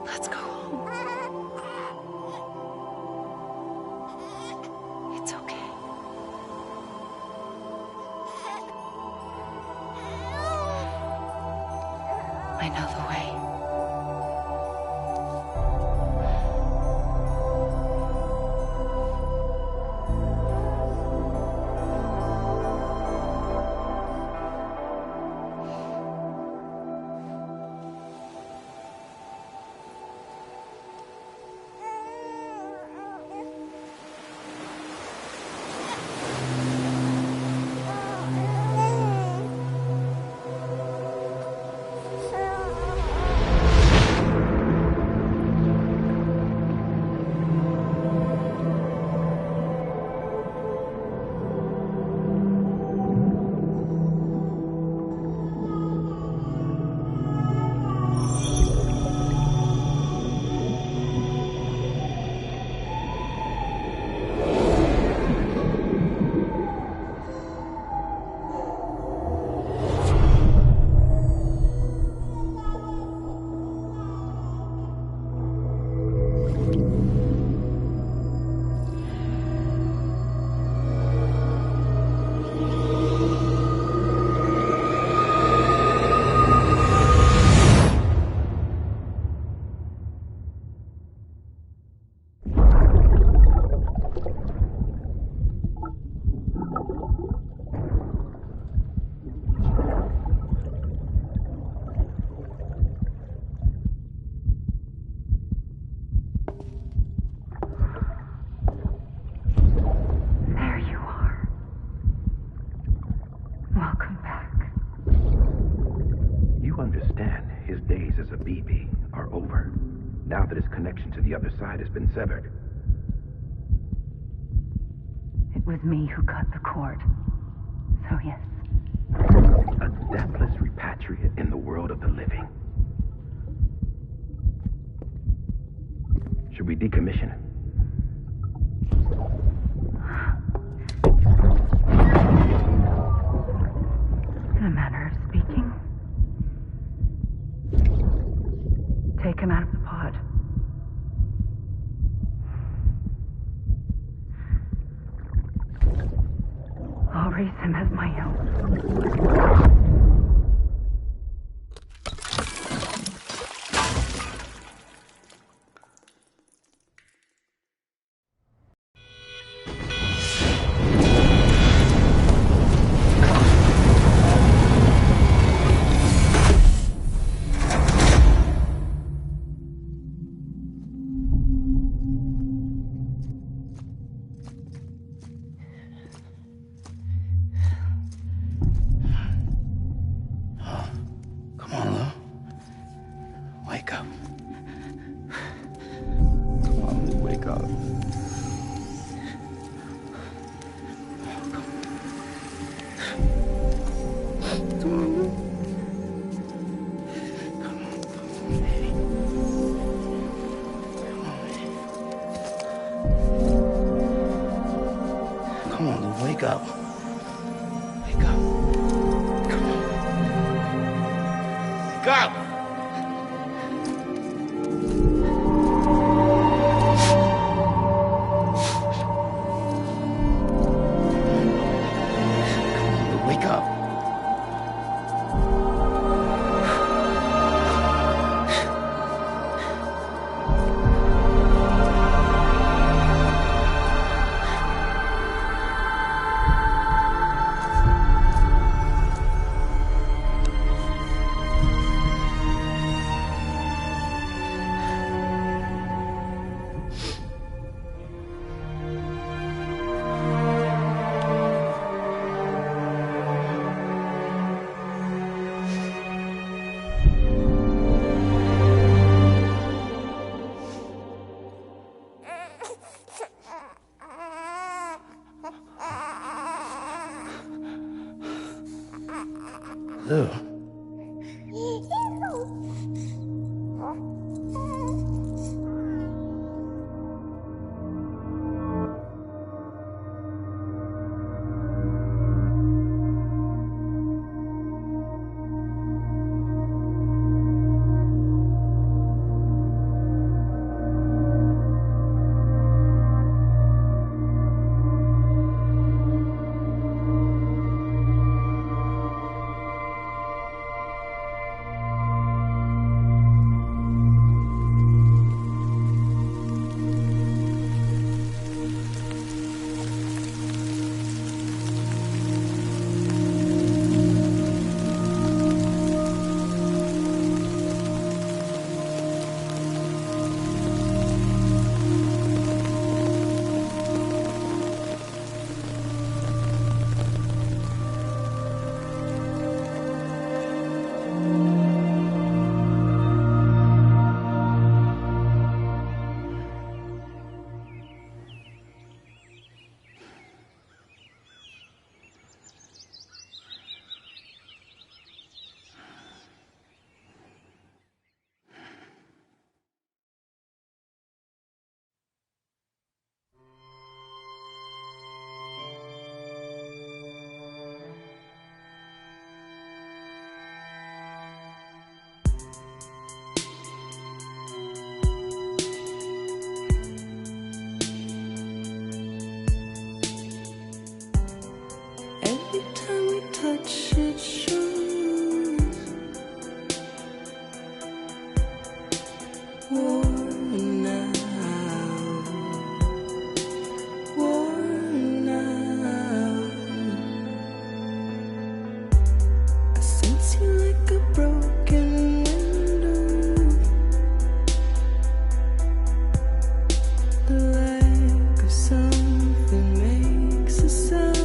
Let's go home. It's okay. I know the way. Now that his connection to the other side has been severed. It was me who cut the cord. So yes. A deathless repatriate in the world of the living. Should we decommission him? In a manner of speaking. I'll raise him as my own. Come on, Lou. Wake up. Come on, Lou, wake up. Come on, Lou. Come on, Lou, wake up. Wake up. Come on. Wake up! Wake up. Lou. touch it shows. Worn out, worn out. I sense you like a broken window. The lack of something makes a sound.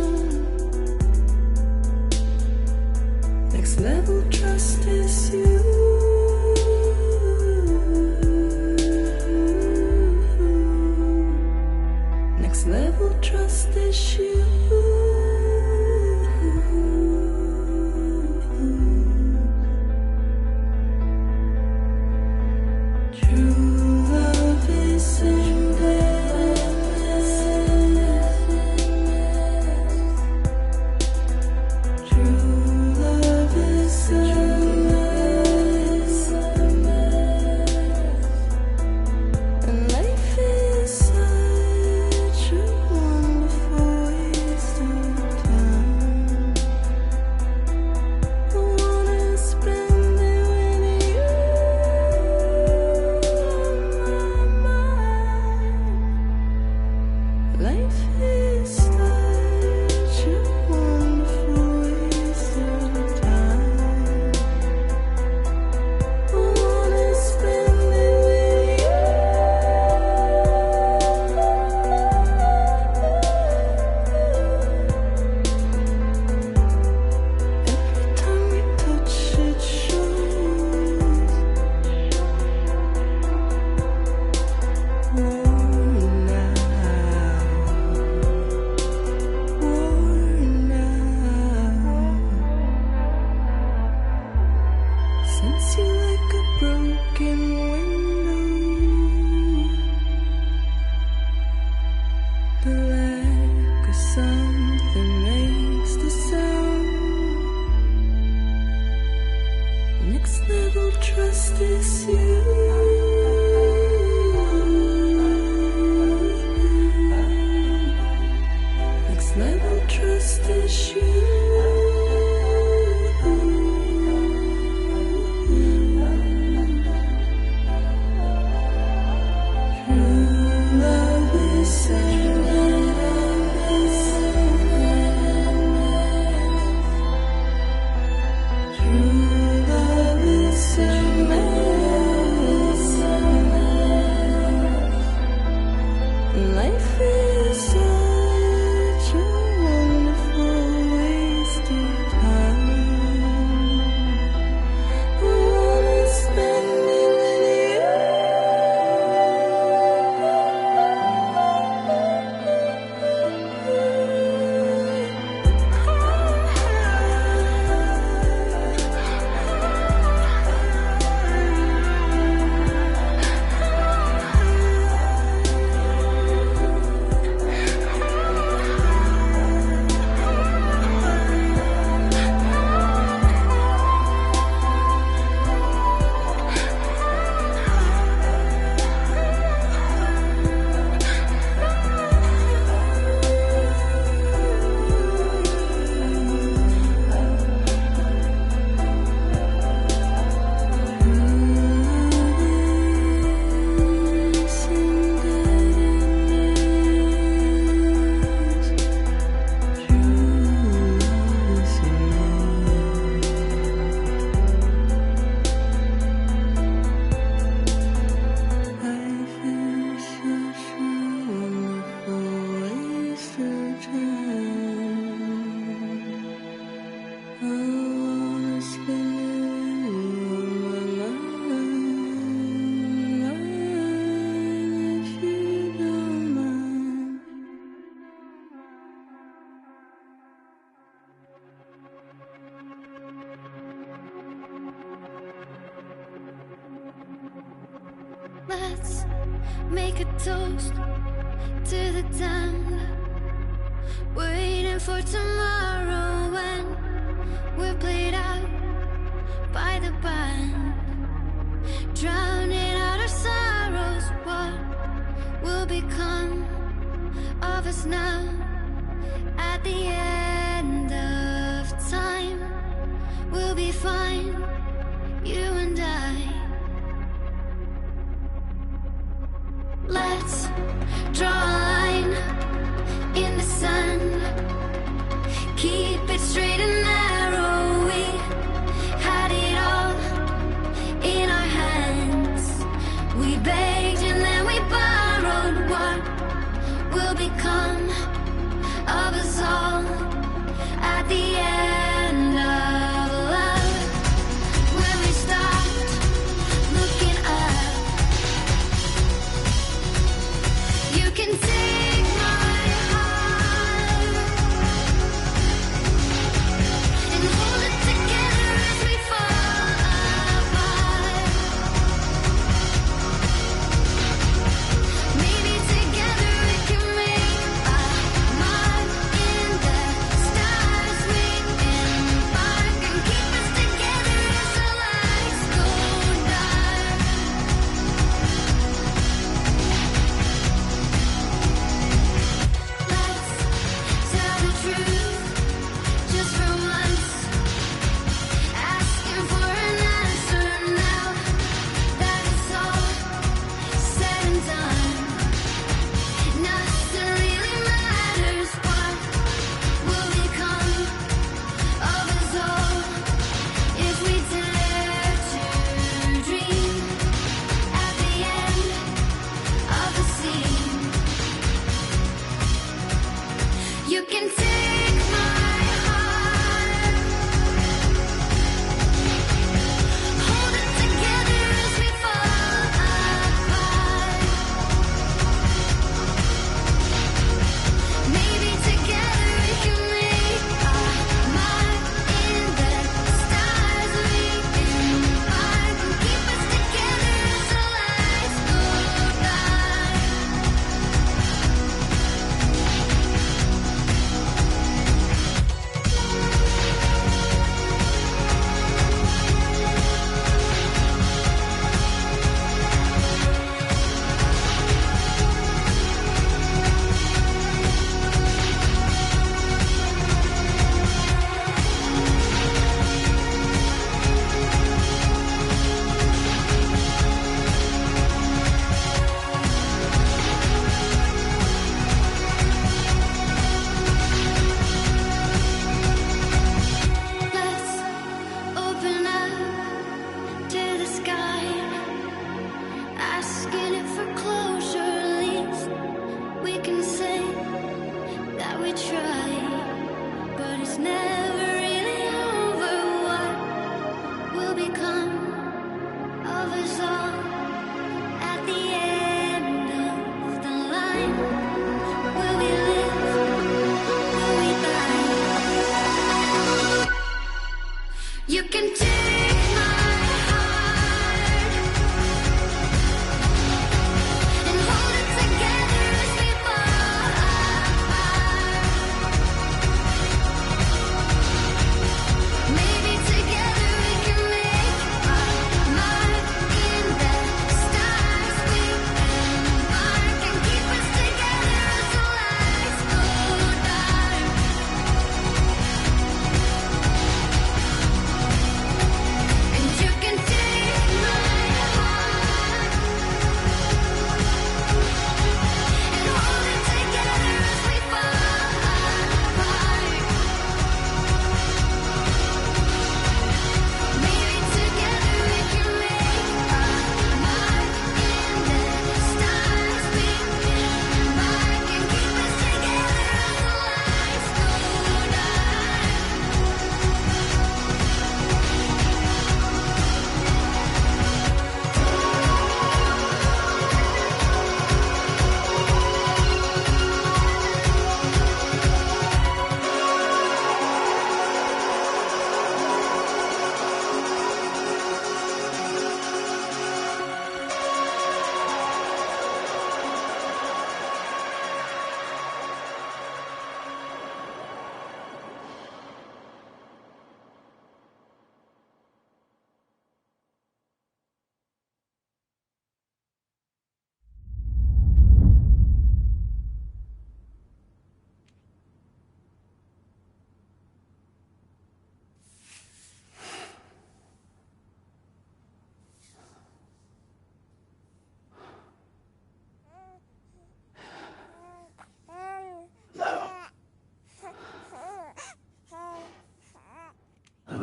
trust is you. Next level trust is you. True love is life is such a wonderful wasted time. I wanna spend it with Let's make a toast to the damned, waiting for tomorrow when we're played out by the band, drowning out our sorrows. What will become of us now at the end of time? We'll be fine, you and I. Let's draw a line in the sand, keep it straight and narrow. We had it all in our hands. We begged and then we borrowed. What will become of us all?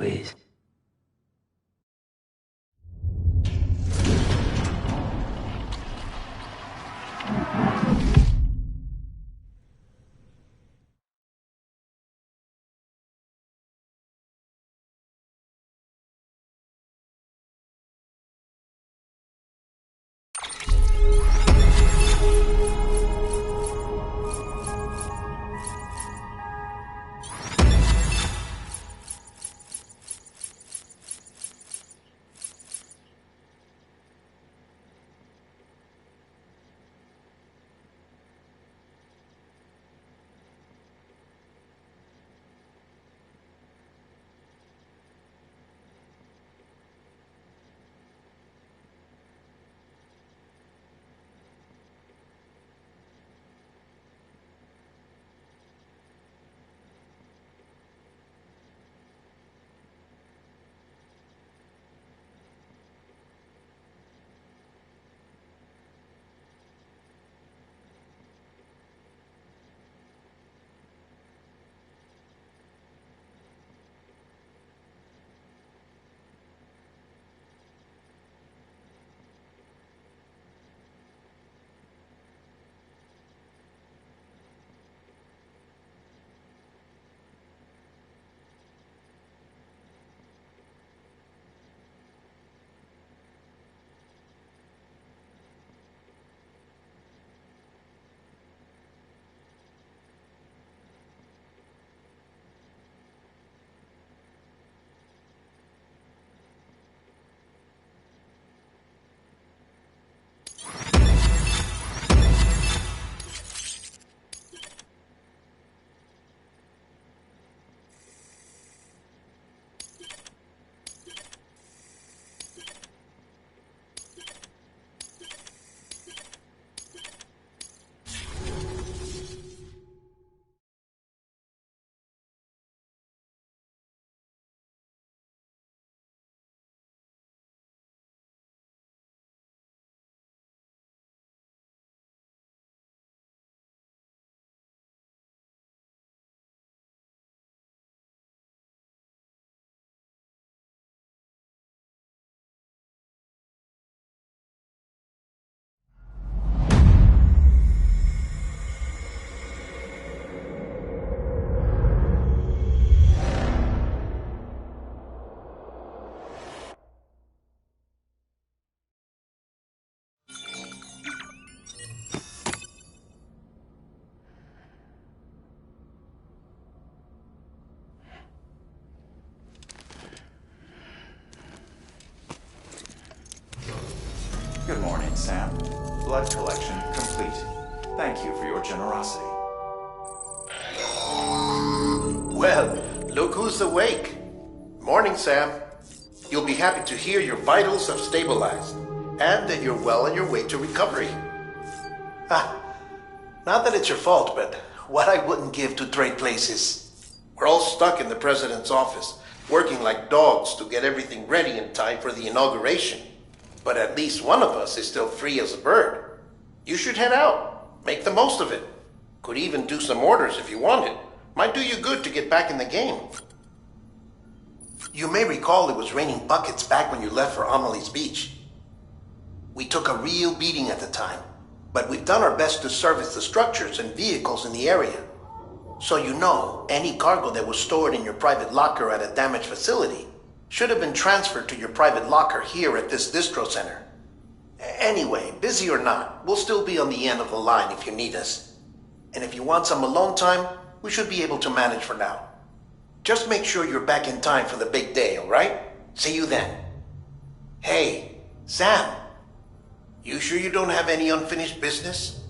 please. Good morning, Sam. Blood collection complete. Thank you for your generosity. Well, look who's awake. Morning, Sam. You'll be happy to hear your vitals have stabilized, and that you're well on your way to recovery. Not that it's your fault, but what I wouldn't give to trade places. We're all stuck in the president's office, working like dogs to get everything ready in time for the inauguration. But at least one of us is still free as a bird. You should head out. Make the most of it. Could even do some orders if you wanted. Might do you good to get back in the game. You may recall it was raining buckets back when you left for Amelie's Beach. We took a real beating at the time, but we've done our best to service the structures and vehicles in the area. So you know, any cargo that was stored in your private locker at a damaged facility should have been transferred to your private locker here at this distro center. Anyway, busy or not, we'll still be on the end of the line if you need us. And if you want some alone time, we should be able to manage for now. Just make sure you're back in time for the big day, all right? See you then. Hey, Sam, you sure you don't have any unfinished business?